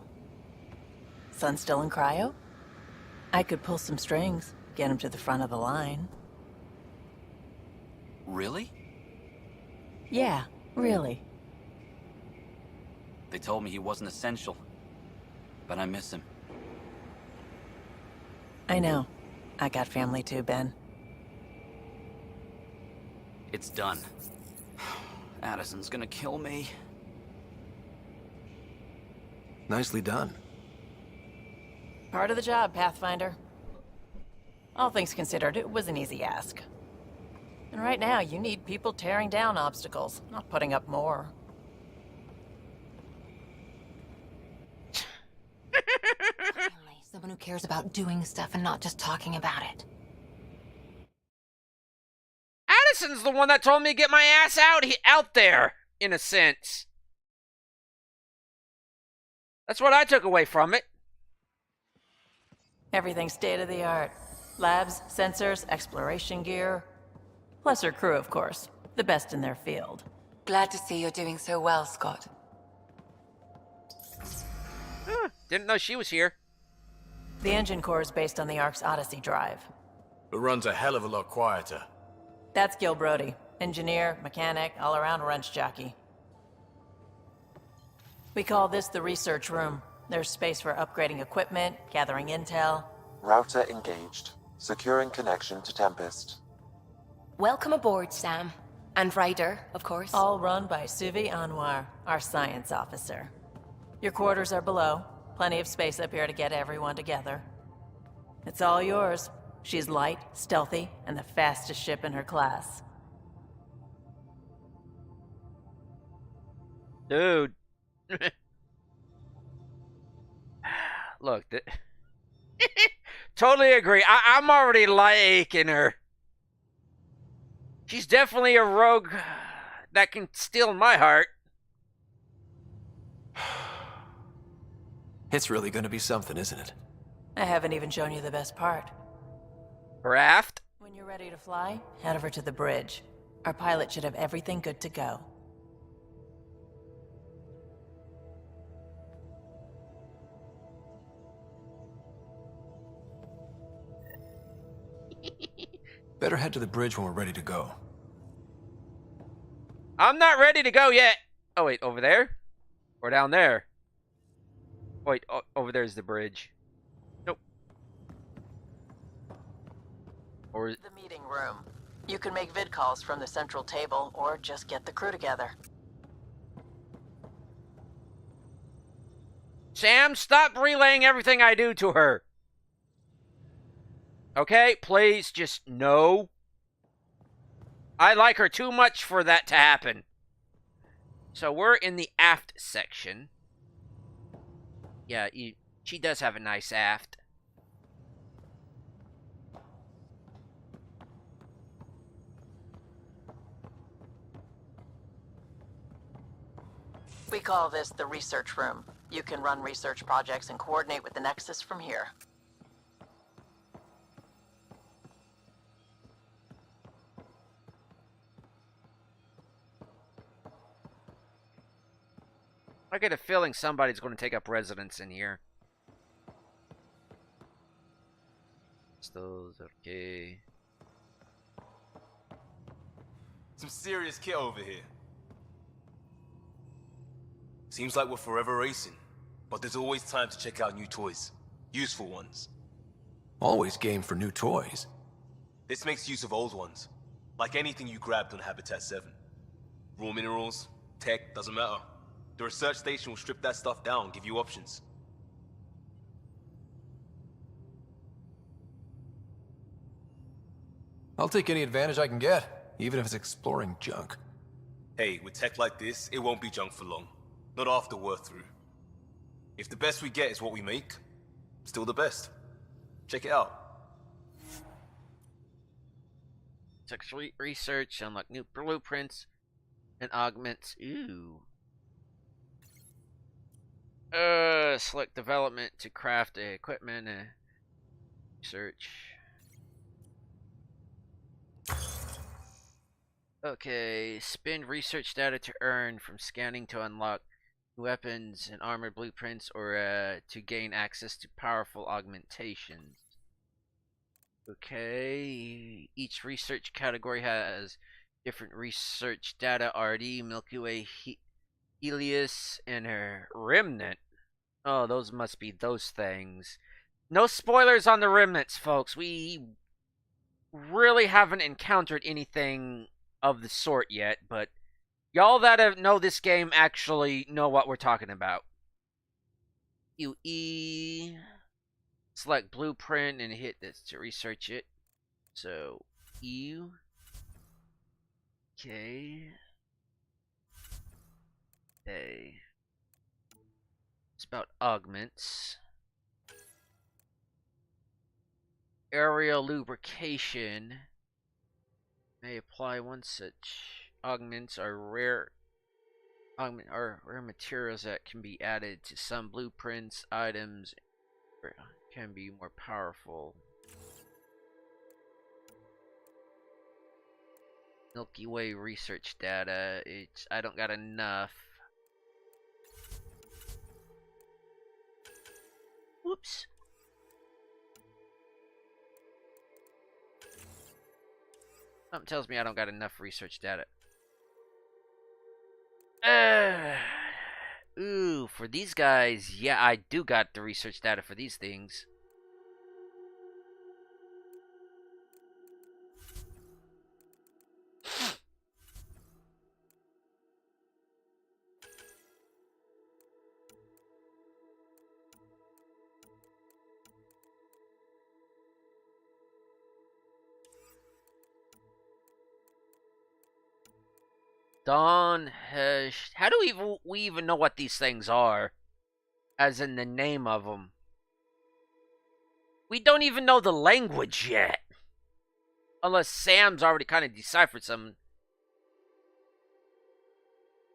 Son still in cryo? I could pull some strings, get him to the front of the line. Really? Yeah, really. They told me he wasn't essential, but I miss him. I know. I got family too, Ben. It's done. Addison's gonna kill me. Nicely done. Part of the job, Pathfinder. All things considered, it was an easy ask. And right now, you need people tearing down obstacles, not putting up more. Finally, someone who cares about doing stuff and not just talking about it. Addison's the one that told me to get my ass out there, in a sense. That's what I took away from it. Everything's state-of-the-art. Labs, sensors, exploration gear. Plus her crew, of course. The best in their field. Glad to see you're doing so well, Scott. Didn't know she was here. The engine core is based on the Ark's Odyssey drive. It runs a hell of a lot quieter. That's Gil Brody. Engineer, mechanic, all-around wrench jockey. We call this the research room. There's space for upgrading equipment, gathering intel. Router engaged. Securing connection to Tempest. Welcome aboard, Sam. And Ryder, of course. All run by Suvi Anwar, our science officer. Your quarters are below. Plenty of space up here to get everyone together. It's all yours. She's light, stealthy, and the fastest ship in her class. Dude. Look, totally agree. I'm already liking her. She's definitely a rogue that can steal my heart. It's really gonna be something, isn't it? I haven't even shown you the best part. Raft? When you're ready to fly, head over to the bridge. Our pilot should have everything good to go. Better head to the bridge when we're ready to go. I'm not ready to go yet. Oh, wait, over there? Or down there? Wait, over there's the bridge. Nope. Or The meeting room. You can make vid calls from the central table, or just get the crew together. Sam, stop relaying everything I do to her. Okay, please, just no. I like her too much for that to happen. So we're in the aft section. Yeah, she does have a nice aft. We call this the research room. You can run research projects and coordinate with the Nexus from here. I get a feeling somebody's going to take up residence in here. Those okay. Some serious kit over here. Seems like we're forever racing, but there's always time to check out new toys. Useful ones. Always game for new toys. This makes use of old ones. Like anything you grabbed on Habitat 7. Raw minerals, tech, doesn't matter. The research station will strip that stuff down, give you options. I'll take any advantage I can get, even if it's exploring junk. Hey, with tech like this, it won't be junk for long. Not after we're through. If the best we get is what we make, still the best. Check it out. Sexual research, unlock new blueprints and augments. Ooh. Select development to craft equipment and research. Okay, spend research data to earn from scanning to unlock weapons and armor blueprints, or to gain access to powerful augmentations. Okay, each research category has different research data. RD, Milky Way, Helios, and her remnant. Oh, those must be those things. No spoilers on the remnants, folks. We really haven't encountered anything of the sort yet, but y'all that know this game actually know what we're talking about. UE. Select blueprint and hit this to research it. So, U. Okay. Okay. It's about augments. Aerial lubrication may apply. One such augments are rare materials that can be added to some blueprints. Items can be more powerful. Milky Way research data. I don't got enough. Whoops. Something tells me I don't got enough research data. Ooh, for these guys, yeah, I do got the research data for these things. Dawn Hesh. How do we even know what these things are? As in the name of them. We don't even know the language yet. Unless Sam's already kind of deciphered some.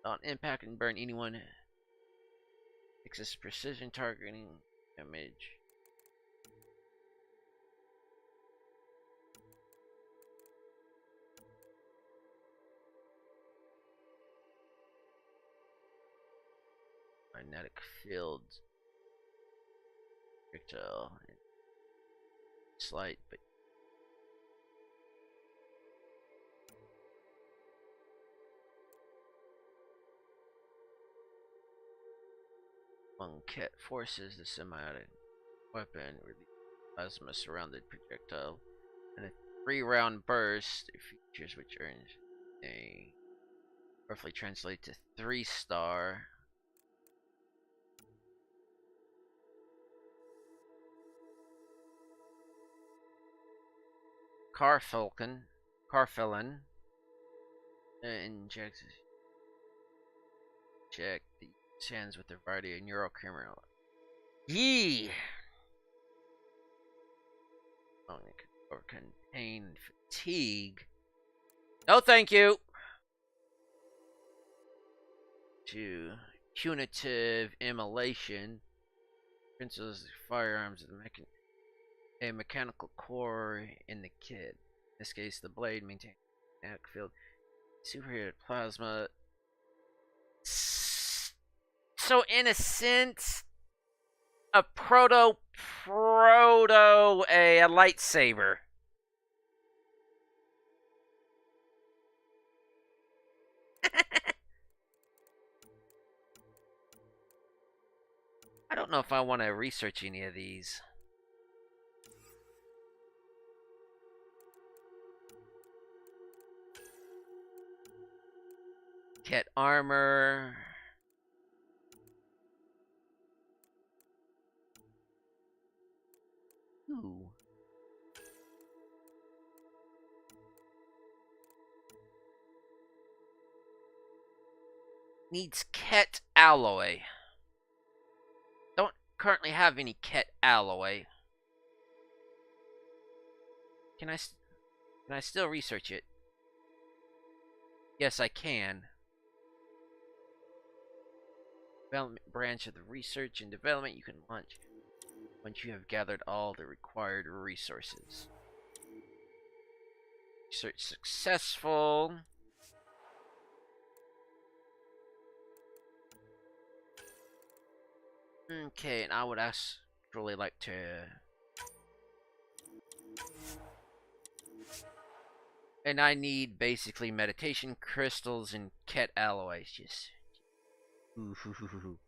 On impact and burn anyone. Fixes precision targeting damage. Magnetic fields. Projectile. Slight, but Ket forces the semiotic weapon release plasma surrounded projectile and a 3-round burst. It features which earns a roughly translate to 3-star. Carfelin injects check the sands with a variety of neurocriminal. Yee! Or contain fatigue. No, thank you. To punitive immolation. Principles of firearms of a mechanical core in the kit. In this case, the blade maintains a magnetic field. Superheated plasma. So, in a sense, a proto a lightsaber. I don't know if I want to research any of these. Ket armor. Ooh. Needs Ket alloy. Don't currently have any Ket alloy. Can I still research it? Yes, I can. Development branch of the research and development you can launch once you have gathered all the required resources. Research successful. Okay, and I would actually like to... And I need basically meditation crystals and ket alloys. Just... Ooh.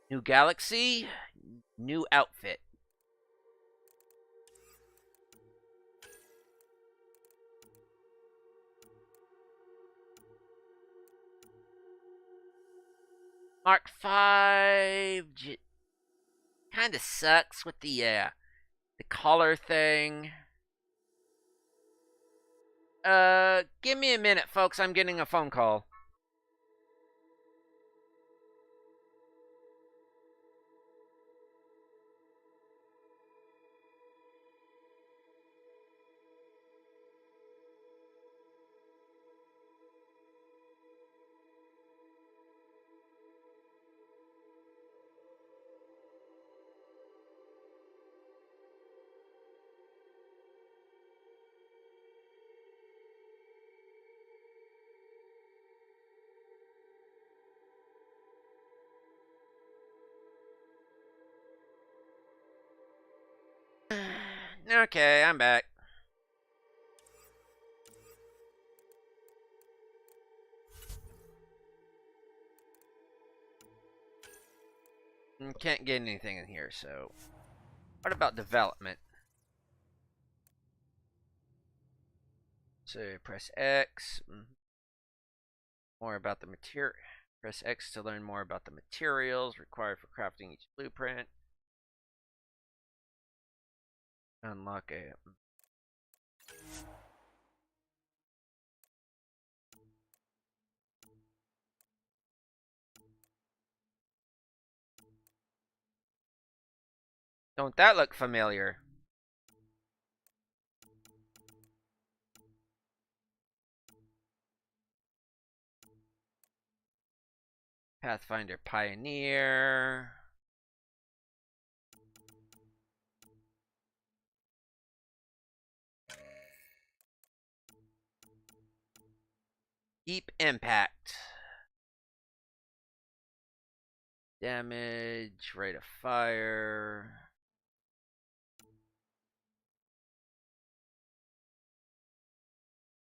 New galaxy, new outfit. Mark 5 kind of sucks with the collar thing. Give me a minute, folks. I'm getting a phone call. Okay, I'm back. Can't get anything in here, so... What about development? So, press X. More about the material. Press X to learn more about the materials required for crafting each blueprint. Unlock a... Don't that look familiar? Pathfinder Pioneer. Deep Impact. Damage, rate of fire.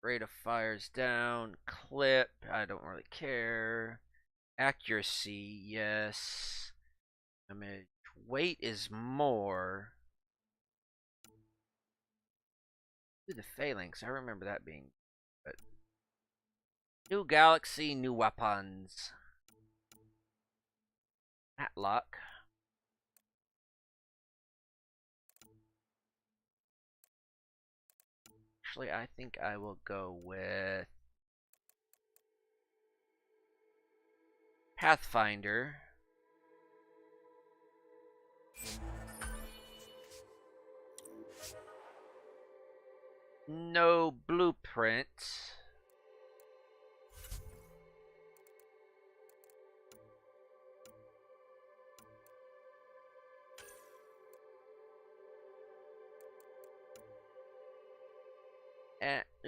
Rate of fire's down. Clip, I don't really care. Accuracy, yes. Damage, weight is more. Ooh, the phalanx, I remember that being good. New galaxy, new weapons. Matlock. Actually, I think I will go with Pathfinder. No blueprint.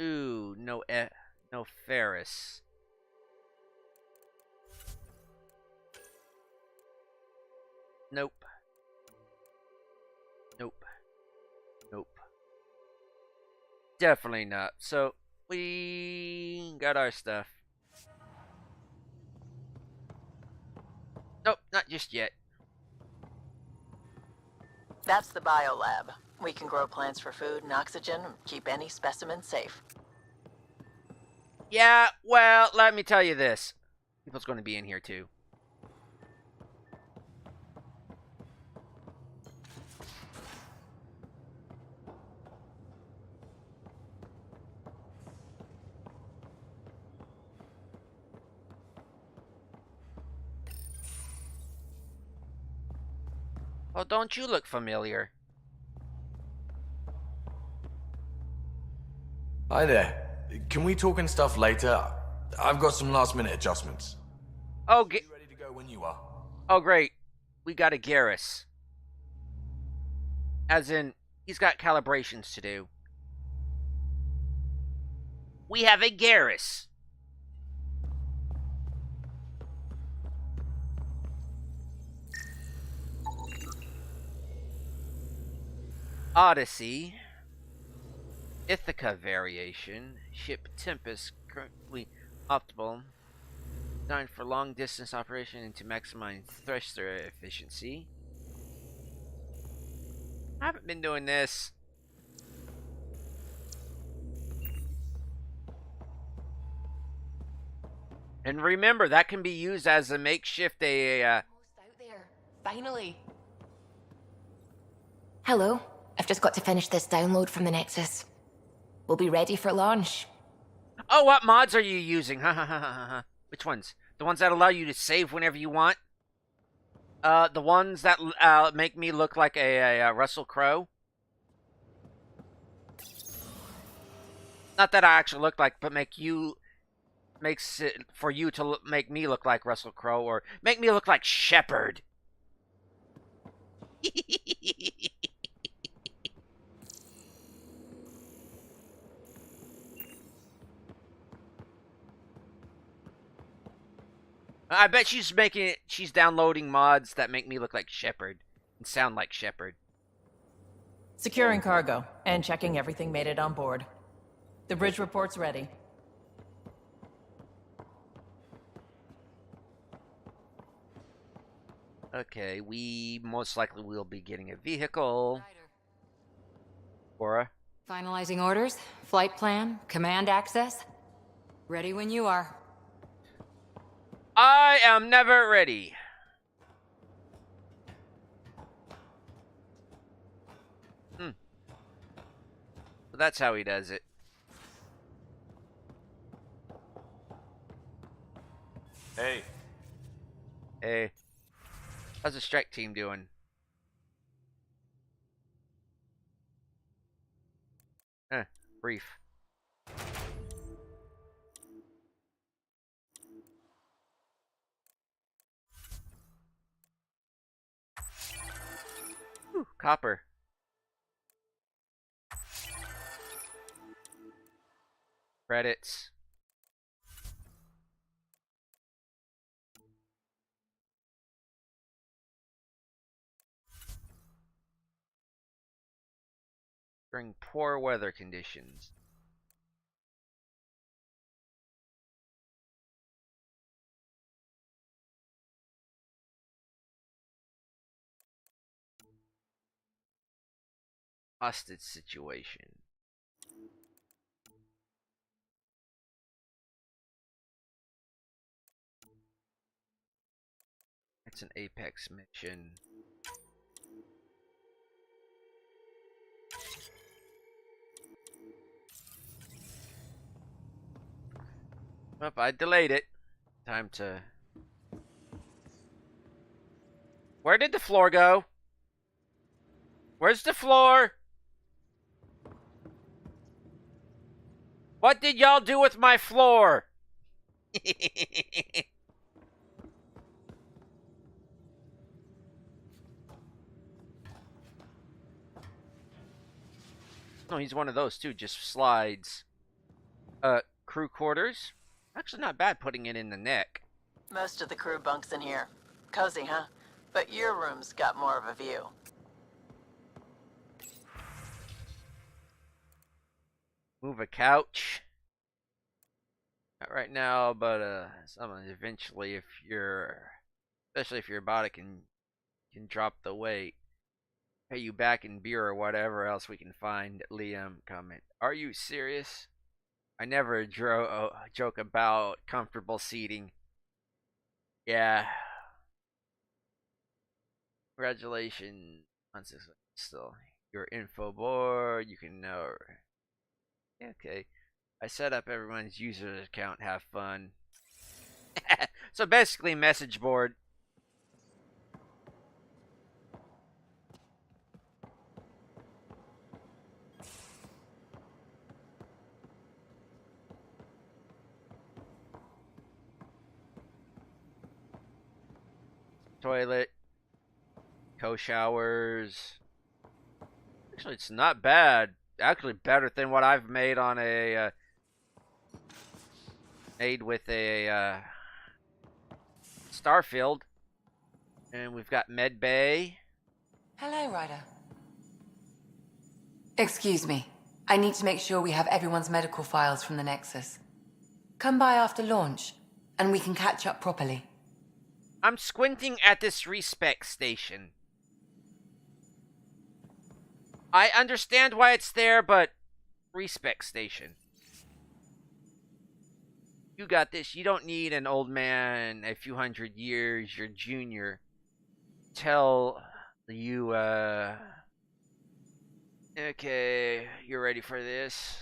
Ooh, no Ferris. Nope. Nope. Nope. Definitely not. So, we got our stuff. Nope, not just yet. That's the biolab. We can grow plants for food and oxygen, and keep any specimen safe. Yeah, well, let me tell you this. People's going to be in here too. Oh, don't you look familiar? Hi there. Can we talk and stuff later? I've got some last minute adjustments. Oh, ready to go when you are. Oh, great. We got a Garrus. As in, he's got calibrations to do. We have a Garrus. Odyssey. Ithaca variation. Ship Tempest, currently optimal. Designed for long distance operation and to maximize thruster efficiency. I haven't been doing this. And remember, that can be used as a makeshift Out there. Finally. Hello. I've just got to finish this download from the Nexus. We'll be ready for launch. Oh, what mods are you using? Which ones? The ones that allow you to save whenever you want? The ones that make me look like a Russell Crowe? Not that I actually look like, but makes it for you to make me look like Russell Crowe, or make me look like Shepard. I bet she's downloading mods that make me look like Shepard and sound like Shepard. Securing cargo and checking everything made it on board. The bridge report's ready. Okay, we most likely will be getting a vehicle. Cora? Finalizing orders, flight plan, command access. Ready when you are. I am never ready. So that's how he does it. Hey. Hey. How's the strike team doing? Brief. Whew, copper. Credits. During poor weather conditions. Hostage situation. It's an Apex mission. Well, I delayed it. Time to... Where did the floor go? Where's the floor? What did y'all do with my floor? No, he's one of those too, just slides. Crew quarters? Actually not bad putting it in the neck. Most of the crew bunks in here. Cozy, huh? But your room's got more of a view. Move a couch. Not right now, but someone eventually, especially if your body can drop the weight. Pay you back in beer or whatever else we can find. Liam comment. Are you serious? I never joke about comfortable seating. Yeah. Congratulations on still your info board. You can know. Okay. I set up everyone's user account. Have fun. So basically, message board. Toilet. Co-showers. Actually, it's not bad. Actually, better than what I've made on a made with a Starfield. And we've got med bay. Hello, Ryder. Excuse me. I need to make sure we have everyone's medical files from the Nexus. Come by after launch, and we can catch up properly. I'm squinting at this respec station. I understand why it's there, but respec station. You got this. You don't need an old man a few hundred years, your junior, tell you, okay, you're ready for this.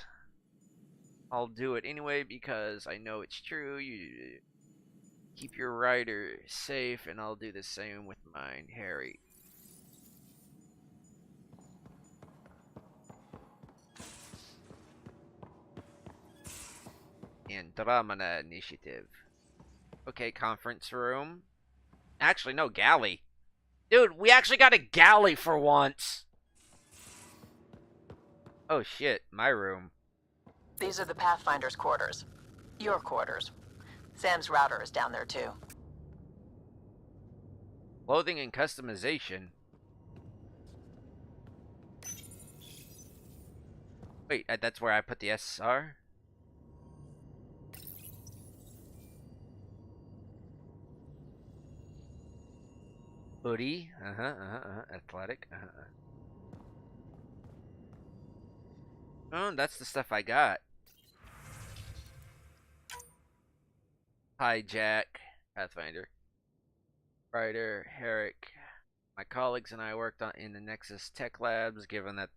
I'll do it anyway because I know it's true. You keep your rider safe, and I'll do the same with mine, Harry. Andromeda Initiative. Okay, conference room. Actually, no, galley. Dude, we actually got a galley for once. Oh shit, my room. These are the Pathfinder's quarters. Your quarters. Sam's router is down there too. Clothing and customization. Wait, that's where I put the SR? Hoodie. Athletic. Oh, that's the stuff I got. Hijack. Pathfinder. Ryder. Herrick. My colleagues and I worked in the Nexus Tech Labs, given that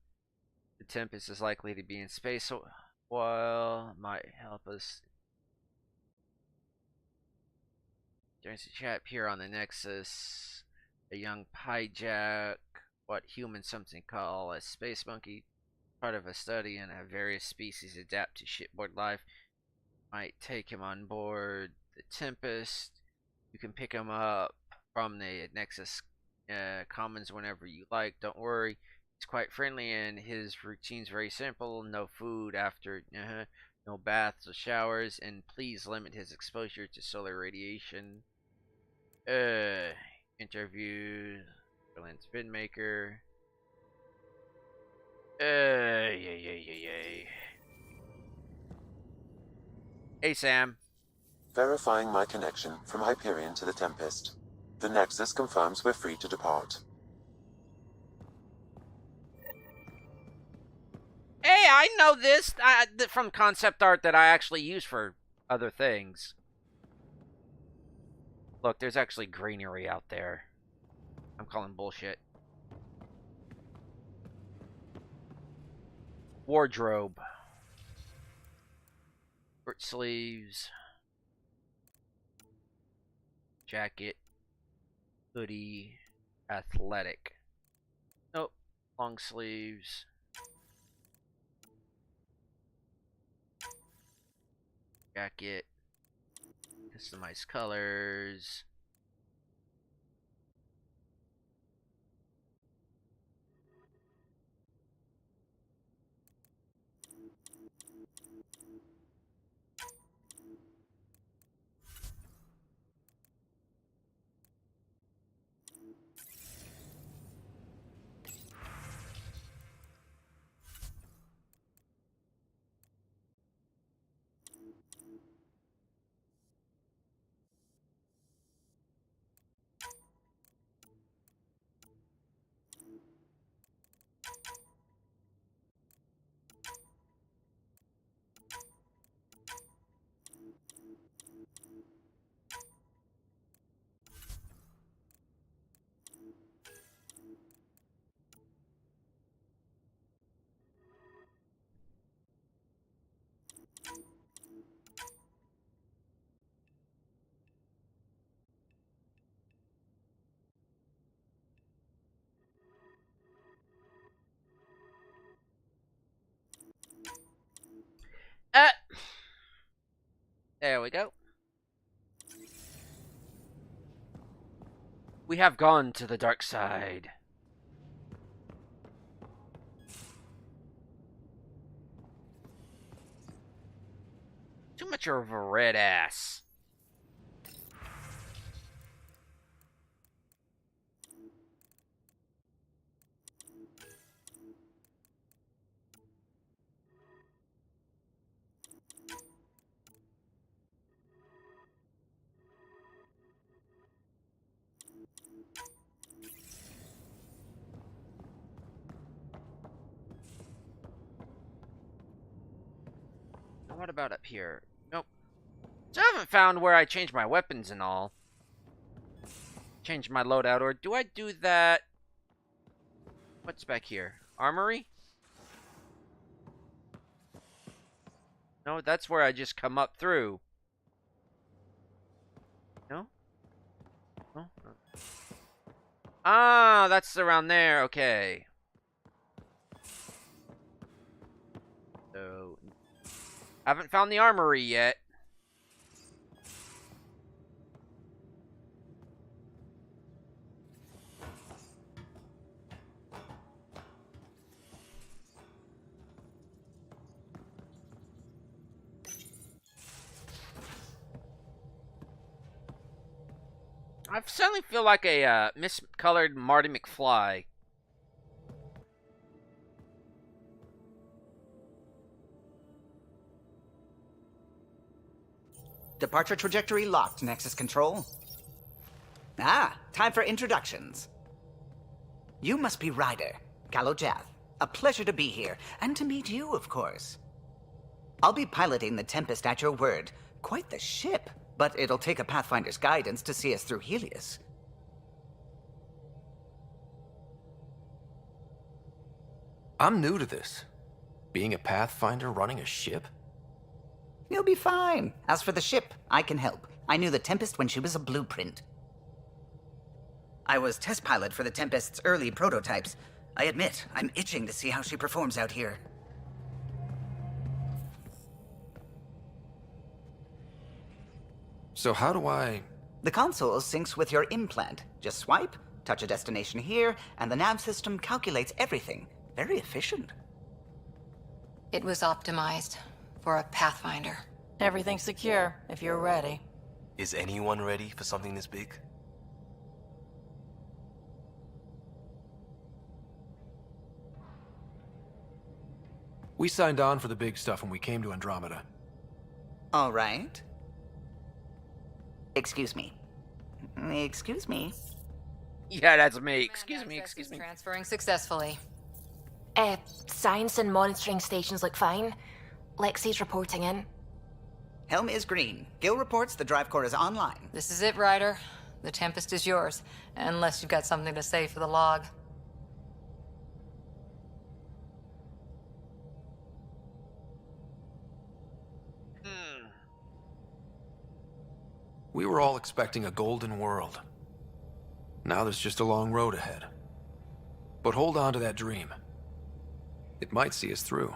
the Tempest is likely to be in space, so while might help us. There's a chap here on the Nexus. A young hijack, what humans something call a space monkey, part of a study in how various species adapt to shipboard life. Might take him on board the Tempest. You can pick him up from the Nexus Commons whenever you like. Don't worry, he's quite friendly and his routine's very simple. No food after, no baths or showers, and please limit his exposure to solar radiation. Interview, Berlin Spin Maker. Yay. Hey, Sam. Verifying my connection from Hyperion to the Tempest. The Nexus confirms we're free to depart. Hey, I know this from concept art that I actually use for other things. Look, there's actually greenery out there. I'm calling bullshit. Wardrobe. Short sleeves. Jacket. Hoodie. Athletic. Nope. Long sleeves. Jacket. Customize colors. There we go. We have gone to the dark side. Too much of a red ass. what about up here? Nope. So I haven't found where I changed my weapons and all. Changed my loadout, or do I do that? What's back here? Armory? No, that's where I just come up through. No? No? Ah, that's around there. Okay. So, haven't found the armory yet. I suddenly feel like a miscolored Marty McFly. Departure trajectory locked, Nexus Control. Ah, time for introductions. You must be Ryder, Kalojath. A pleasure to be here, and to meet you, of course. I'll be piloting the Tempest at your word. Quite the ship, but it'll take a Pathfinder's guidance to see us through Helios. I'm new to this. Being a Pathfinder running a ship? You'll be fine. As for the ship, I can help. I knew the Tempest when she was a blueprint. I was test pilot for the Tempest's early prototypes. I admit, I'm itching to see how she performs out here. So how do I... The console syncs with your implant. Just swipe, touch a destination here, and the nav system calculates everything. Very efficient. It was optimized for a Pathfinder. Everything's secure, if you're ready. Is anyone ready for something this big? We signed on for the big stuff when we came to Andromeda. All right. Excuse me. Excuse me. Yeah, that's me. Excuse me, excuse me. Transferring successfully. Science and monitoring stations look fine. Lexi's reporting in. Helm is green. Gil reports the drive core is online. This is it, Ryder. The Tempest is yours, unless you've got something to say for the log. We were all expecting a golden world. Now there's just a long road ahead. But hold on to that dream. It might see us through.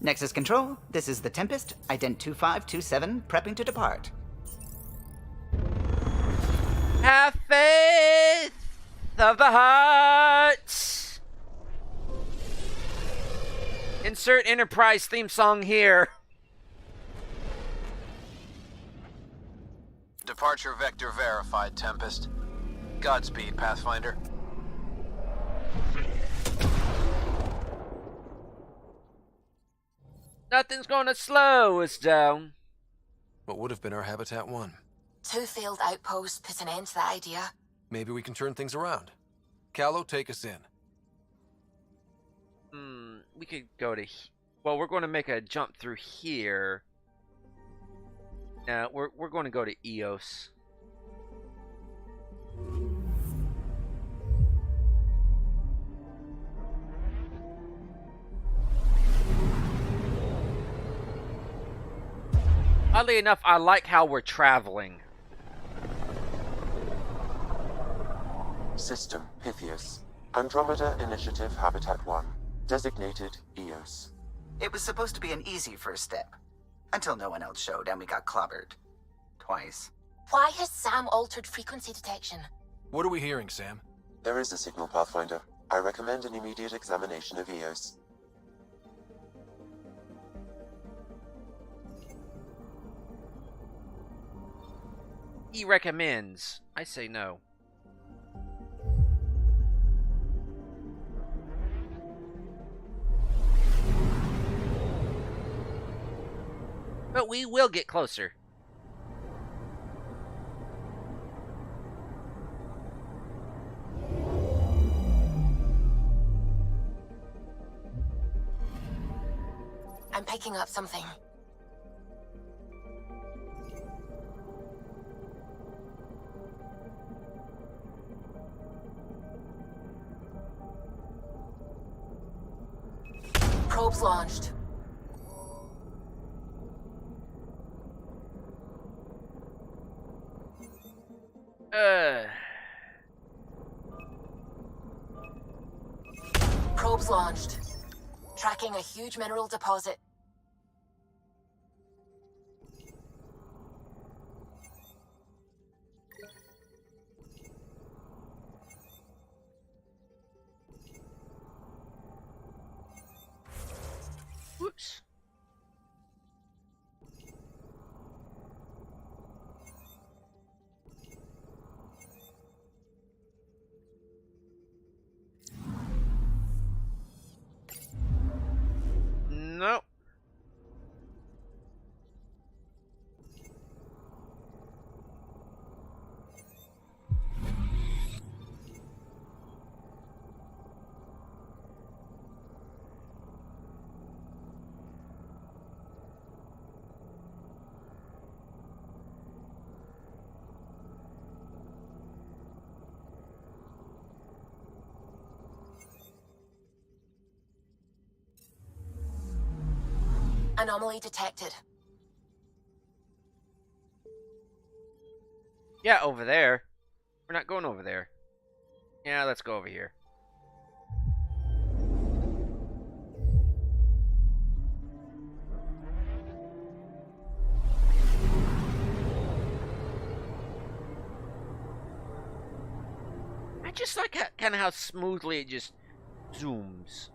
Nexus Control, this is the Tempest, Ident 2527, prepping to depart. Have faith of the heart. Insert Enterprise theme song here. Departure vector verified, Tempest. Godspeed, Pathfinder. Nothing's gonna slow us down. What would have been our Habitat 1? 2 failed outposts put an end to that idea. Maybe we can turn things around. Callow, take us in. We could go to... Well, we're going to make a jump through here. We're going to go to Eos. Oddly enough, I like how we're traveling. System, Pythias. Andromeda Initiative Habitat 1. Designated Eos. It was supposed to be an easy first step. Until no one else showed and we got clobbered. Twice. Why has Sam altered frequency detection? What are we hearing, Sam? There is a signal, Pathfinder. I recommend an immediate examination of Eos. He recommends. I say no. But we will get closer. I'm picking up something. Probes launched. Probes launched. Tracking a huge mineral deposit. Whoops. Nope. Anomaly detected. Yeah, over there. We're not going over there. Yeah, let's go over here. I just like kind of how smoothly it just zooms.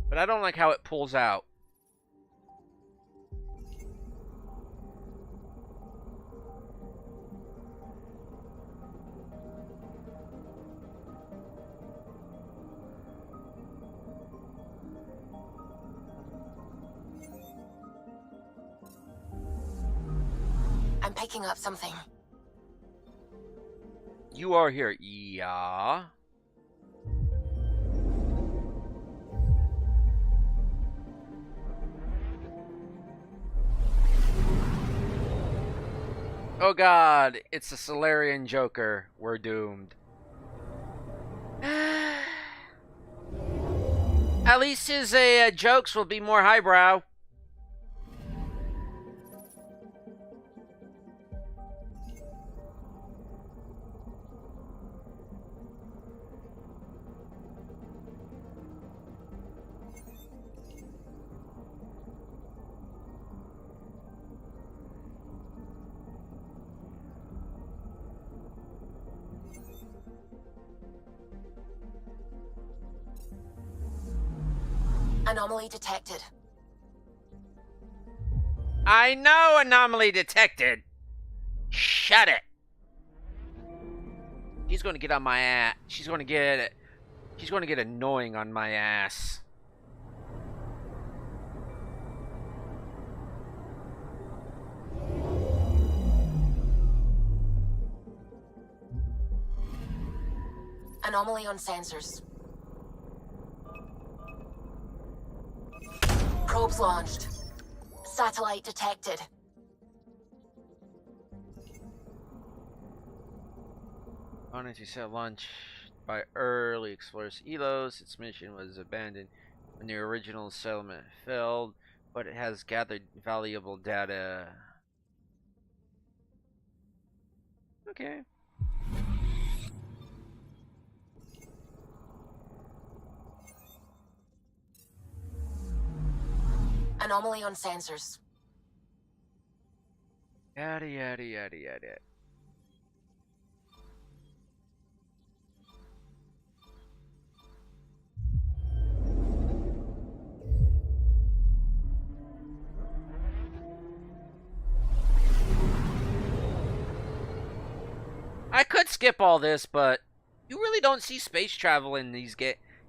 But I don't like how it pulls out. I'm picking up something. You are here, yeah. Oh god, it's the Solarian Joker. We're doomed. At least his jokes will be more highbrow. Anomaly detected. I know, anomaly detected. Shut it. She's going to get on my ass. She's going to get annoying on my ass. Anomaly on sensors. Probes launched. Satellite detected. Honestly, set launch by early explorers Elos. Its mission was abandoned when the original settlement failed, but it has gathered valuable data. Okay. Anomaly on sensors. Yada yada yada yada. I could skip all this, but you really don't see space travel in these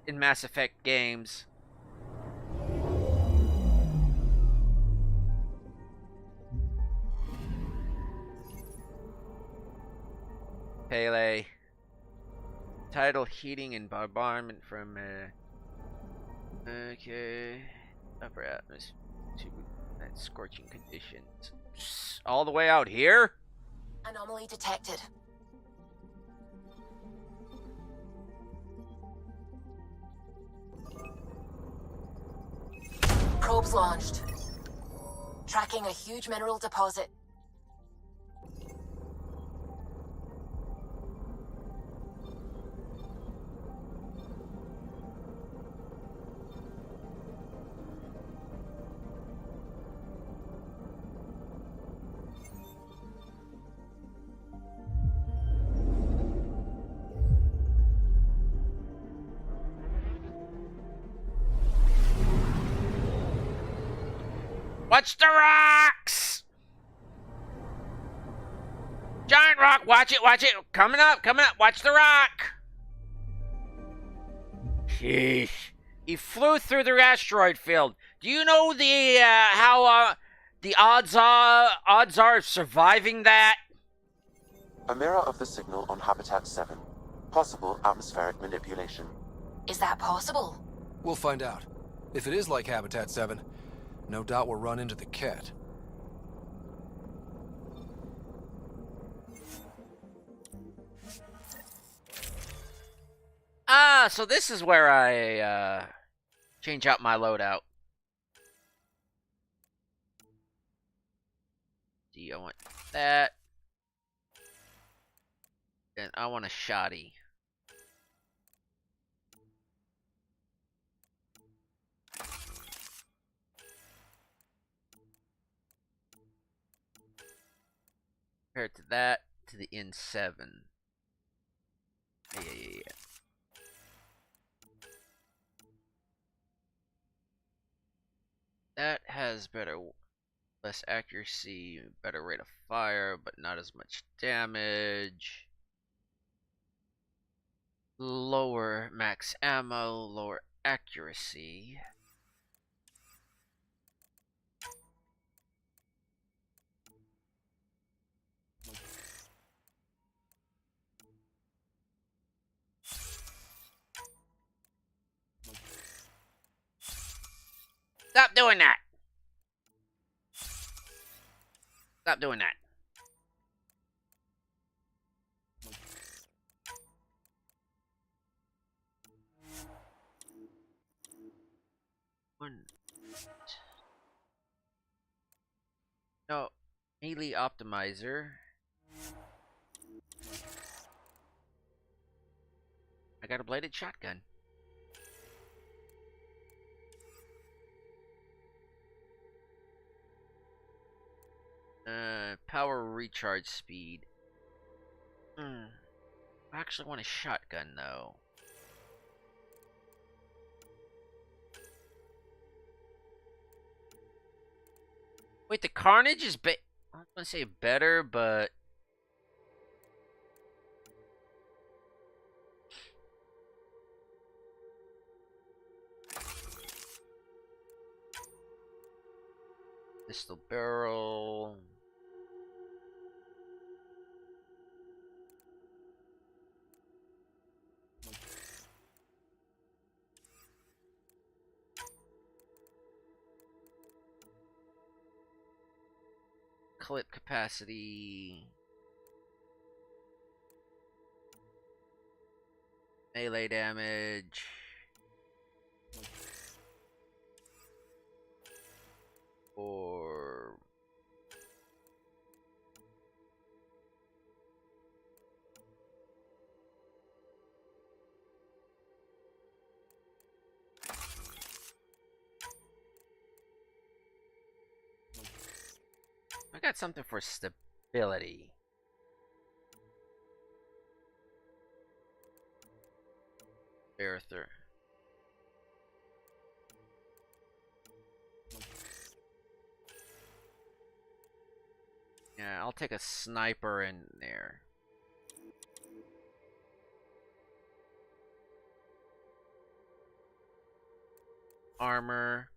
in Mass Effect games. Pele. tidal heating and bombardment from okay, upper atmosphere to that scorching conditions. All the way out here? Anomaly detected. Probes launched. Tracking a huge mineral deposit. Watch the rocks! Giant rock, watch it, watch it. Coming up, watch the rock. Sheesh. He flew through the asteroid field. Do you know the how the odds are of surviving that? A mirror of the signal on Habitat 7. Possible atmospheric manipulation. Is that possible? We'll find out. If it is like Habitat 7, no doubt we'll run into the cat. Ah, so this is where I change out my loadout. See, I want that. And I want a shoddy. Compared to that, to the N7. Yeah. That has less accuracy, better rate of fire, but not as much damage. Lower max ammo, lower accuracy. Stop doing that! Stop doing that. No, melee optimizer. I got a bladed shotgun. Power recharge speed. I actually want a shotgun though. Wait, the carnage is I was gonna say better, but pistol barrel. Clip capacity. Melee damage. Or I got something for stability. Arthur. Yeah, I'll take a sniper in there. Armor.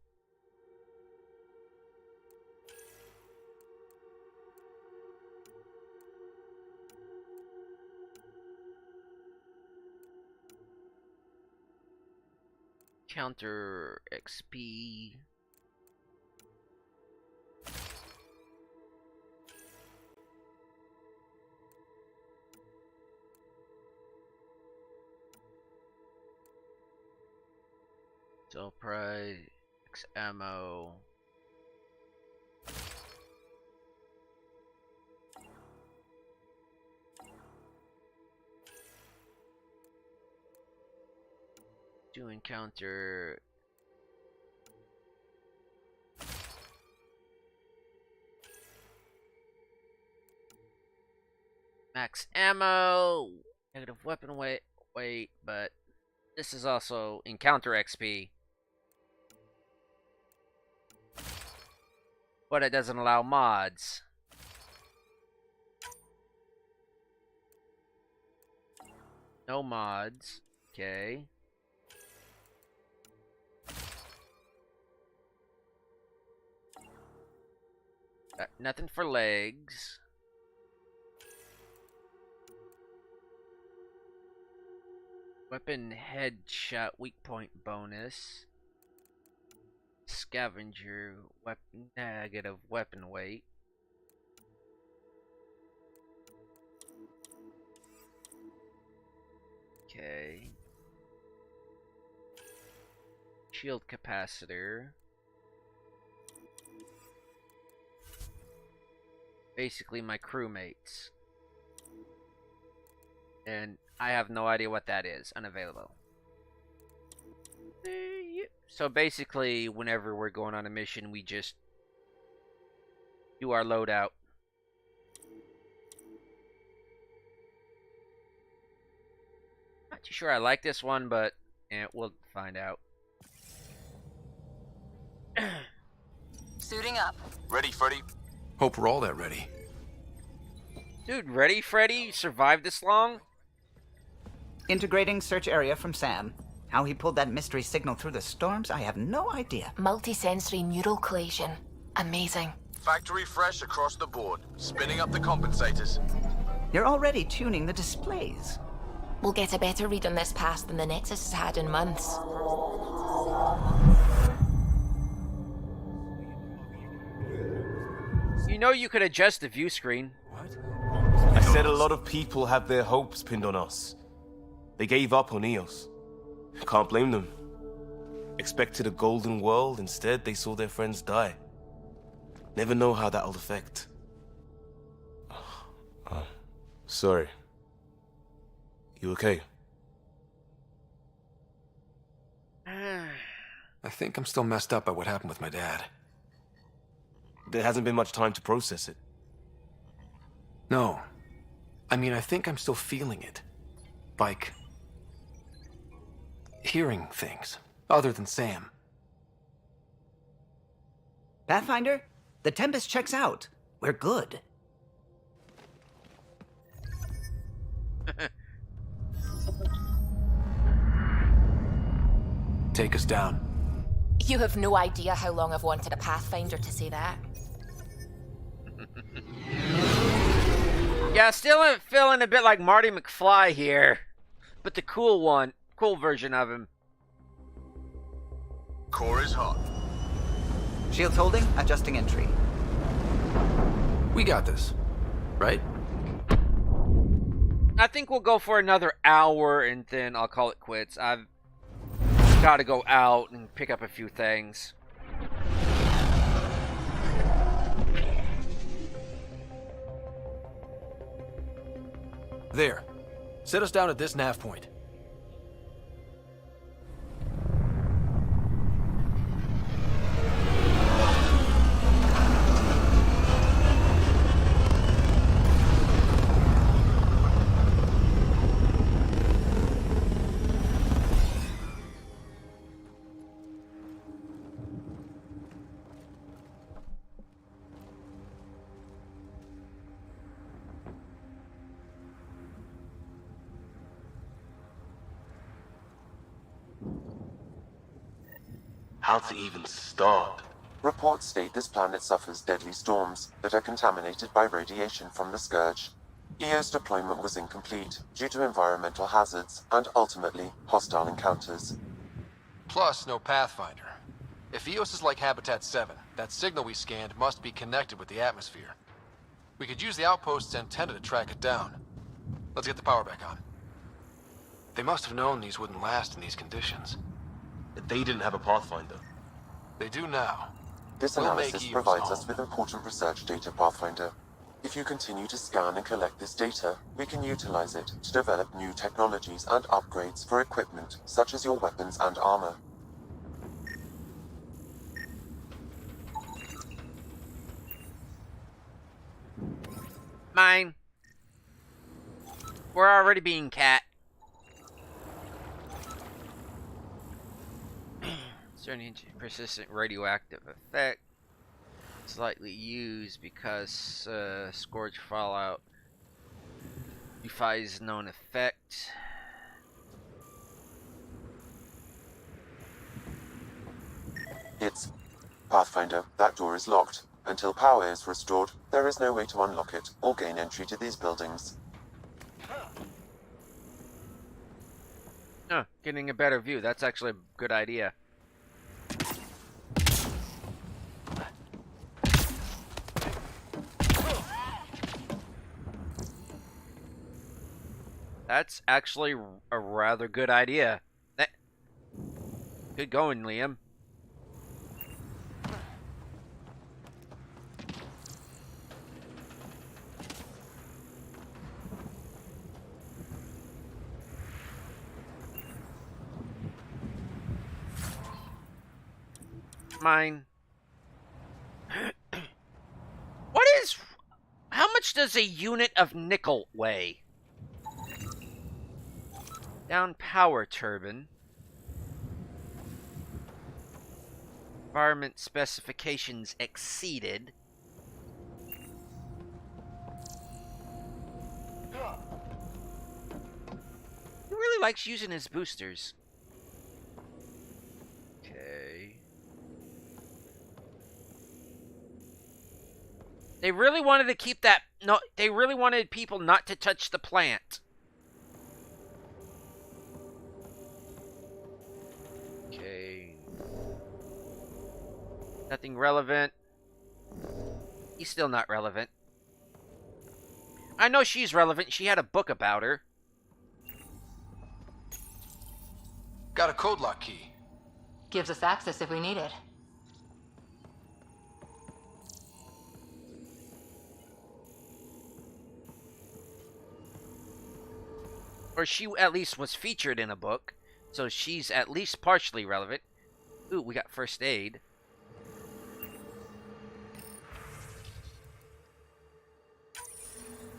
Counter XP. Sell price, X ammo. Do encounter. Max ammo. Negative weapon weight, but this is also encounter XP. But it doesn't allow mods. No mods. Okay. Got nothing for legs. Weapon headshot weak point bonus. Scavenger weapon negative weapon weight. Okay. Shield capacitor. Basically my crewmates. And I have no idea what that is. Unavailable. So basically, whenever we're going on a mission, we just do our loadout. Not too sure I like this one, but we'll find out. Suiting up. Ready, Freddy? Hope we're all that ready. Dude, ready, Freddy? You survived this long? Integrating search area from Sam. How he pulled that mystery signal through the storms, I have no idea. Multisensory neural collation. Amazing. Factory fresh across the board. Spinning up the compensators. You're already tuning the displays. We'll get a better read on this pass than the Nexus has had in months. You know you could adjust the view screen. I said a lot of people have their hopes pinned on us. They gave up on EOS. Can't blame them. Expected a golden world, instead they saw their friends die. Never know how that'll affect. Sorry. You okay? I think I'm still messed up by what happened with my dad. There hasn't been much time to process it. No. I mean, I think I'm still feeling it. Like, hearing things, other than Sam. Pathfinder, the Tempest checks out. We're good. Take us down. You have no idea how long I've wanted a Pathfinder to say that. Yeah, still feeling a bit like Marty McFly here. But the cool version of him. Core is hot. Shields holding, adjusting entry. We got this, right? I think we'll go for another hour and then I'll call it quits. I've got to go out and pick up a few things. There. Set us down at this nav point. How to even start? Reports state this planet suffers deadly storms that are contaminated by radiation from the Scourge. EO's deployment was incomplete due to environmental hazards and ultimately hostile encounters. Plus, no Pathfinder. If EOS is like Habitat 7, that signal we scanned must be connected with the atmosphere. We could use the outpost's antenna to track it down. Let's get the power back on. They must have known these wouldn't last in these conditions. They didn't have a Pathfinder. They do now. This analysis provides us with important research data, Pathfinder. If you continue to scan and collect this data, we can utilize it to develop new technologies and upgrades for equipment, such as your weapons and armor. Mine. We're already being cat. Certain persistent radioactive effect. Slightly used because Scourge Fallout defies known effect. It's Pathfinder, that door is locked. Until power is restored, there is no way to unlock it or gain entry to these buildings. Oh, getting a better view. That's actually a good idea. That's actually a rather good idea. Good going, Liam. Mine. How much does a unit of nickel weigh? Down power turbine. Environment specifications exceeded. He really likes using his boosters. Okay. They really wanted to keep that. No, they really wanted people not to touch the plant. Okay. Nothing relevant. He's still not relevant. I know she's relevant. She had a book about her. Got a code lock key. Gives us access if we need it. Or she at least was featured in a book, so she's at least partially relevant. Ooh, we got first aid.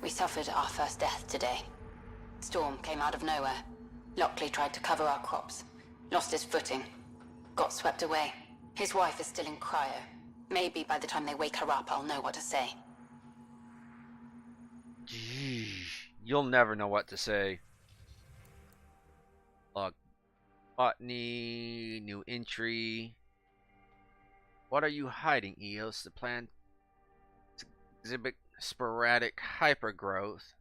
We suffered our first death today. Storm came out of nowhere. Lockley tried to cover our crops. Lost his footing. Got swept away. His wife is still in cryo. Maybe by the time they wake her up, I'll know what to say. You'll never know what to say. Log. Botany. New entry. What are you hiding, Eos? The plan to exhibit sporadic hypergrowth.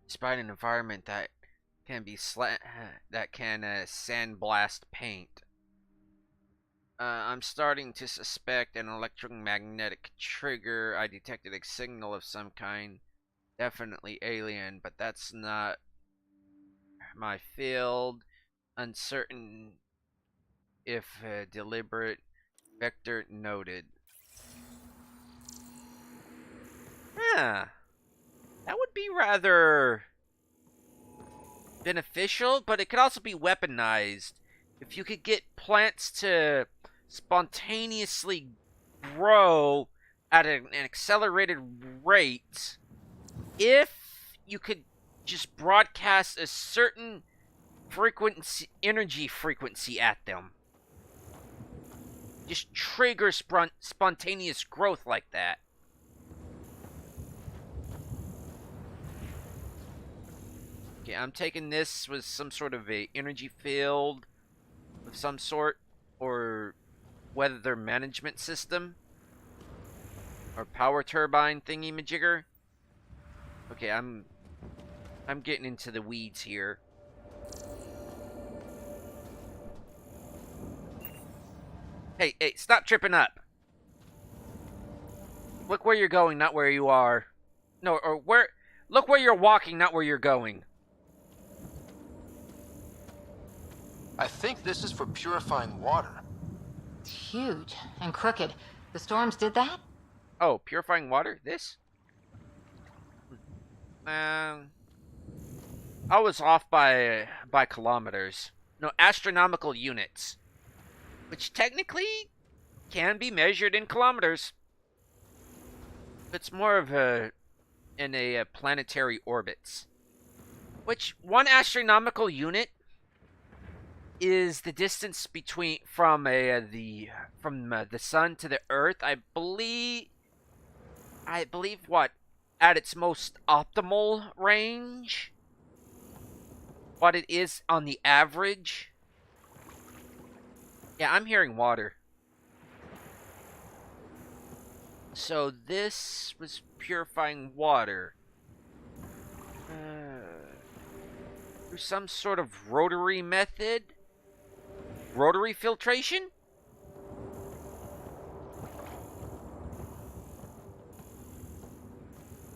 Despite an environment that can be sandblast paint. I'm starting to suspect an electromagnetic trigger. I detected a signal of some kind. Definitely alien, but that's not my field. Uncertain if deliberate. Vector noted. Huh. That would be rather beneficial, but it could also be weaponized. If you could get plants to spontaneously grow at an accelerated rate, if you could just broadcast a certain frequency, energy frequency at them, just trigger spontaneous growth like that. Okay, I'm taking this with some sort of a energy field of some sort, or weather management system, or power turbine thingy majigger. Okay, I'm getting into the weeds here. Hey, stop tripping up. Look where you're going, not where you are. No, or where... Look where you're walking, not where you're going. I think this is for purifying water. It's huge and crooked. The storms did that? Oh, purifying water? This? I was off by kilometers. No, astronomical units. Which technically can be measured in kilometers. It's more of in a planetary orbits. Which one astronomical unit is the distance between from the sun to the Earth? I believe what at its most optimal range, what it is on the average. Yeah, I'm hearing water. So this was purifying water. Through some sort of rotary method? Rotary filtration?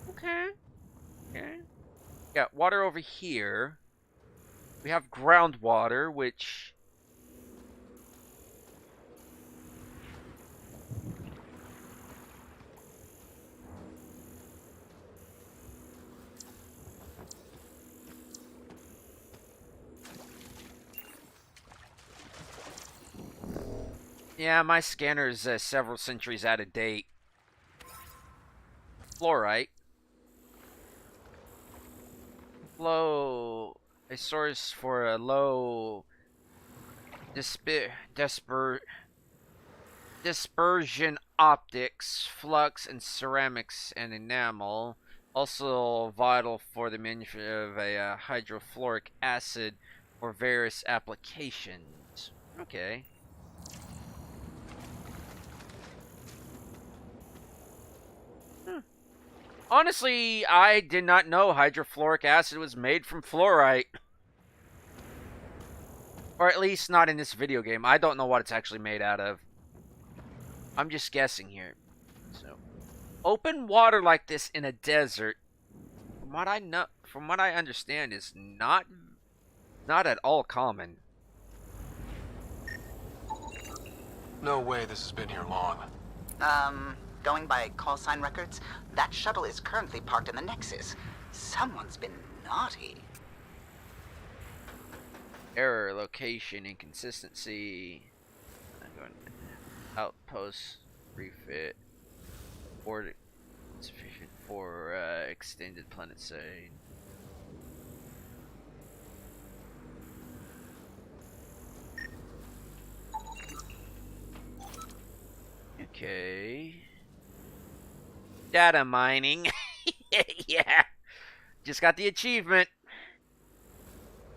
Okay. Got water over here. We have groundwater, which... Yeah, my scanner's several centuries out of date. Fluorite. Low... A source for a low... dispersion optics, flux, and ceramics and enamel. Also vital for the manufacture of a hydrofluoric acid for various applications. Okay. Honestly, I did not know hydrofluoric acid was made from fluorite. Or at least not in this video game. I don't know what it's actually made out of. I'm just guessing here. So, open water like this in a desert, from what I understand, is not at all common. No way this has been here long. Going by call sign records, that shuttle is currently parked in the Nexus. Someone's been naughty. Error, location, inconsistency. I'm going outpost, refit, board sufficient for extended planet side. Okay. Data mining. Yeah. Just got the achievement.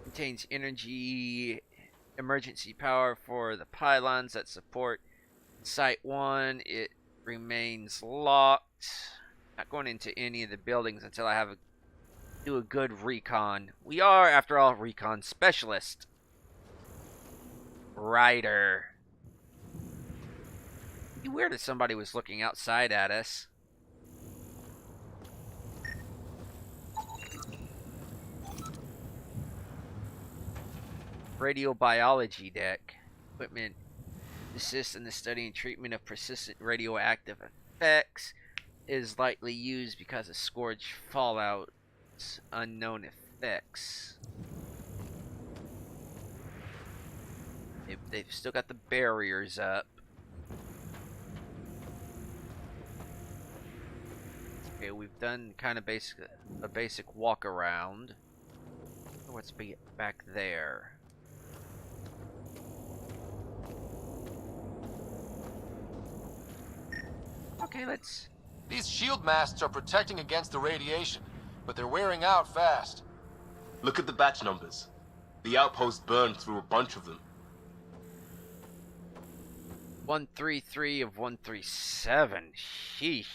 Contains energy emergency power for the pylons that support Site 1. It remains locked. Not going into any of the buildings until I do a good recon. We are, after all, recon specialist. Ryder. It'd be weird if somebody was looking outside at us. Radiobiology deck. Equipment assists in the study and treatment of persistent radioactive effects. Is likely used because of Scourge Fallout's unknown effects. They've still got the barriers up. Okay, we've done kind of a basic walk around. What's back there? Okay, let's... These shield masts are protecting against the radiation, but they're wearing out fast. Look at the batch numbers. The outpost burned through a bunch of them. 133 of 137. Sheesh.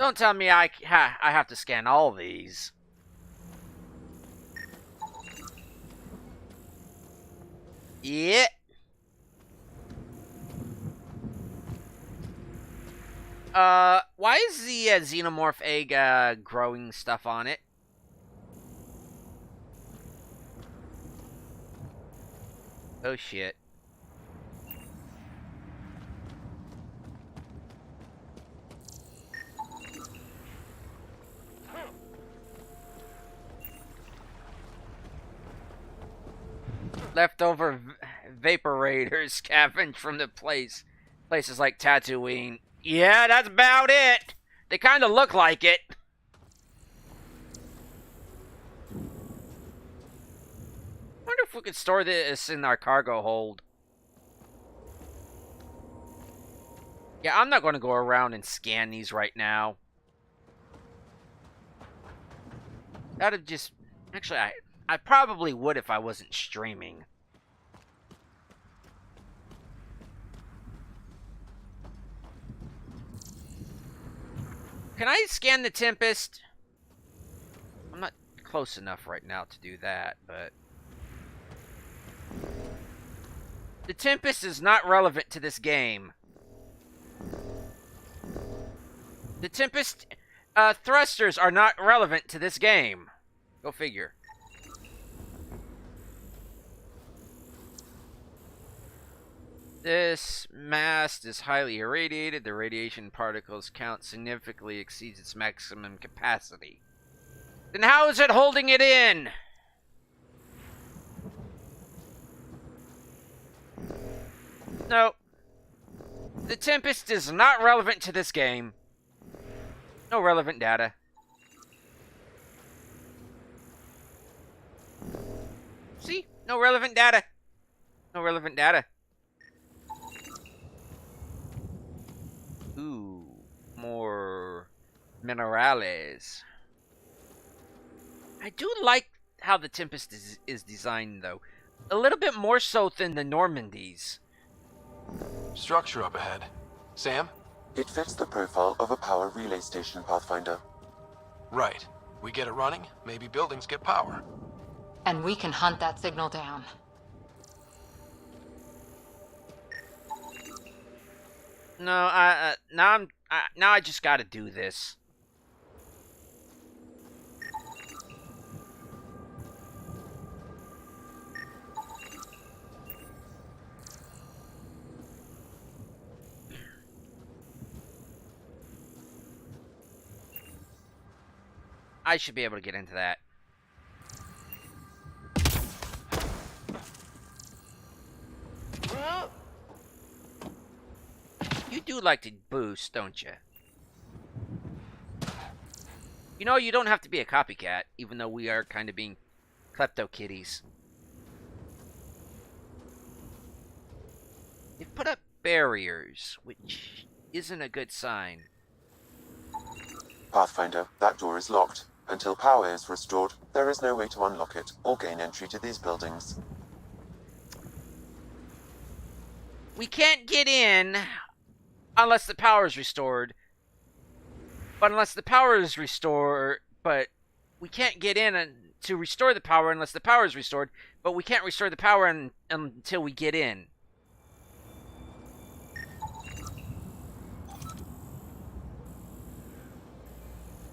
Don't tell me I have to scan all these. Yeah. Why is the xenomorph egg growing stuff on it? Oh shit. Leftover vaporators scavenged from the places like Tatooine. Yeah, that's about it. They kind of look like it. Wonder if we could store this in our cargo hold. Yeah, I'm not going to go around and scan these right now. That'd just... Actually, I probably would if I wasn't streaming. Can I scan the Tempest? I'm not close enough right now to do that, but... The Tempest is not relevant to this game. The Tempest thrusters are not relevant to this game. Go figure. This mast is highly irradiated. The radiation particles count significantly exceeds its maximum capacity. Then how is it holding it in? No. The Tempest is not relevant to this game. No relevant data. See? No relevant data. No relevant data. Ooh. More minerales. I do like how the Tempest is designed, though. A little bit more so than the Normandies. Structure up ahead. Sam? It fits the profile of a power relay station, Pathfinder. Right. We get it running, maybe buildings get power. And we can hunt that signal down. No, now I just gotta do this. I should be able to get into that. You do like to boost, don't you? You know, you don't have to be a copycat, even though we are kind of being klepto kitties. They've put up barriers, which isn't a good sign. Pathfinder, that door is locked. Until power is restored, there is no way to unlock it or gain entry to these buildings. We can't get in unless the power is restored. But unless the power is restored, but we can't get in to restore the power unless the power is restored, but we can't restore the power until we get in.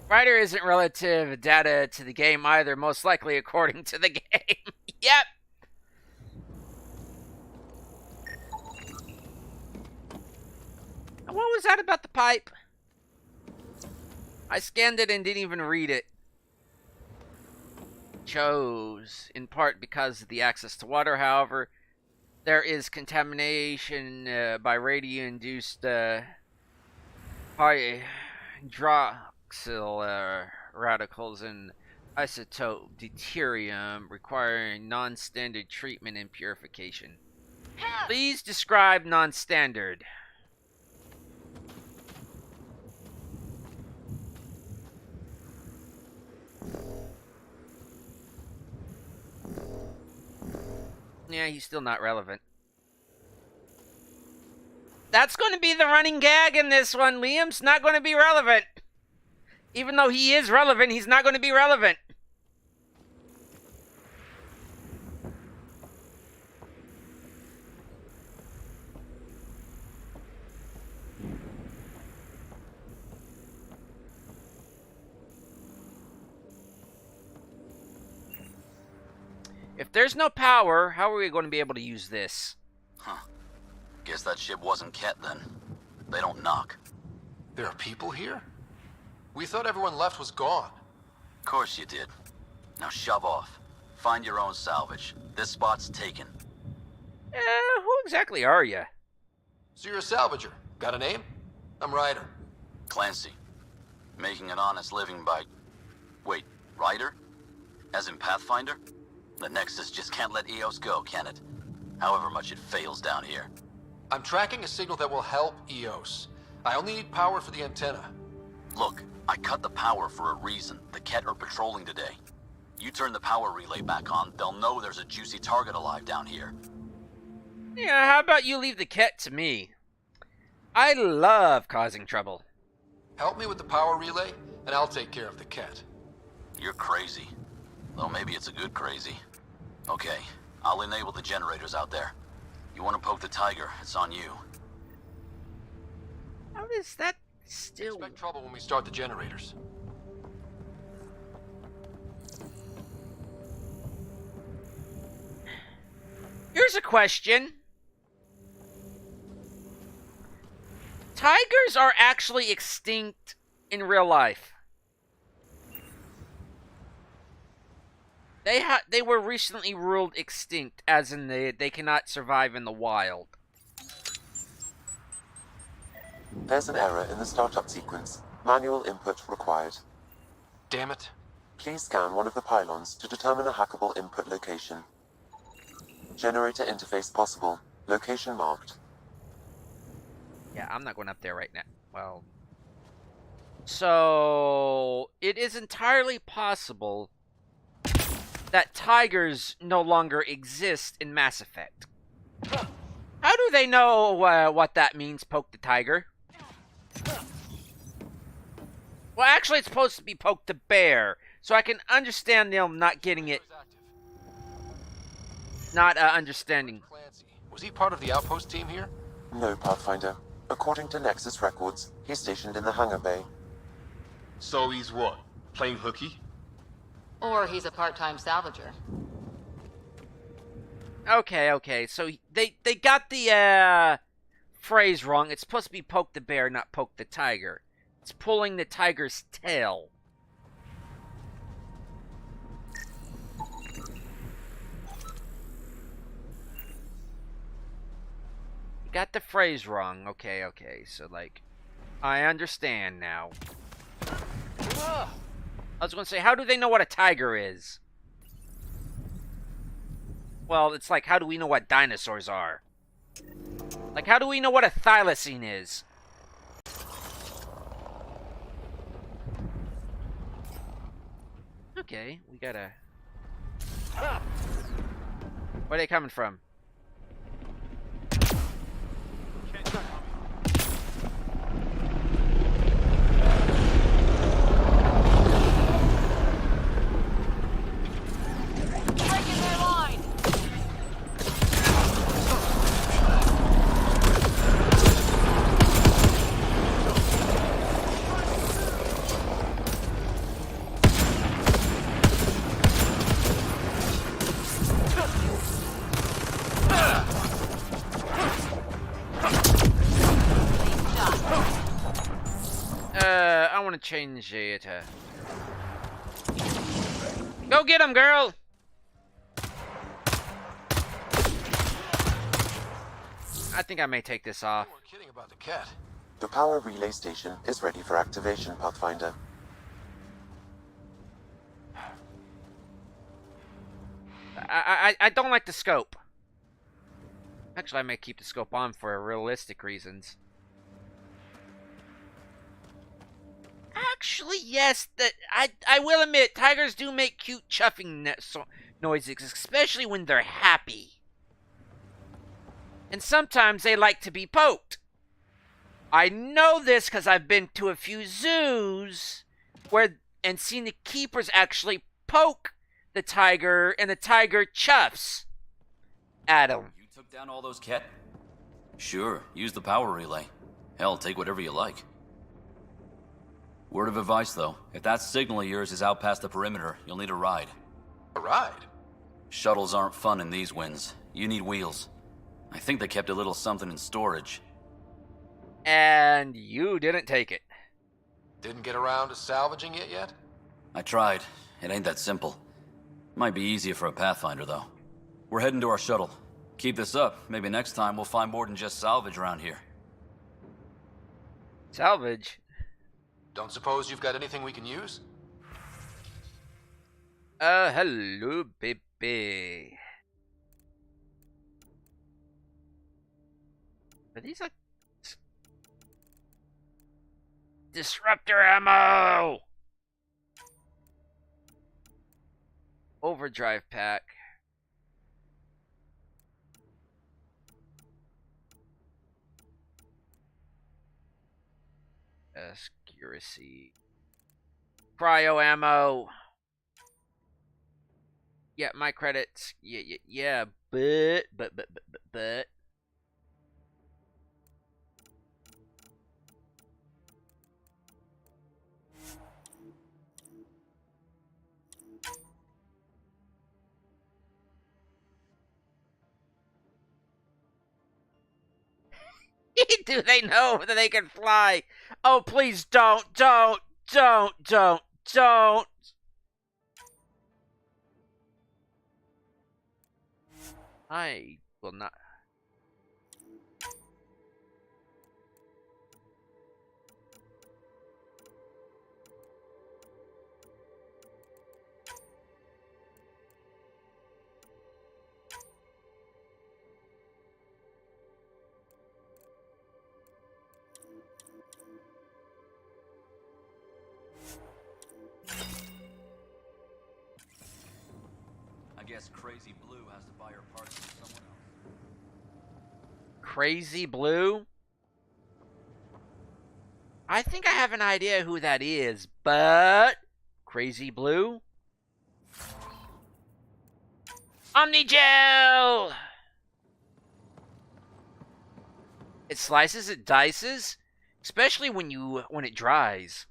Ryder isn't relative data to the game either, most likely according to the game. Yep. What was that about the pipe? I scanned it and didn't even read it. Chose, in part because of the access to water, however, there is contamination by radio-induced hydroxyl radicals and isotope deuterium requiring non-standard treatment and purification. Please describe non-standard. Yeah, he's still not relevant. That's going to be the running gag in this one. Liam's not going to be relevant. Even though he is relevant, he's not going to be relevant. If there's no power, how are we going to be able to use this? Huh. Guess that ship wasn't Ket then. They don't knock. There are people here? We thought everyone left was gone. Of course you did. Now shove off. Find your own salvage. This spot's taken. Who exactly are you? So you're a salvager. Got a name? I'm Ryder. Clancy. Making an honest living by... Wait, Ryder? As in Pathfinder? The Nexus just can't let EOS go, can it? However much it fails down here. I'm tracking a signal that will help EOS. I only need power for the antenna. Look, I cut the power for a reason. The Ket are patrolling today. You turn the power relay back on, they'll know there's a juicy target alive down here. Yeah, how about you leave the Ket to me? I love causing trouble. Help me with the power relay, and I'll take care of the Ket. You're crazy. Though maybe it's a good crazy. Okay, I'll enable the generators out there. You want to poke the tiger, it's on you. How is that still... Expect trouble when we start the generators. Here's a question. Tigers are actually extinct in real life. They were recently ruled extinct, as in they cannot survive in the wild. There's an error in the startup sequence. Manual input required. Damn it. Please scan one of the pylons to determine a hackable input location. Generator interface possible. Location marked. Yeah, I'm not going up there right now. Well... So... It is entirely possible that tigers no longer exist in Mass Effect. How do they know what that means, poke the tiger? Well, actually, it's supposed to be poke the bear, so I can understand them not getting it. Not understanding. Was he part of the outpost team here? No, Pathfinder. According to Nexus records, he's stationed in the hangar bay. So he's what? Playing hooky? Or he's a part-time salvager. Okay, so they got the phrase wrong. It's supposed to be poke the bear, not poke the tiger. It's pulling the tiger's tail. You got the phrase wrong. Okay, so like, I understand now. I was going to say, how do they know what a tiger is? Well, it's like, how do we know what dinosaurs are? Like, how do we know what a thylacine is? Okay, we gotta... Where are they coming from? Breaking their line! I want to change it. Go get him, girl! I think I may take this off. We're kidding about the Ket. The power relay station is ready for activation, Pathfinder. I don't like the scope. Actually, I may keep the scope on for realistic reasons. Actually, yes, I will admit, tigers do make cute chuffing noises, especially when they're happy. And sometimes they like to be poked. I know this because I've been to a few zoos and seen the keepers actually poke the tiger, and the tiger chuffs at him. You took down all those cat? Sure, use the power relay. Hell, take whatever you like. Word of advice, though. If that signal of yours is out past the perimeter, you'll need a ride. A ride? Shuttles aren't fun in these winds. You need wheels. I think they kept a little something in storage. And you didn't take it. Didn't get around to salvaging it yet? I tried. It ain't that simple. Might be easier for a Pathfinder, though. We're heading to our shuttle. Keep this up. Maybe next time we'll find more than just salvage around here. Salvage? Don't suppose you've got anything we can use? Hello, baby. Are these like disruptor ammo? Overdrive pack. Accuracy. Cryo ammo. Yeah, my credits. Yeah, but. Do they know that they can fly? Oh, please don't. I will not. I guess Crazy Blue has to buy her parts from someone else. Crazy Blue? I think I have an idea who that is, but Crazy Blue? Omnigel! It slices, it dices, especially when it dries.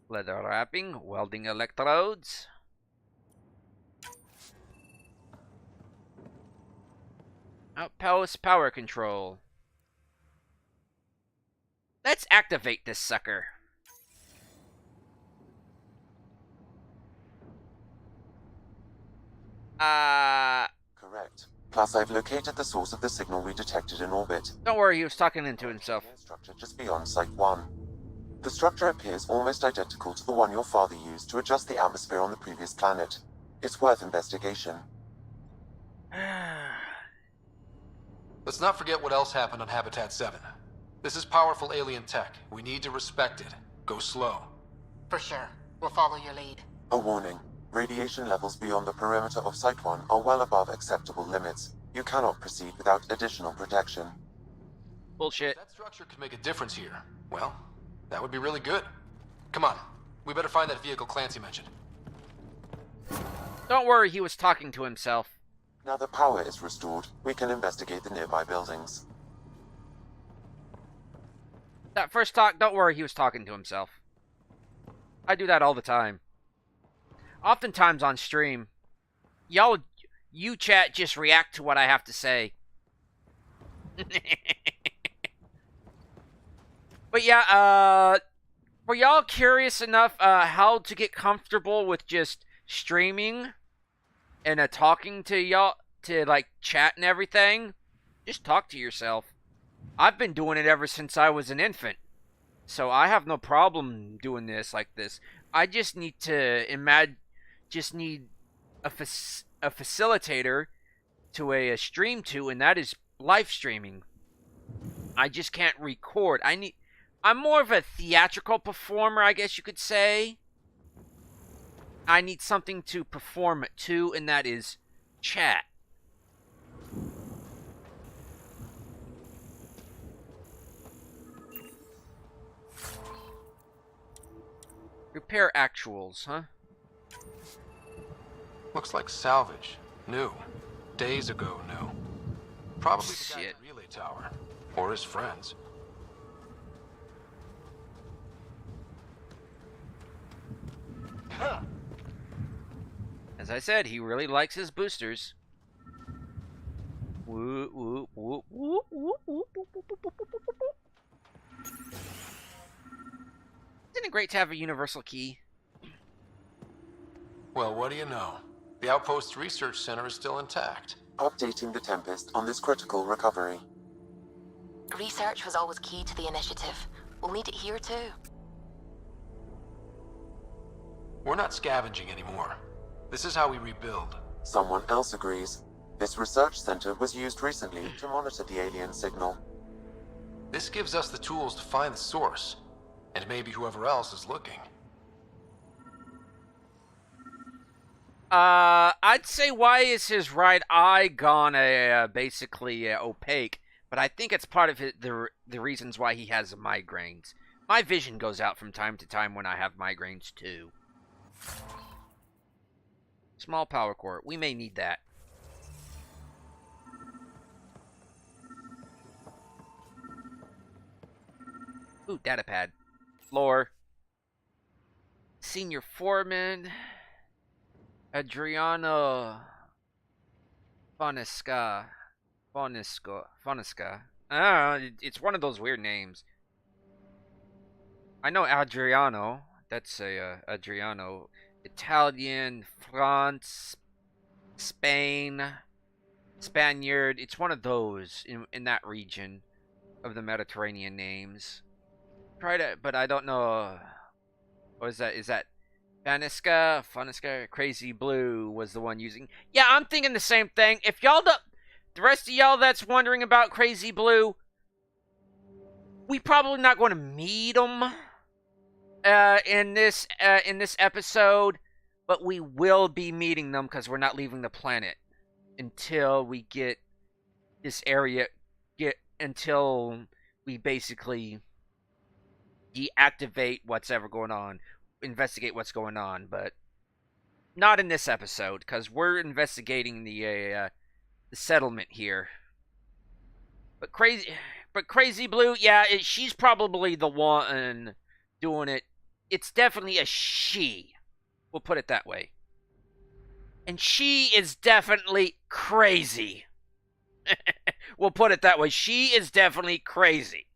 Leather wrapping, welding electrodes. Outpost power control. Let's activate this sucker. Correct. Plus, I've located the source of the signal we detected in orbit. Don't worry, he was talking into himself. Structure just beyond Site 1. The structure appears almost identical to the one your father used to adjust the atmosphere on the previous planet. It's worth investigation. Let's not forget what else happened on Habitat 7. This is powerful alien tech. We need to respect it. Go slow. For sure. We'll follow your lead. A warning. Radiation levels beyond the perimeter of Site 1 are well above acceptable limits. You cannot proceed without additional protection. Bullshit. If that structure could make a difference here, well, that would be really good. Come on. We better find that vehicle Clancy mentioned. Don't worry, he was talking to himself. Now that power is restored, we can investigate the nearby buildings. That first talk, don't worry, he was talking to himself. I do that all the time. Oftentimes on stream. You chat just react to what I have to say. But yeah, were y'all curious enough how to get comfortable with just streaming and talking to y'all, to like chat and everything? Just talk to yourself. I've been doing it ever since I was an infant, so I have no problem doing this like this. I just need to need a facilitator to a stream to, and that is live streaming. I just can't record. I'm more of a theatrical performer, I guess you could say. I need something to perform to, and that is chat. Repair actuals, huh? Looks like salvage. New. Days ago new. Probably the guy Shit. at the relay tower. Or his friends. As I said, he really likes his boosters. Whoop, whoop, whoop, whoop, whoop, whoop, whoop, whoop, whoop, whoop, whoop, whoop. Isn't it great to have a universal key? Well, what do you know? The Outpost Research Center is still intact. Updating the Tempest on this critical recovery. Research was always key to the initiative. We'll need it here too. We're not scavenging anymore. This is how we rebuild. Someone else agrees. This research center was used recently to monitor the alien signal. This gives us the tools to find the source. And maybe whoever else is looking. I'd say why is his right eye gone basically opaque, but I think it's part of the reasons why he has migraines. My vision goes out from time to time when I have migraines too. Small power core. We may need that. Ooh, datapad. Lore. Senior Foreman. Adriano Fonesca. Fonesca. It's one of those weird names. I know Adriano. That's a Adriano. Italian, France, Spain, Spaniard. It's one of those in that region of the Mediterranean names. Try to, but I don't know. What is that? Is that Fonesca? Crazy Blue was the one using. Yeah, I'm thinking the same thing. If y'all the rest of y'all that's wondering about Crazy Blue, we probably not going to meet them in this episode, but we will be meeting them because we're not leaving the planet until we get this area until we basically deactivate what's ever going on, investigate what's going on, but not in this episode because we're investigating the settlement here. But Crazy Blue, yeah, she's probably the one doing it. It's definitely a she. We'll put it that way. And she is definitely crazy. We'll put it that way. She is definitely crazy.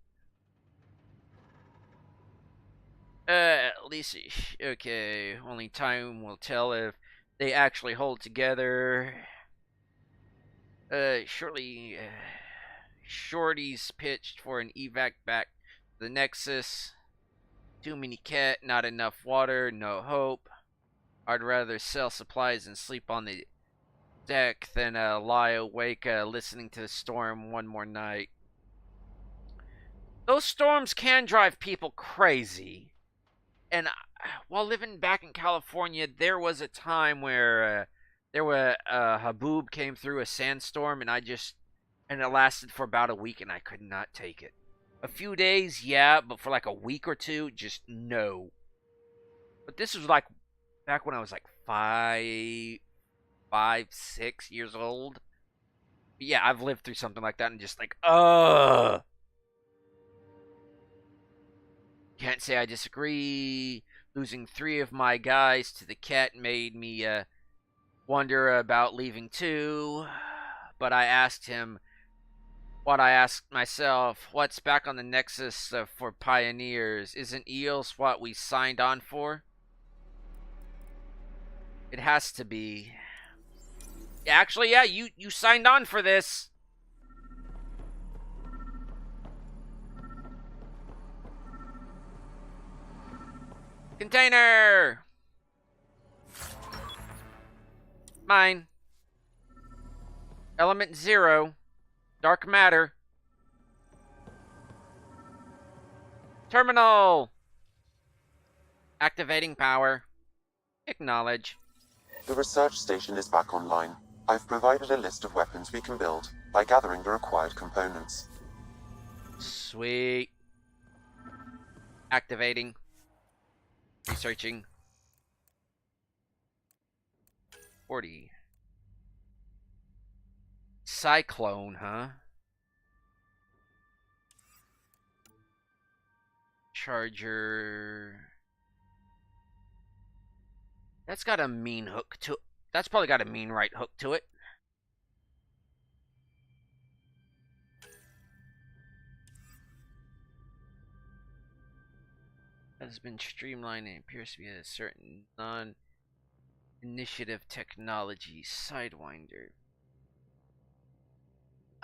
Lisa, okay. Only time will tell if they actually hold together. Shorty's pitched for an evac back to the Nexus. Too many cat, not enough water, no hope. I'd rather sell supplies and sleep on the deck than lie awake listening to the storm one more night. Those storms can drive people crazy. And while living back in California, there was a time where Haboob came through a sandstorm, and it lasted for about a week, and I could not take it. A few days, yeah, but for like a week or two, just no. But this was like back when I was like 6 years old. But yeah, I've lived through something like that, and just like, ugh. Can't say I disagree. Losing 3 of my guys to the cat made me wonder about leaving too. But I asked him what I asked myself. What's back on the Nexus for pioneers? Isn't EOS what we signed on for? It has to be. Actually, yeah, you signed on for this. Container! Mine. Element 0. Dark matter. Terminal! Activating power. Acknowledge. The research station is back online. I've provided a list of weapons we can build by gathering the required components. Sweet. Activating. Researching. 40. Cyclone, huh? Charger. That's got a mean hook to it. That's probably got a mean right hook to it. Has been streamlined and appears to be a certain non-initiative technology sidewinder.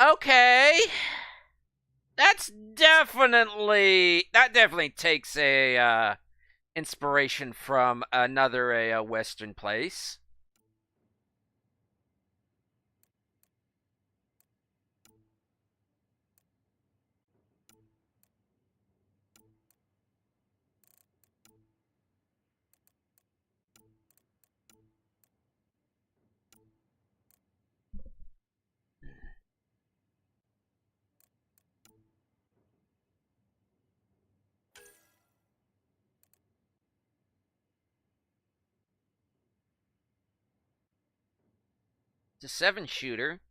Okay. That definitely takes a inspiration from another Western place. It's a 7-shooter.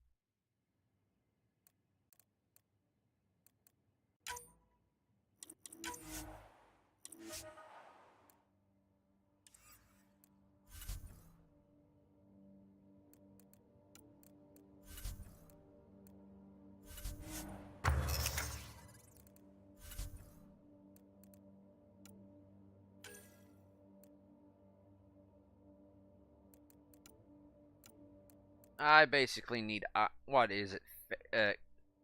I basically need, what is it?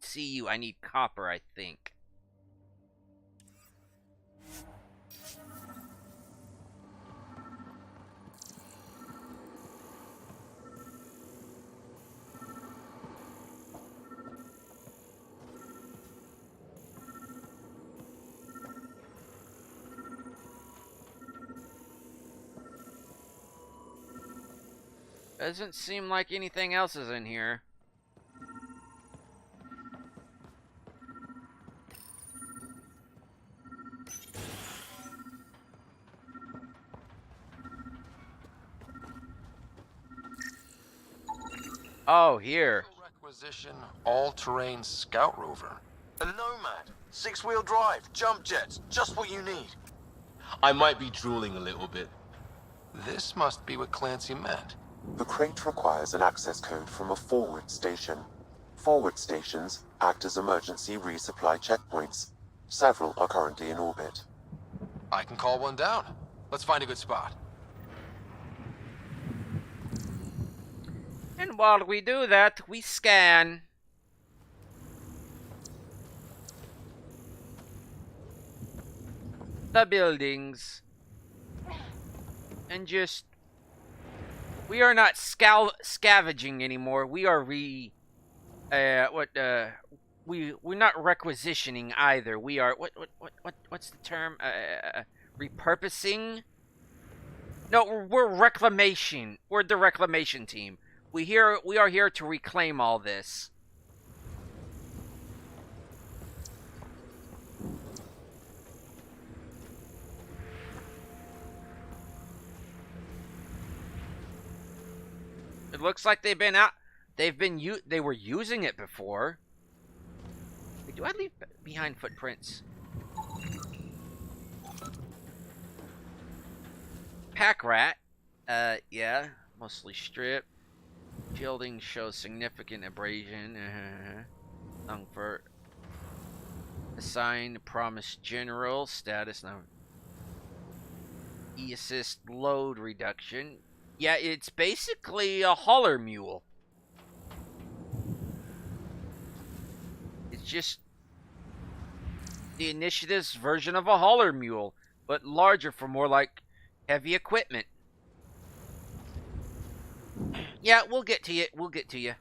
CU, I need copper, I think. Doesn't seem like anything else is in here. Oh, here. Requisition all-terrain scout rover. A Nomad. 6-wheel drive, jump jets, just what you need. I might be drooling a little bit. This must be what Clancy meant. The crate requires an access code from a forward station. Forward stations act as emergency resupply checkpoints. Several are currently in orbit. I can call one down. Let's find a good spot. And while we do that, we scan. The buildings. And just... We are not scavenging anymore. We are we're not requisitioning either. We are what's the term? Repurposing? No, we're reclamation. We're the reclamation team. We are here to reclaim all this. It looks like they were using it before. Wait, do I leave behind footprints? Pack rat. Yeah, mostly strip. Shielding shows significant abrasion. Lung for assigned promised general status now. E-assist load reduction. Yeah, it's basically a hauler mule. It's just the initiative's version of a hauler mule, but larger for more like heavy equipment. Yeah, we'll get to you. We'll get to you.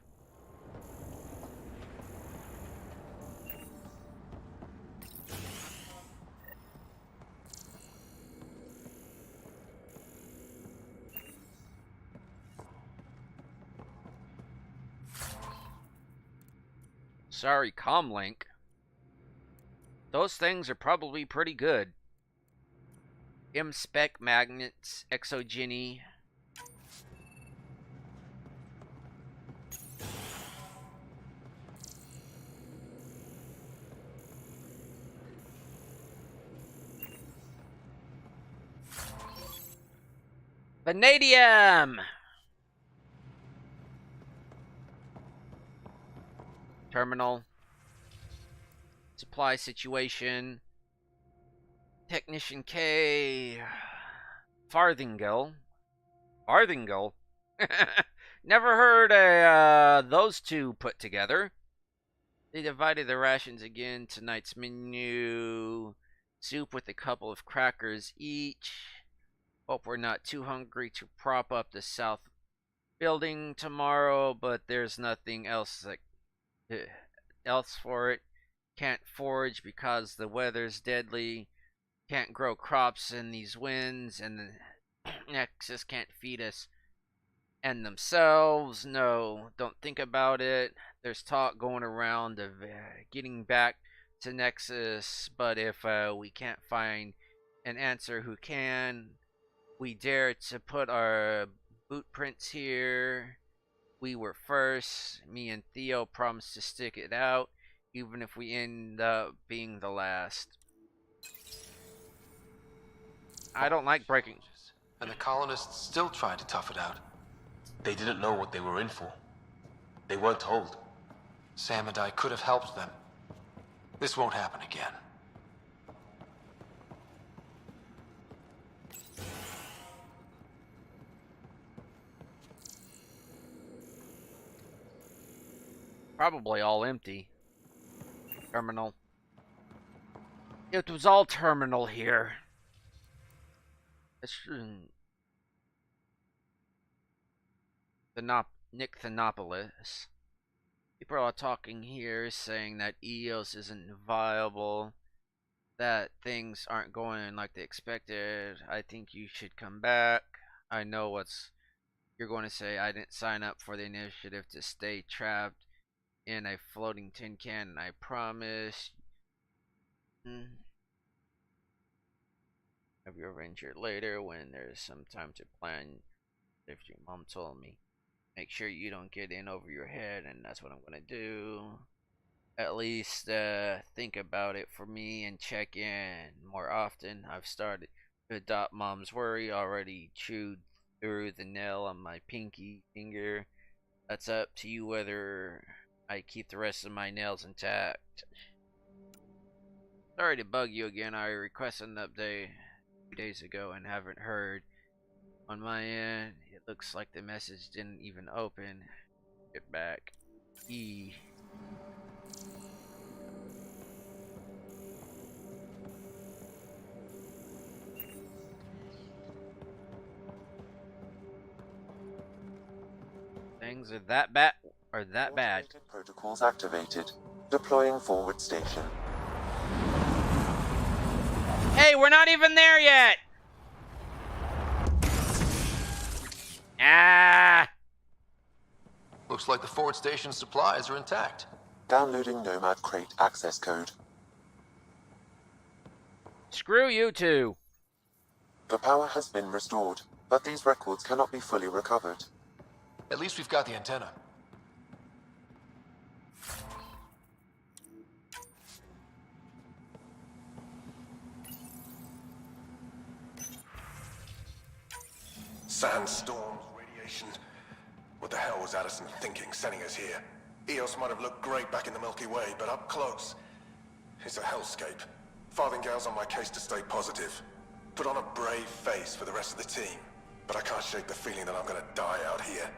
Sorry, comlink. Those things are probably pretty good. M-spec magnets, exogeny. Vanadium! Terminal. Supply situation. Technician K. Farthingale. Farthingale? Never heard those two put together. They divided the rations again. Tonight's menu. Soup with a couple of crackers each. Hope we're not too hungry to prop up the south building tomorrow, but there's nothing else for it. Can't forage because the weather's deadly. Can't grow crops in these winds, and the Nexus can't feed us and themselves. No, don't think about it. There's talk going around of getting back to Nexus, but if we can't find an answer who can, we dare to put our boot prints here. We were first. Me and Theo promised to stick it out, even if we end up being the last. I don't like breaking. And the colonists still tried to tough it out. They didn't know what they were in for. They weren't told. Sam and I could have helped them. This won't happen again. Probably all empty. Terminal. It was all terminal here. Nick Thanopoulos. People are talking here saying that EOS isn't viable, that things aren't going like they expected. I think you should come back. I know what's you're going to say. I didn't sign up for the initiative to stay trapped in a floating tin can, and I promise. Have you arranged it later when there's some time to plan? If your mom told me, make sure you don't get in over your head, and that's what I'm gonna do. At least think about it for me and check in more often. I've started to adopt mom's worry. Already chewed through the nail on my pinky finger. That's up to you whether I keep the rest of my nails intact. Sorry to bug you again. I requested an update 2 days ago and haven't heard. On my end, it looks like the message didn't even open. Get back. E. Things are that bad. Protocols activated. Deploying forward station. Hey, we're not even there yet! Ah! Looks like the forward station supplies are intact. Downloading Nomad Crate access code. Screw you two. The power has been restored, but these records cannot be fully recovered. At least we've got the antenna. Sandstorms, radiation. What the hell was Addison thinking, sending us here? Eos might have looked great back in the Milky Way, but up close, it's a hellscape. Farthingale's on my case to stay positive. Put on a brave face for the rest of the team, but I can't shake the feeling that I'm gonna die out here.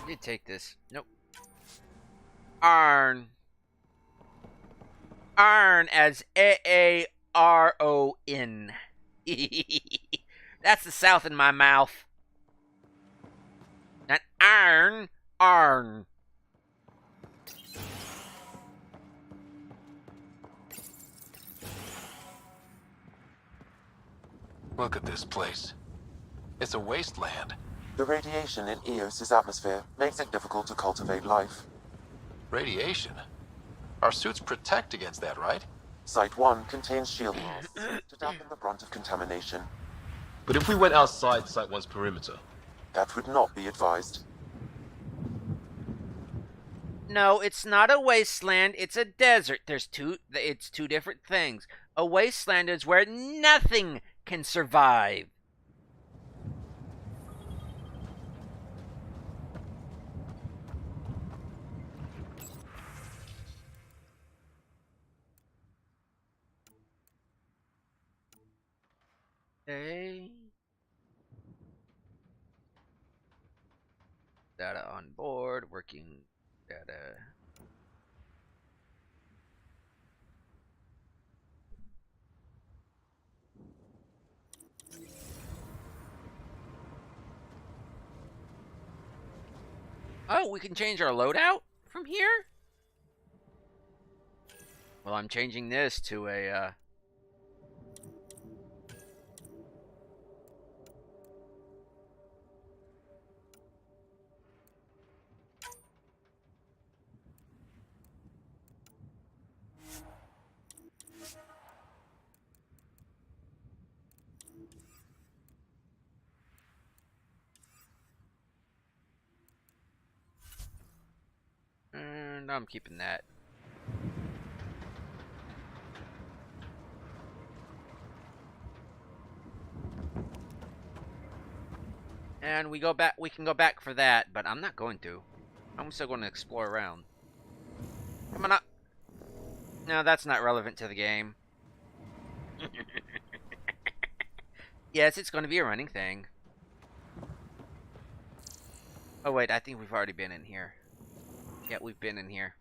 You take this. Nope. Arn. Arn as A-A-R-O-N. That's the South in my mouth. Not Arn. Arn. Look at this place. It's a wasteland. The radiation in Eos's atmosphere makes it difficult to cultivate life. Radiation? Our suits protect against that, right? Site 1 contains shield walls to dampen the brunt of contamination. But if we went outside Site 1's perimeter? That would not be advised. No, it's not a wasteland, it's a desert. It's two different things. A wasteland is where nothing can survive. Okay. Data on board, working data. Oh, we can change our loadout from here? Well, I'm changing this to a, and I'm keeping that. And we can go back for that, but I'm not going to. I'm still going to explore around. Come on up. No, that's not relevant to the game. Yes, it's going to be a running thing. Oh wait, I think we've already been in here. Yeah, we've been in here.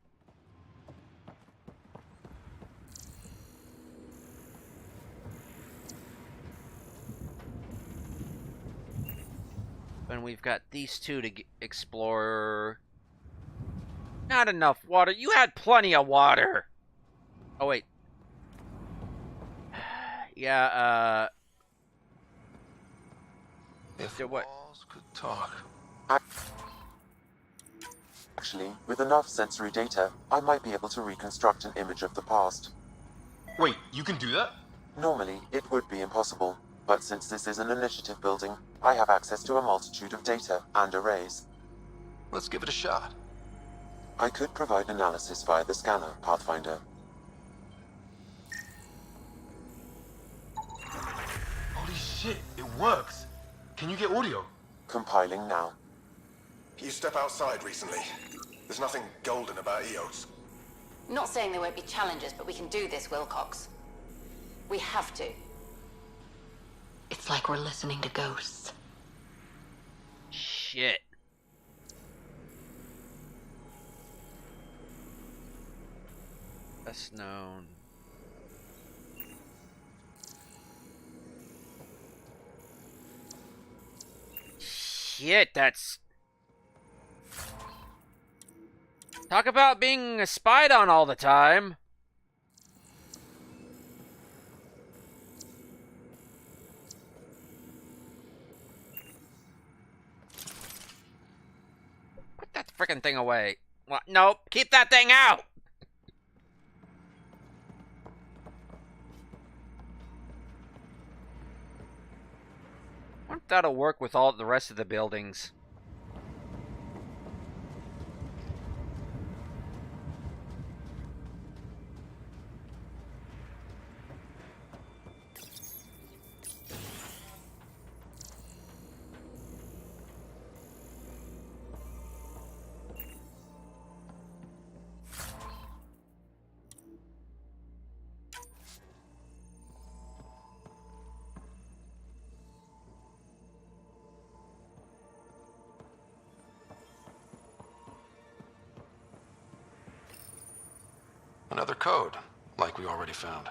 And we've got these two to explore. Not enough water. You had plenty of water. Oh, wait. Yeah, If walls could talk. Actually, with enough sensory data, I might be able to reconstruct an image of the past. Wait, you can do that? Normally, it would be impossible, but since this is an initiative building, I have access to a multitude of data and arrays. Let's give it a shot. I could provide analysis via the scanner, Pathfinder. Holy shit, it works! Can you get audio? Compiling now. You step outside recently. There's nothing golden about Eos. Not saying there won't be challenges, but we can do this, Wilcox. We have to. It's like we're listening to ghosts. Shit. Best known. Shit, that's... Talk about being spied on all the time. Put that freaking thing away. What? Nope, keep that thing out! I wonder if that'll work with all the rest of the buildings. Another code, like we already found.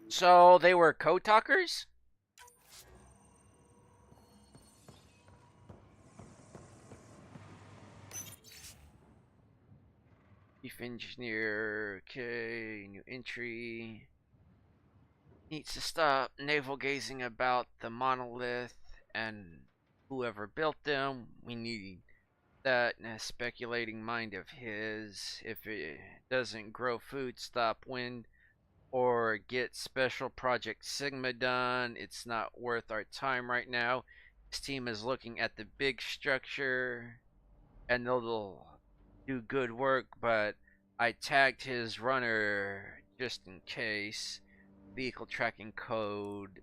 So they were code talkers? Chief engineer, okay, new entry. Needs to stop navel gazing about the monolith and whoever built them. We need that speculating mind of his. If it doesn't grow food, stop wind, or get special Project Sigma done, it's not worth our time right now. His team is looking at the big structure, and they'll do good work, but I tagged his runner just in case. Vehicle tracking code.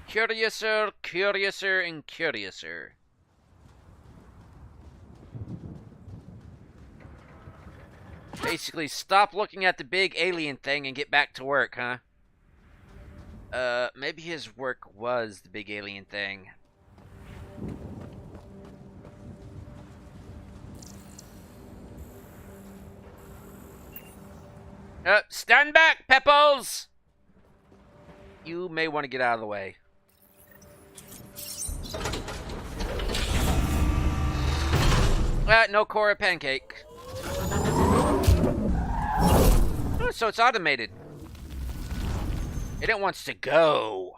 Curiouser, curiouser, and curiouser. Basically, stop looking at the big alien thing and get back to work, huh? Maybe his work was the big alien thing. Stand back, Pepples! You may want to get out of the way. No core pancake. Oh, so it's automated. It wants to go.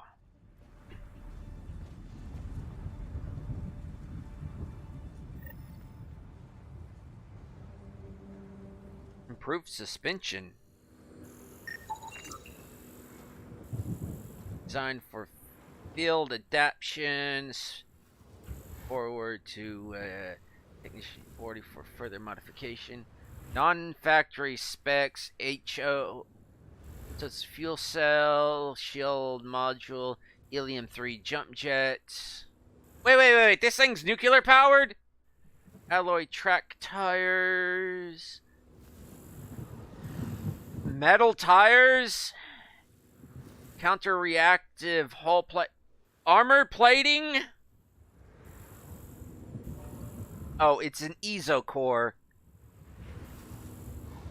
Improved suspension. Designed for field adaptations. Forward to Technician 40 for further modification. Non-factory specs. HO. So it's fuel cell, shield module, helium-3 jump jets. Wait. This thing's nuclear powered? Alloy track tires. Metal tires? Counter-reactive hull plate. Armor plating? Oh, it's an EZO core.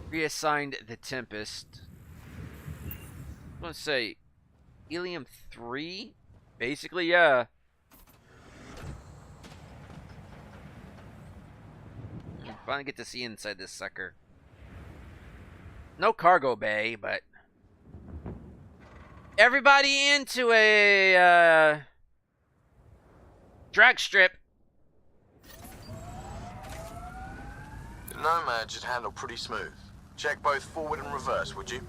Reassigned the Tempest. I'm gonna say helium-3? Basically, yeah. Finally get to see inside this sucker. No cargo bay, but everybody into a drag strip. The Nomad should handle pretty smooth. Check both forward and reverse, would you?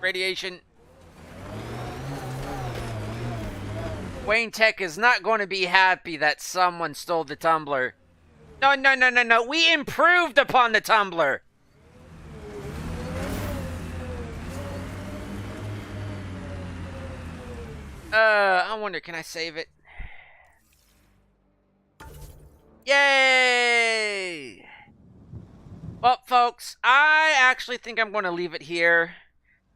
Radiation. Wayne Tech is not going to be happy that someone stole the tumbler. No. We improved upon the tumbler. I wonder, can I save it? Yay! Well, folks, I actually think I'm going to leave it here.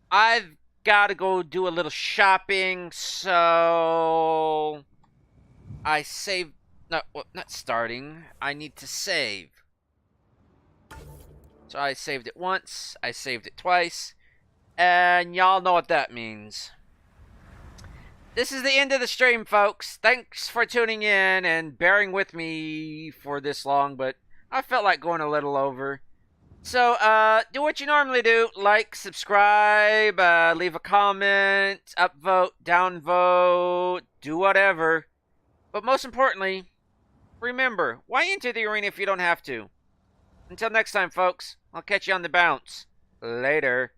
I've got to go do a little shopping, so I save. No, well, not starting. I need to save. So I saved it once. I saved it twice. And y'all know what that means. This is the end of the stream, folks. Thanks for tuning in and bearing with me for this long, but I felt like going a little over. So, do what you normally do. Like, subscribe, leave a comment, upvote, downvote, do whatever. But most importantly, remember, why enter the arena if you don't have to? Until next time, folks, I'll catch you on the bounce. Later.